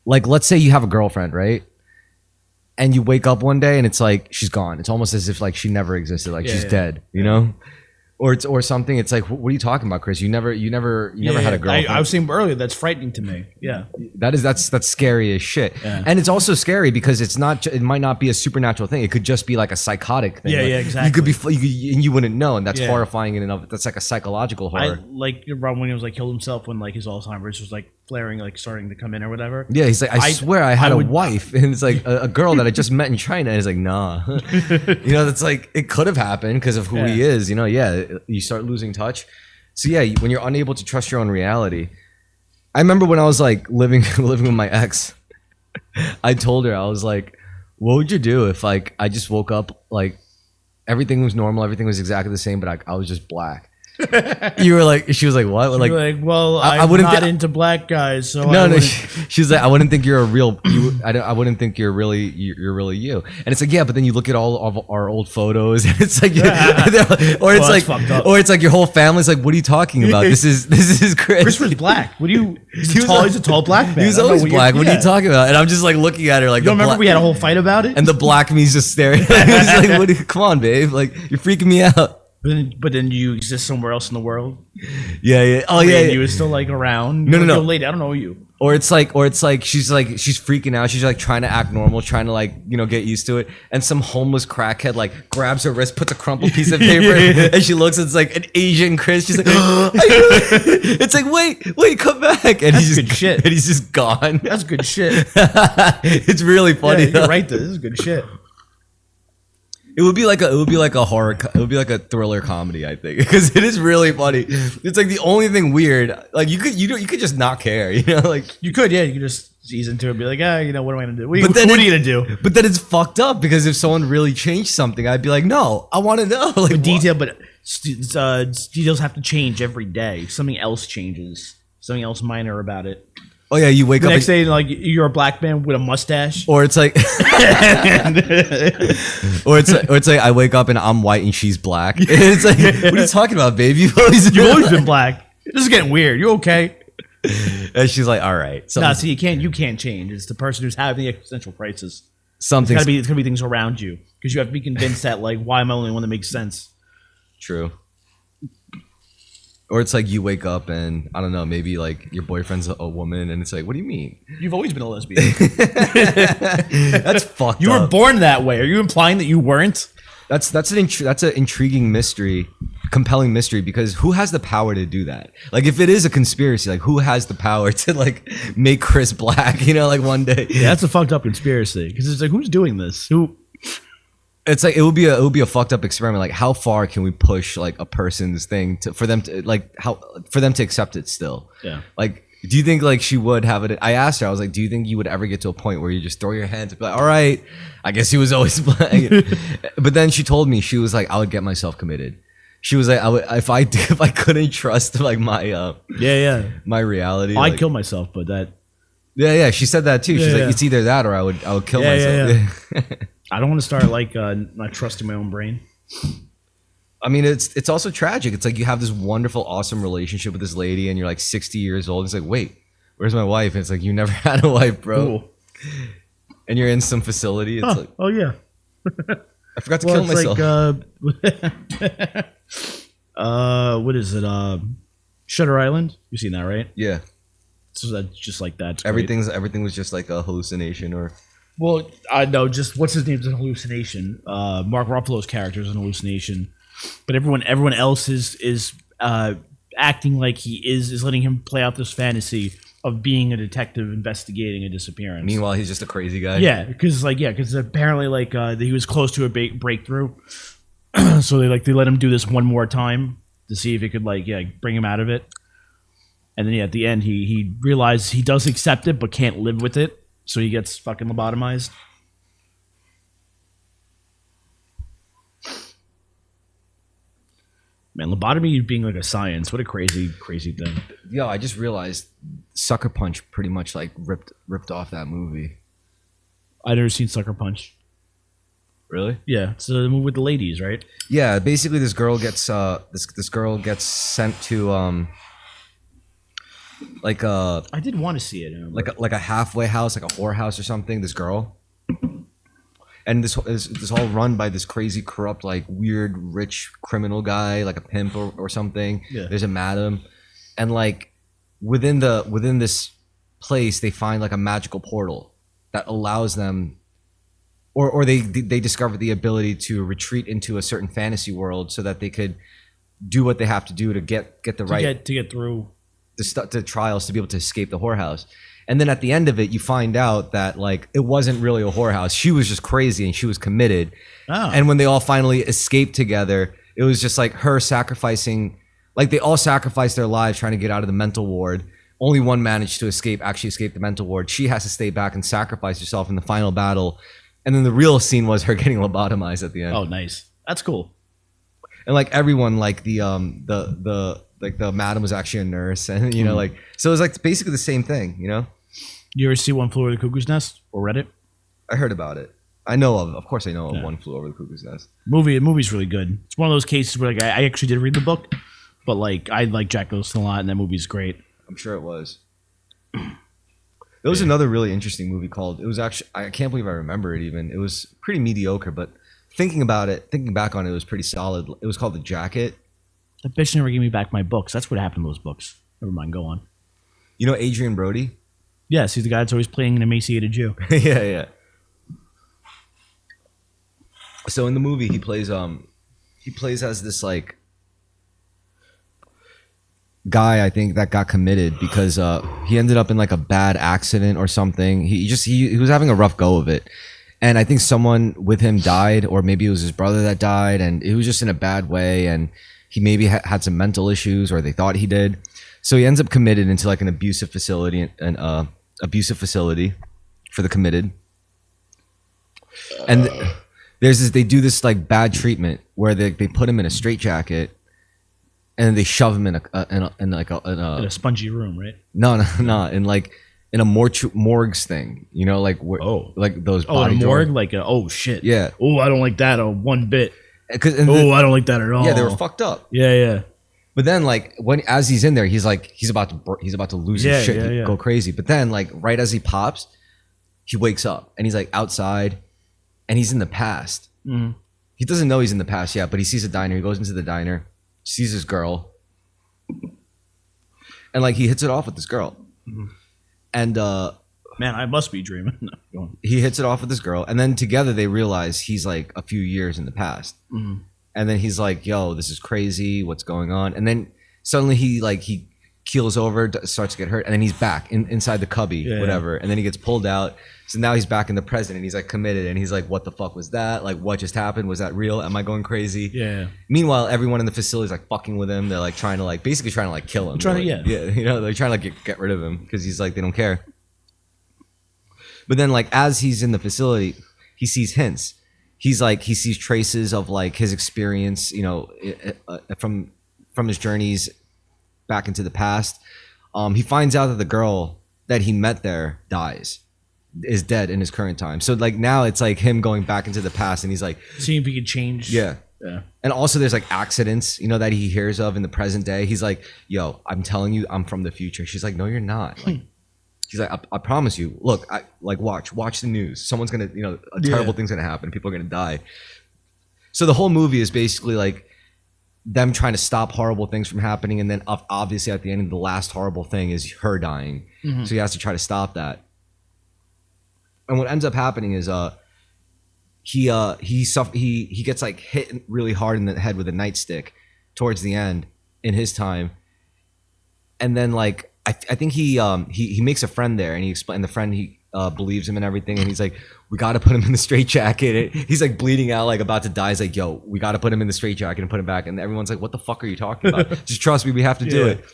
let's say you have a girlfriend, right? And you wake up one day and it's like she's gone. It's almost as if like she never existed, like she's dead, you know? Or something. It's like, what are you talking about, Chris? You never had a girlfriend. I was saying earlier, that's frightening to me. Yeah, that's scary as shit. Yeah. And it's also scary because it might not be a supernatural thing. It could just be like a psychotic thing. Yeah, like, exactly. You could be, and you wouldn't know, and that's horrifying in and of it. That's like a psychological horror. Like around when he was like killed himself when like his Alzheimer's was like flaring, like starting to come in or whatever. Yeah, he's like, I swear I had a wife, and it's like a girl that I just met in China, and he's like, nah. You know, that's like it could have happened because of who he is. You know, you start losing touch. So yeah, when you're unable to trust your own reality. I remember when I was like living with my ex, I told her, I was like, what would you do if like I just woke up, like everything was normal, everything was exactly the same, but I was just black? You were like, she was like, what? Like, well, I'm wouldn't not into black guys, so no. She was like, I wouldn't think you're a real. I wouldn't think you're really you. And it's like, yeah, but then you look at all of our old photos, and it's like, or it's like your whole family's like, what are you talking about? This is Chris. Chris was black. What do you? He's a tall black man. He was always black. What are you talking about? And I'm just like looking at her like. You don't remember we had a whole fight about it? And the black me's just staring. He's like, come on, babe. Like you're freaking me out. But then you exist somewhere else in the world. Yeah. Oh yeah. You were still like around. No. Yo, lady, I don't know you. Or it's like she's freaking out. She's like trying to act normal, trying to like, you know, get used to it. And some homeless crackhead like grabs her wrist, puts a crumpled piece of paper, and she looks. It's like an Asian Chris. She's like, it's like wait, come back. And he's just shit. And he's just gone. That's good shit. It's really funny. Yeah, you're right. This is good shit. It would be like a horror. It would be like a thriller comedy, I think, because it is really funny. It's like the only thing weird. Like you could just not care, you know, like you could just ease into it and be like, you know, what am I gonna do? What are you gonna do? But then it's fucked up because if someone really changed something, I'd be like, no, I want to know. Like details have to change every day. Something else changes. Something else minor about it. Oh yeah, you wake up the next day like you're a black man with a mustache, or it's like, or it's like I wake up and I'm white and she's black. And it's like, what are you talking about, babe? You've always been black. This is getting weird. You okay? And she's like, all right. No, see, you can't change. It's the person who's having the existential crisis. It's gonna be things around you because you have to be convinced that like, why am I the only one that makes sense? True. Or it's like you wake up and I don't know, maybe like your boyfriend's a woman and it's like, what do you mean? You've always been a lesbian. That's fucked up. You were born that way. Are you implying that you weren't? That's an intriguing mystery, compelling mystery, because who has the power to do that? Like if it is a conspiracy, like who has the power to like make Chris black, you know, like one day? Yeah, that's a fucked up conspiracy because it's like, who's doing this? Who? It's like it would be a fucked up experiment. Like how far can we push like a person's thing for them to accept it still? Yeah. Like Do you think like she would have it? I asked her. I was like, "Do you think you would ever get to a point where you just throw your hands and be like, all right, I guess he was always playing." But then she told me she was like, "I would get myself committed." She was like, "I would if I couldn't trust like my my reality." I'd like, kill myself, but that yeah. She said that too. She's like, "It's either that or I would kill myself." I don't want to start like not trusting my own brain. I mean, it's also tragic. It's like you have this wonderful, awesome relationship with this lady, and you're like 60 years old. It's like, wait, where's my wife? And it's like you never had a wife, bro. Cool. And you're in some facility. It's like, oh yeah. I forgot to kill myself. Like, what is it? Shutter Island. You've seen that, right? Yeah, So that's just like that. It's everything was just like a hallucination, or well, I know. Just what's his name's an hallucination. Mark Ruffalo's character is an hallucination, but everyone else is acting like he is letting him play out this fantasy of being a detective investigating a disappearance. meanwhile he's just a crazy guy. Yeah, because apparently he was close to a breakthrough, so they let him do this one more time to see if it could bring him out of it. And then at the end he realized he does accept it but can't live with it, so he gets fucking lobotomized. Man, lobotomy being like a science, what a crazy thing. Yo, I just realized Sucker Punch pretty much like ripped off that movie. I've never seen Sucker Punch. Really? Yeah, it's the movie with the ladies, right? Yeah, basically this girl gets this girl gets sent to like a I did want to see it. like a halfway house, like a whorehouse or something. This girl, and this all run by this crazy, corrupt, like weird, rich criminal guy, like a pimp or something. Yeah. There's a madam, and like within this place, they find like a magical portal that allows them, or they discover the ability to retreat into a certain fantasy world so that they could do what they have to do to get to get through the trials to be able to escape the whorehouse. And then at the end of it, you find out that like it wasn't really a whorehouse. She was just crazy and she was committed. Oh. And when they all finally escaped together, it was just like her sacrificing, like they all sacrificed their lives trying to get out of the mental ward. Only one managed to actually escape the mental ward. She has to stay back and sacrifice herself in the final battle. And then the real scene was her getting lobotomized at the end. Oh, nice. That's cool. And like everyone, like the madam was actually a nurse, and like so it was like basically the same thing, You ever see One Flew Over the Cuckoo's Nest or read it? I heard about it. I know of course I know of One Flew Over the Cuckoo's Nest. The movie's really good. It's one of those cases where like I actually did read the book, but like I like Jack Nicholson a lot, and that movie's great. I'm sure it was. There was another really interesting movie called. It was actually I can't believe I remember it even. It was pretty mediocre, but thinking back on it, it was pretty solid. It was called The Jacket. That bitch never gave me back my books. That's what happened to those books. Never mind. Go on. You know Adrian Brody? Yes, he's the guy that's always playing an emaciated Jew. Yeah. So in the movie, he plays as this like guy, I think, that got committed because he ended up in like a bad accident or something. He was having a rough go of it, and I think someone with him died, or maybe it was his brother that died, and it was just in a bad way, and he maybe had some mental issues, or they thought he did. So he ends up committed into like an abusive facility for the committed. And they do this like bad treatment where they put him in a straitjacket and they shove him in a spongy room, right? No, in a morgues thing, like where, like those body in a morgue, drawers. like shit, Yeah. I don't like that one bit. I don't like that at all. Yeah, they were fucked up. Yeah. But then, like, as he's in there, he's about to lose his shit, go crazy. But then, like, right as he pops, he wakes up and he's like outside, and he's in the past. Mm-hmm. He doesn't know he's in the past yet, but he sees a diner. He goes into the diner, sees his girl, and like he hits it off with this girl. Mm-hmm. And man, I must be dreaming. No, go on. He hits it off with this girl, and then together they realize he's like a few years in the past. Mm-hmm. And then he's like, "Yo, this is crazy. What's going on?" And then suddenly he keels over, starts to get hurt, and then he's back inside the cubby, whatever. And then he gets pulled out. So now he's back in the present, and he's like committed, and he's like, "What the fuck was that? Like, what just happened? Was that real? Am I going crazy?" Yeah. Meanwhile, everyone in the facility is like fucking with him. They're like trying to basically trying to kill him. Yeah, you know, they're trying to get rid of him because he's like they don't care. But then as he's in the facility, he sees hints. He sees traces of his experience, you know, from his journeys back into the past. He finds out that the girl that he met there is dead in his current time. So now it's him going back into the past, and he's seeing if he can change. Yeah. And also there's accidents, you know, that he hears of in the present day. He's like, "Yo, I'm telling you, I'm from the future." She's like, "No, you're not." She's like, I promise you. Look, watch the news. Someone's gonna, you know, a terrible thing's gonna happen. People are gonna die. So the whole movie is basically them trying to stop horrible things from happening, and then obviously at the end, the last horrible thing is her dying. Mm-hmm. So he has to try to stop that. And what ends up happening is he gets hit really hard in the head with a nightstick towards the end in his time, and then I think he makes a friend there, and the friend believes him and everything, and he's like, "We got to put him in the straitjacket." He's bleeding out, about to die. He's like, "Yo, we got to put him in the straitjacket and put him back." And everyone's like, "What the fuck are you talking about? Just trust me, we have to do it."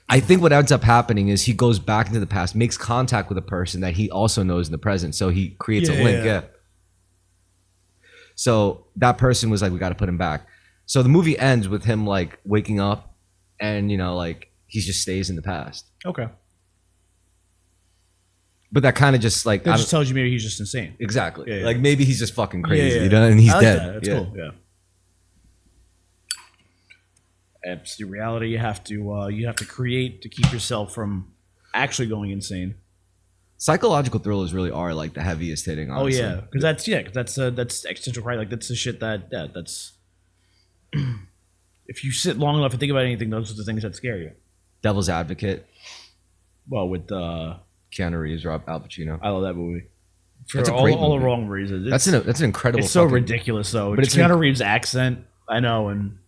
I think what ends up happening is he goes back into the past, makes contact with a person that he also knows in the present, so he creates a link. Yeah. So that person was like, "We got to put him back." So the movie ends with him waking up, and you know he just stays in the past. Okay. But that kind of just that just tells you maybe he's just insane. Exactly. Yeah. Maybe he's just fucking crazy, you know, and he's dead. That. That's cool. Yeah. It's the reality you have to create to keep yourself from actually going insane. Psychological thrillers really are the heaviest hitting. Honestly. Oh yeah, because that's existential crime. That's the shit that's. If you sit long enough and think about anything, those are the things that scare you. Devil's Advocate. Well, with Keanu Reeves, Al Pacino. I love that movie. For that's a great movie. All the wrong reasons. That's an incredible. It's so ridiculous though. But it's Keanu Reeves' accent. I know, and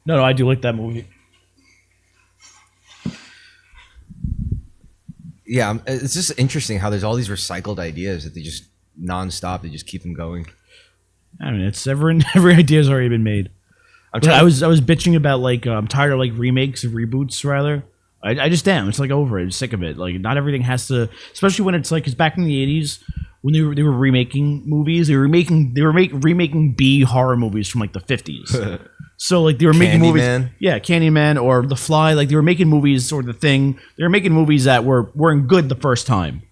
no, I do like that movie. Yeah, it's just interesting how there's all these recycled ideas that they just nonstop. They just keep them going. I mean, it's every idea's already been made. I was bitching about I'm tired of remakes and reboots rather. I just am. It's over it. I'm sick of it. Not everything has to, especially when it's because back in the 80s when they were remaking movies, they were remaking B horror movies from the 50s. So they were making movies, Candyman or The Fly. They were making movies or The Thing. They were making movies that weren't good the first time,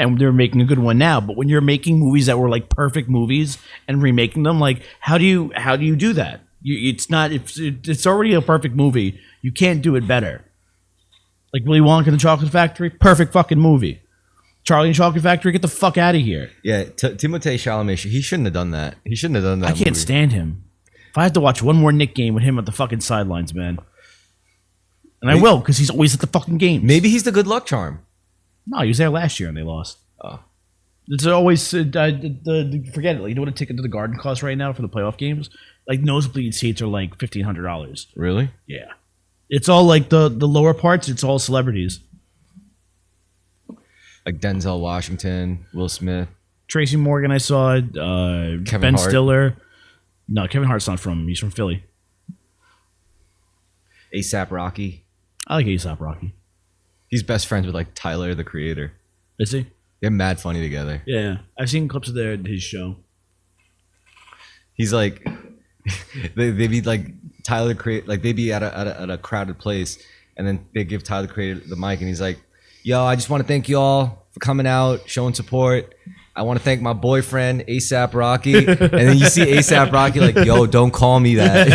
and they're making a good one now. But when you're making movies that were perfect movies and remaking them, how do you do that? It's already a perfect movie. You can't do it better. Willy Wonka and the Chocolate Factory, perfect fucking movie. Charlie and Chocolate Factory, get the fuck out of here. Yeah, Timothée Chalamet, he shouldn't have done that. He shouldn't have done that. I can't stand him. If I have to watch one more Knick game with him at the fucking sidelines, man. And I will, because he's always at the fucking games. Maybe he's the good luck charm. No, he was there last year and they lost. Oh. It's always, forget it. You know what a ticket to the Garden costs right now for the playoff games? Nosebleed seats are $1,500. Really? Yeah. It's all the lower parts, it's all celebrities. Denzel Washington, Will Smith. Tracy Morgan, I saw. Ben Hart. Stiller. No, Kevin Hart's not he's from Philly. A$AP Rocky. I like A$AP Rocky. He's best friends with Tyler, the Creator. Is he? They're mad funny together. Yeah. I've seen clips of his show. He's they be Tyler Creator, they be at a crowded place, and then they give Tyler Creator the mic, and he's like, "Yo, I just want to thank you all for coming out, showing support. I want to thank my boyfriend, A$AP Rocky." And then you see A$AP Rocky "Yo, don't call me that."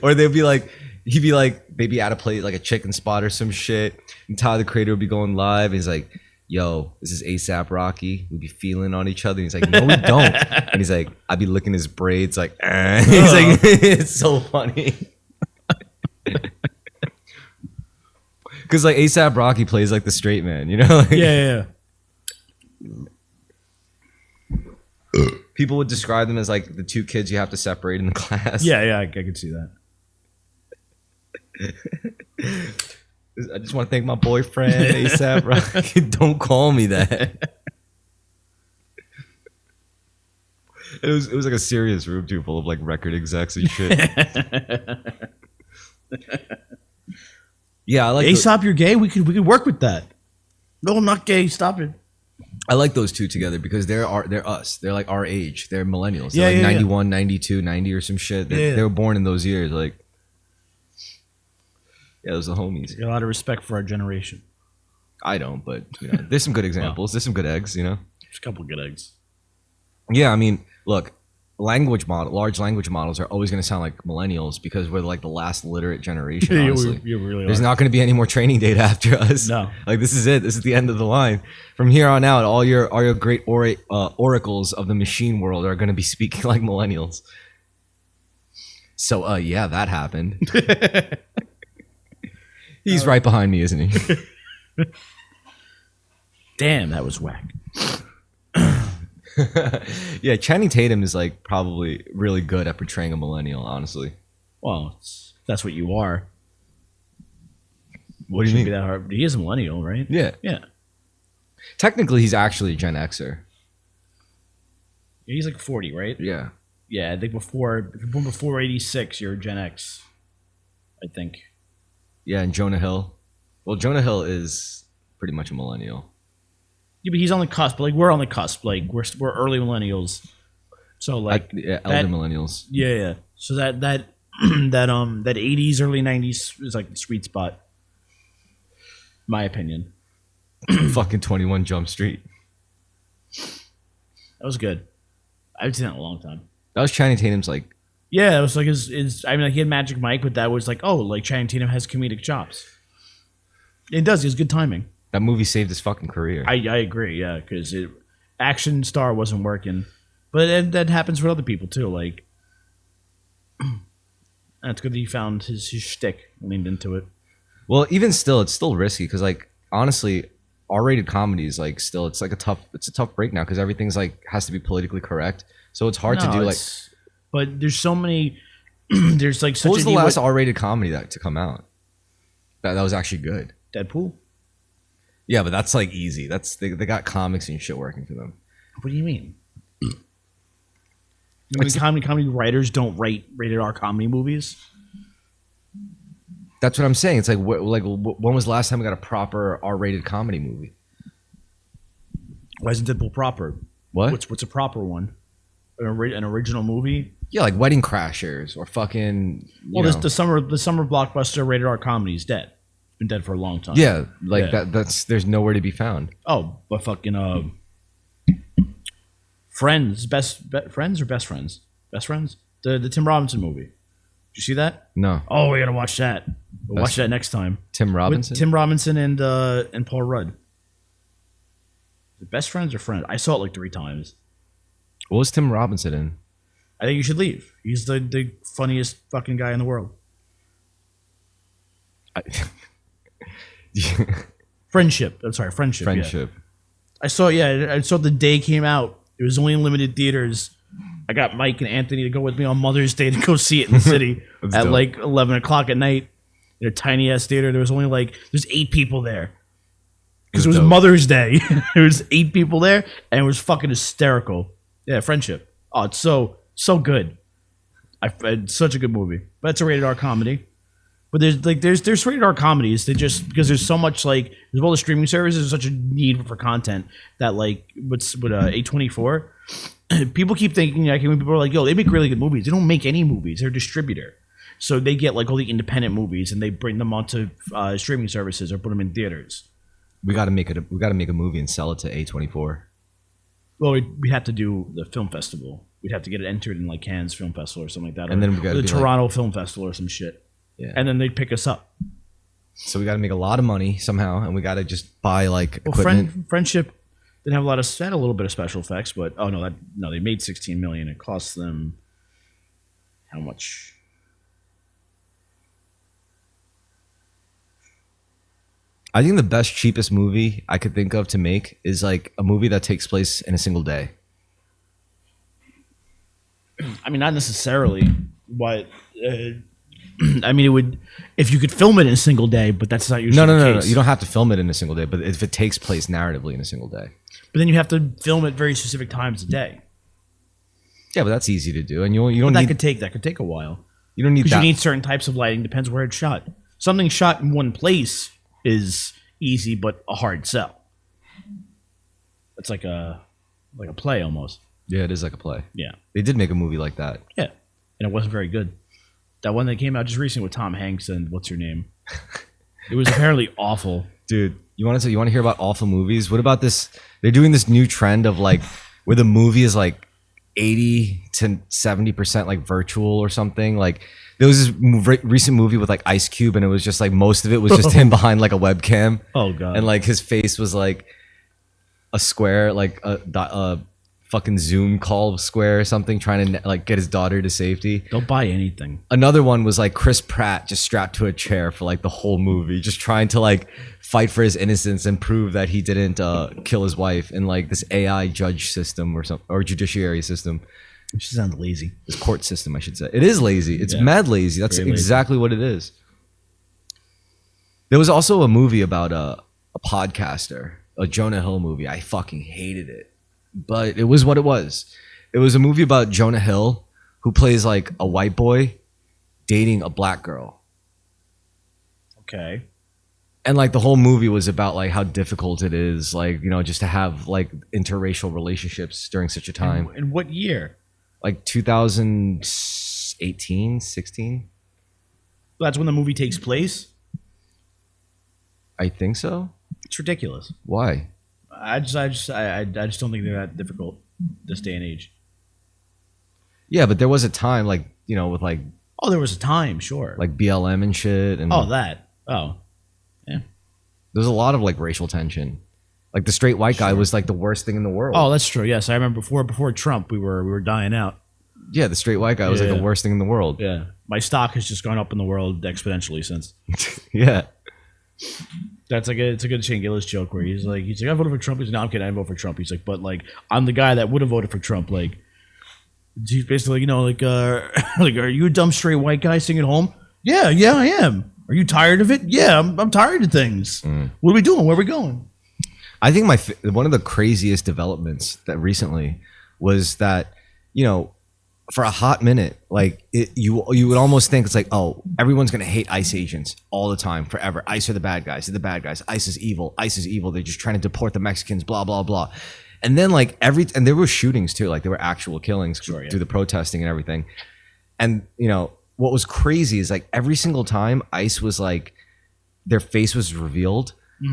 Or he'd be maybe at a plate a chicken spot or some shit, and Tyler the Creator would be going live, and he's like, "Yo, this is A$AP Rocky. We be feeling on each other." And he's like, "No, we don't." And he's like, "I'd be licking his braids He's it's so funny. Because A$AP Rocky plays the straight man, you know? Yeah. People would describe them as the two kids you have to separate in the class. Yeah, I could see that. I just want to thank my boyfriend ASAP. Right? Don't call me that. It was like a serious room too, full of like record execs and shit. Yeah, I like Aesop, you're gay. We could work with that. No, I'm not gay. Stop it. I like those two together because they're us. They're like our age. They're millennials. Yeah, They're like yeah, 91, 92, 90 or some shit. They were born in those years. Like, yeah, those are the homies. You got a lot of respect for our generation. I don't, but you know, there's some good examples. There's some good eggs, you know? There's a couple good eggs. Yeah, I mean, look, large language models are always going to sound like millennials because we're like the last literate generation, honestly. You really There's are. not going to be any more training data after us. No. Like, this is it. This is the end of the line. From here on out, all your great oracles of the machine world are going to be speaking like millennials. So, yeah, that happened. He's right behind me, isn't he? Damn, that was whack. Yeah, Channing Tatum is like probably really good at portraying a millennial, honestly. Well, that's what you are. What do you Shouldn't mean? be that hard. He is a millennial, right? Yeah. Yeah. Technically, he's actually a Gen Xer. He's like 40, right? Yeah. Yeah, I think if you're born before 86, you're Gen X. I think. Yeah, and Jonah Hill. Well, Jonah Hill is pretty much a millennial. Yeah, but he's on the cusp. Like we're on the cusp. Like we're early millennials. So like Yeah, elder millennials. yeah. So that that 80s, early 90s is like the sweet spot. My opinion. Fucking 21 Jump Street. That was good. I haven't seen that in a long time. That was Channing Tatum's like. Yeah, it was like his I mean like he had Magic Mike, but that was like, oh, like Channing Tatum has comedic chops. It does, he has good timing. That movie saved his fucking career. I agree, yeah, because action star wasn't working. But that happens with other people too. Like that's good that he found his shtick, leaned into it. Well, even still, it's still risky because, like, honestly, R-rated comedies, like, still, it's a tough break now because everything's like has to be politically correct. So it's hard to do like. But there's so many. There's like such. What was the last R-rated comedy to come out? That was actually good. Deadpool. Yeah, but that's like easy. They got comics and shit working for them. What do you mean? Comedy writers don't write rated R comedy movies. That's what I'm saying. It's like when was the last time we got a proper R-rated comedy movie? Why isn't Deadpool proper? What? What's a proper one? An original movie? Yeah, like Wedding Crashers or fucking. The summer blockbuster rated R comedy is dead. It's been dead for a long time. Yeah, like that's there's nowhere to be found. Oh, but fucking Friends, Friends or Best Friends? Best Friends? The Tim Robinson movie. Did you see that? No. Oh, we gotta watch that. We'll watch that next time. Tim Robinson. With Tim Robinson and Paul Rudd. Is it Best Friends or Friends? I saw it like 3 times. What was Tim Robinson in? I think you should leave. He's the funniest fucking guy in the world. Friendship. I'm sorry, Friendship. Friendship. Yeah. I saw the day it came out. It was only in limited theaters. I got Mike and Anthony to go with me on Mother's Day to go see it in the city at dope. like 11 o'clock at night in a tiny ass theater. There was only there's 8 people there because it was dope. Mother's Day. There was 8 people there and it was fucking hysterical. Yeah, Friendship. Oh, it's so good. It's such a good movie. But it's a rated R comedy. But there's rated R comedies. They just because there's so much with all the streaming services, there's such a need for content that with A24, people keep thinking when people are like, yo, they make really good movies. They don't make any movies. They're a distributor, so they get all the independent movies and they bring them onto streaming services or put them in theaters. We got to make it. We got to make a movie and sell it to A24. Well, we'd have to do the film festival. We'd have to get it entered in Cannes Film Festival or something like that, and then we got the Toronto Film Festival or some shit. Yeah. And then they'd pick us up. So we got to make a lot of money somehow, and we got to just buy equipment. Friendship didn't have had a little bit of special effects, but they made $16 million. It cost them how much? I think the best, cheapest movie I could think of to make is a movie that takes place in a single day. I mean, not necessarily, but I mean, it would if you could film it in a single day, but that's not usually No, the no, no. case. You don't have to film it in a single day, but if it takes place narratively in a single day. But then you have to film at very specific times a day. Yeah, but that's easy to do, and you don't That need could take a while. you don't need Because that. you need certain types of lighting. Depends where it's shot. Something shot in one place is easy, but a hard sell. It's like a play almost. Yeah, it is like a play. Yeah, They did make a movie like that. yeah, and it wasn't very good. That one that came out just recently with Tom Hanks and what's her name? It was apparently awful. Dude, you want to hear about awful movies? What about this? They're doing this new trend of like where the movie is like 80 to 70% like virtual or something. Like there was this recent movie with like Ice Cube, and it was just like most of it was just him behind like a webcam. Oh god! And like his face was like a square, like a fucking Zoom call square or something, trying to like get his daughter to safety. Don't buy anything. Another one was like Chris Pratt just strapped to a chair for like the whole movie, just trying to like fight for his innocence and prove that he didn't kill his wife in like this AI judge system or something, or judiciary system. She sounds lazy. This court system, I should say. It is lazy. It's Yeah. mad lazy. That's Very lazy. exactly what it is. There was also a movie about a podcaster, a Jonah Hill movie. I fucking hated it, but it was what it was. It was a movie about Jonah Hill, who plays like a white boy dating a black girl. Okay. And like the whole movie was about like how difficult it is, like, you know, just to have like interracial relationships during such a time. In what year? Like 2018, 16? That's when the movie takes place. I think so. It's ridiculous. Why? I just don't think they're that difficult this day and age. Yeah, but there was a time like, you know, with like Oh, there was a time, sure. like BLM and shit, and oh, that. Oh, yeah. there's a lot of like racial tension. Like the straight white guy was like the worst thing in the world. Oh, that's true. Yes, I remember before Trump, we were dying out. Yeah, the straight white guy was like Yeah. the worst thing in the world. Yeah, my stock has just gone up in the world exponentially since. Yeah. It's a good Shane Gillis joke where he's like, I voted for Trump. He's like, no, I'm kidding, I didn't vote for Trump. He's like, but like, I'm the guy that would have voted for Trump. Like, he's basically, you know, like, like, are you a dumb straight white guy sitting at home? Yeah, I am. Are you tired of it? Yeah, I'm tired of things. What are we doing? Where are we going? I think one of the craziest developments that recently was that, you know, for a hot minute, like you would almost think it's like, oh, everyone's gonna hate ICE agents all the time, forever. ICE are the bad guys. They're the bad guys. ICE is evil. ICE is evil. They're just trying to deport the Mexicans. Blah blah blah. And then like and there were shootings too. Like there were actual killings through the protesting and everything. And you know what was crazy is like every single time ICE was like their face was revealed.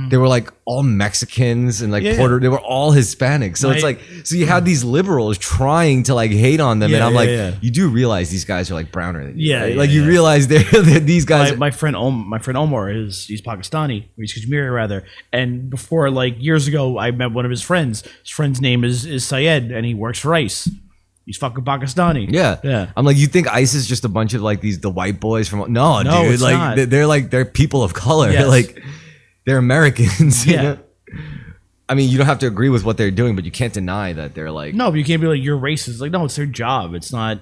They were like all Mexicans and like Puerto. They were all Hispanic. So it's like, so you had these liberals trying to like hate on them, and I'm like, you do realize these guys are like browner than you, right? Like you realize these guys. My friend Omar he's Pakistani. He's Kashmiri rather. And before like years ago, I met one of his friends. His friend's name is Syed, and he works for ICE. He's fucking Pakistani. Yeah. I'm like, you think ICE is just a bunch of like the white boys from? No, dude. it's Like not. they're people of color. Yes. Like. They're Americans. You Yeah. know? I mean, you don't have to agree with what they're doing, but you can't deny that they're like. No, but you can't be like, you're racist. Like, no, it's their job. It's not.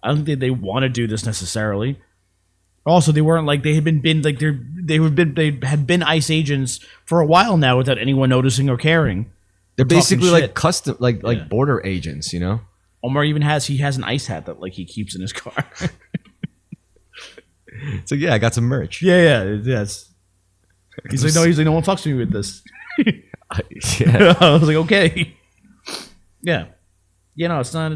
I don't think they want to do this necessarily. Also, they weren't like they had been like they had been ICE agents for a while now without anyone noticing or caring. They're basically talking like shit. custom, like border agents, you know. Omar even has an ICE hat that like he keeps in his car. So yeah, I got some merch. Yes. He's like, no one fucks with me with this. Yeah, I was like, okay. Yeah. You know, it's not.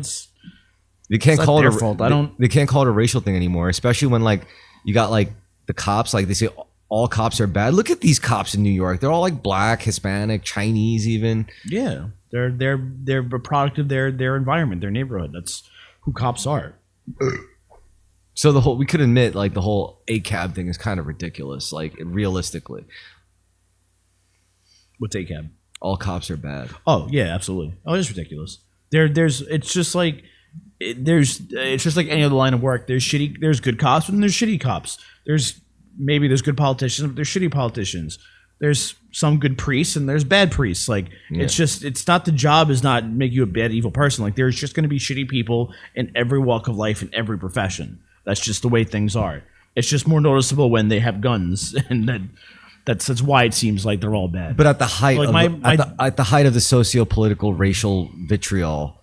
they can't It's not call it their a fault. They can't call it a racial thing anymore, especially when like you got like the cops, like they say all cops are bad. Look at these cops in New York. They're all like black, Hispanic, Chinese, even. Yeah, they're a product of their environment, their neighborhood. That's who cops are. So we could admit like the whole ACAB thing is kind of ridiculous. Like realistically, What's ACAB? all cops are bad. Oh yeah, absolutely. Oh, it's ridiculous. It's just like any other line of work. There's good cops and there's shitty cops. There's good politicians, but there's shitty politicians. There's some good priests and there's bad priests. Like it's not the job is not make you a bad evil person. Like there's just going to be shitty people in every walk of life in every profession. That's just the way things are. It's just more noticeable when they have guns, and that's why it seems like they're all bad. But at the height Like at the height of the socio-political racial vitriol,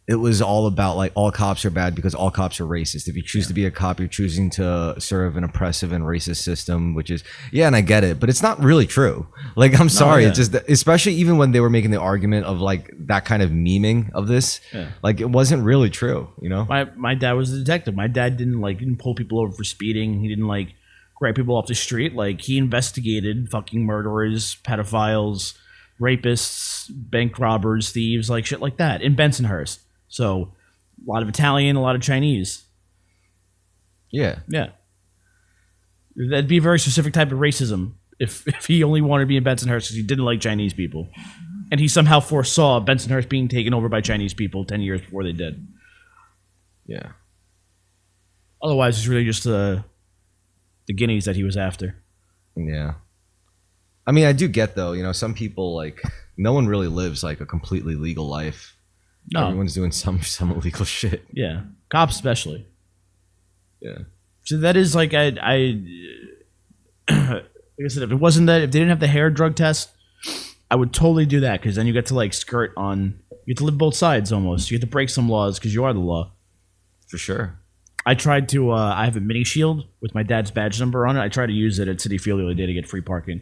it was all about like all cops are bad because all cops are racist. If you choose to be a cop, you're choosing to serve an oppressive and racist system, which is and I get it, but it's not really true. Like I'm sorry, it's just that, especially even when they were making the argument of like that kind of memeing of this, like it wasn't really true, you know? My dad was a detective. My dad didn't pull people over for speeding. He didn't like grab people off the street. Like he investigated fucking murderers, pedophiles, rapists, bank robbers, thieves, like shit like that in Bensonhurst. So, a lot of Italian, a lot of Chinese. Yeah. That'd be a very specific type of racism if he only wanted to be in Bensonhurst because he didn't like Chinese people. And he somehow foresaw Bensonhurst being taken over by Chinese people 10 years before they did. Yeah. Otherwise, it's really just the guineas that he was after. Yeah. I mean, I do get, though, you know, some people, like, no one really lives, like, a completely legal life. No. Everyone's doing some illegal shit. Yeah. Cops especially. Yeah. So that is like like I said, if they didn't have the hair drug test, I would totally do that because then you get to like skirt on. You get to live both sides almost. You get to break some laws because you are the law. For sure. I tried to. I have a mini shield with my dad's badge number on it. I tried to use it at City Field the other day to get free parking.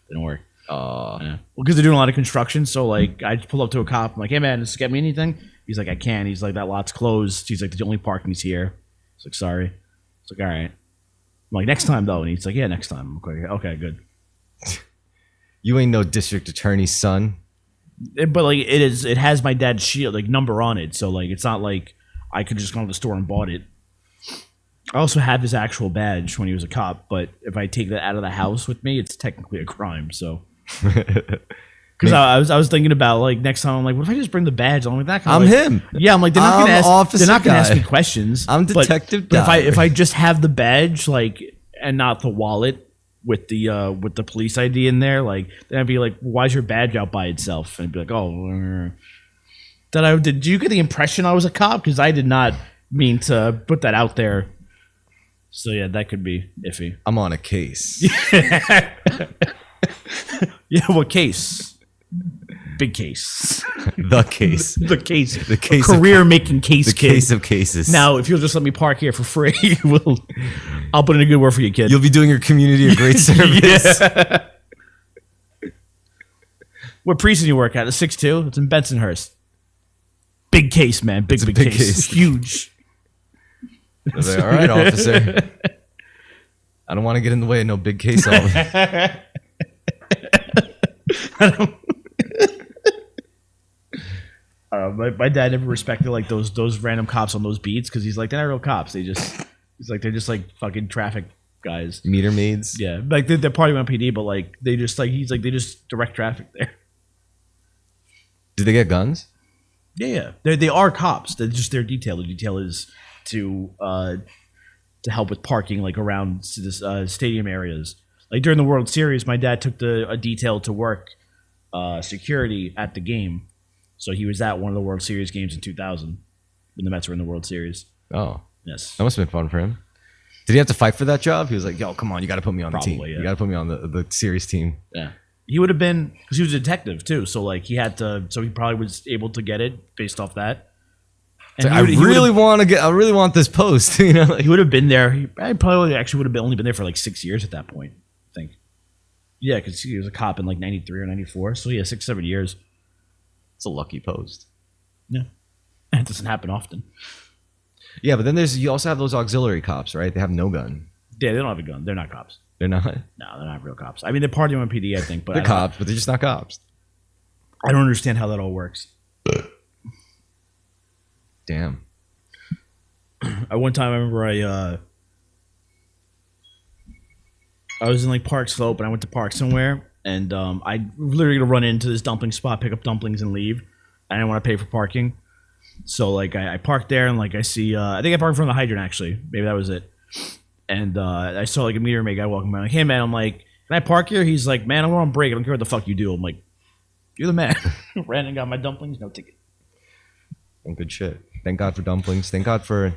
Didn't work. Well, because they're doing a lot of construction. So like, I pull up to a cop. I'm like, "Hey man, does this get me anything?" He's like, "I can." He's like, "That lot's closed." He's like, "The only parking's here." He's like, "Sorry." It's like, "All right." I'm like, "Next time though," and he's like, "Yeah, next time." I'm like, "Okay, good." You ain't no district attorney's son. But like, it has my dad's shield like number on it. So like, it's not like I could just go to the store and bought it. I also have his actual badge when he was a cop. But if I take that out of the house with me, it's technically a crime. So. Because I was thinking about like next time I'm like, what if I just bring the badge? I'm like that. I'm like, him. Yeah, I'm like they're not gonna ask me questions. I'm Detective. But if I just have the badge like and not the wallet with the police ID in there, like then I'd be like, why's your badge out by itself? And I'd be like, oh, did you get the impression I was a cop? Because I did not mean to put that out there. So yeah, that could be iffy. I'm on a case. Yeah, what case? Big case. The case. The case. The case. Career-making case. The kid. case of cases. Now, if you'll just let me park here for free, I'll put in a good word for you, kid. You'll be doing your community a great service. Yeah. What precinct you work at? A 6-2? It's in Bensonhurst. Big case, man. Big case. Huge. Like, all right, officer. I don't want to get in the way of no big case. My dad never respected like those random cops on those beats because he's like they're not real cops. They're just like fucking traffic guys. Meter maids. Yeah, like they're part of MPD, but like they just direct traffic there. Do they get guns? Yeah. They are cops. They're just their detail. The detail is to help with parking like around this, stadium areas. Like during the World Series, my dad took a detail to work security at the game. So he was at one of the World Series games in 2000 when the Mets were in the World Series. Oh. Yes. That must have been fun for him. Did he have to fight for that job? He was like, yo, come on, you got to put me on the team. Yeah. You got to put me on the series team. Yeah. He would have been, because he was a detective too. So like he had to, so he probably was able to get it based off that. And so I really want this post. You know, like, he would have been there. He probably actually would have only been there for like 6 years at that point, I think. Yeah, because he was a cop in like 93 or 94. So yeah, 6-7 years. It's a lucky post. Yeah. It doesn't happen often. Yeah, but then you also have those auxiliary cops, right? They have no gun. Yeah, they don't have a gun. They're not cops. They're not? No, they're not real cops. I mean, they're part of MPD, I think. But they're cops, but they're just not cops. I don't understand how that all works. Damn. One time I remember I was in like Park Slope and I went to park somewhere and I literally gonna run into this dumpling spot, pick up dumplings and leave. I didn't want to pay for parking. So like I parked there and like I see I think I parked in front of the hydrant actually. Maybe that was it. And I saw like a meter maid guy walking by. I'm like, hey man, I'm like, can I park here? He's like, man, I'm on break. I don't care what the fuck you do. I'm like, you're the man. Ran and got my dumplings, no ticket. Oh, good shit. Thank God for dumplings. Thank God for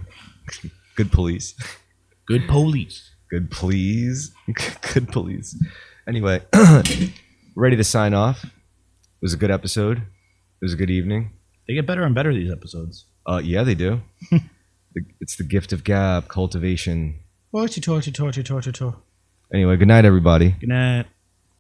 good police. Good police. Good, please. Good, please. Anyway, ready to sign off. It was a good episode. It was a good evening. They get better and better, these episodes. Yeah, they do. It's the gift of gab, cultivation. Torture. Anyway, good night, everybody. Good night.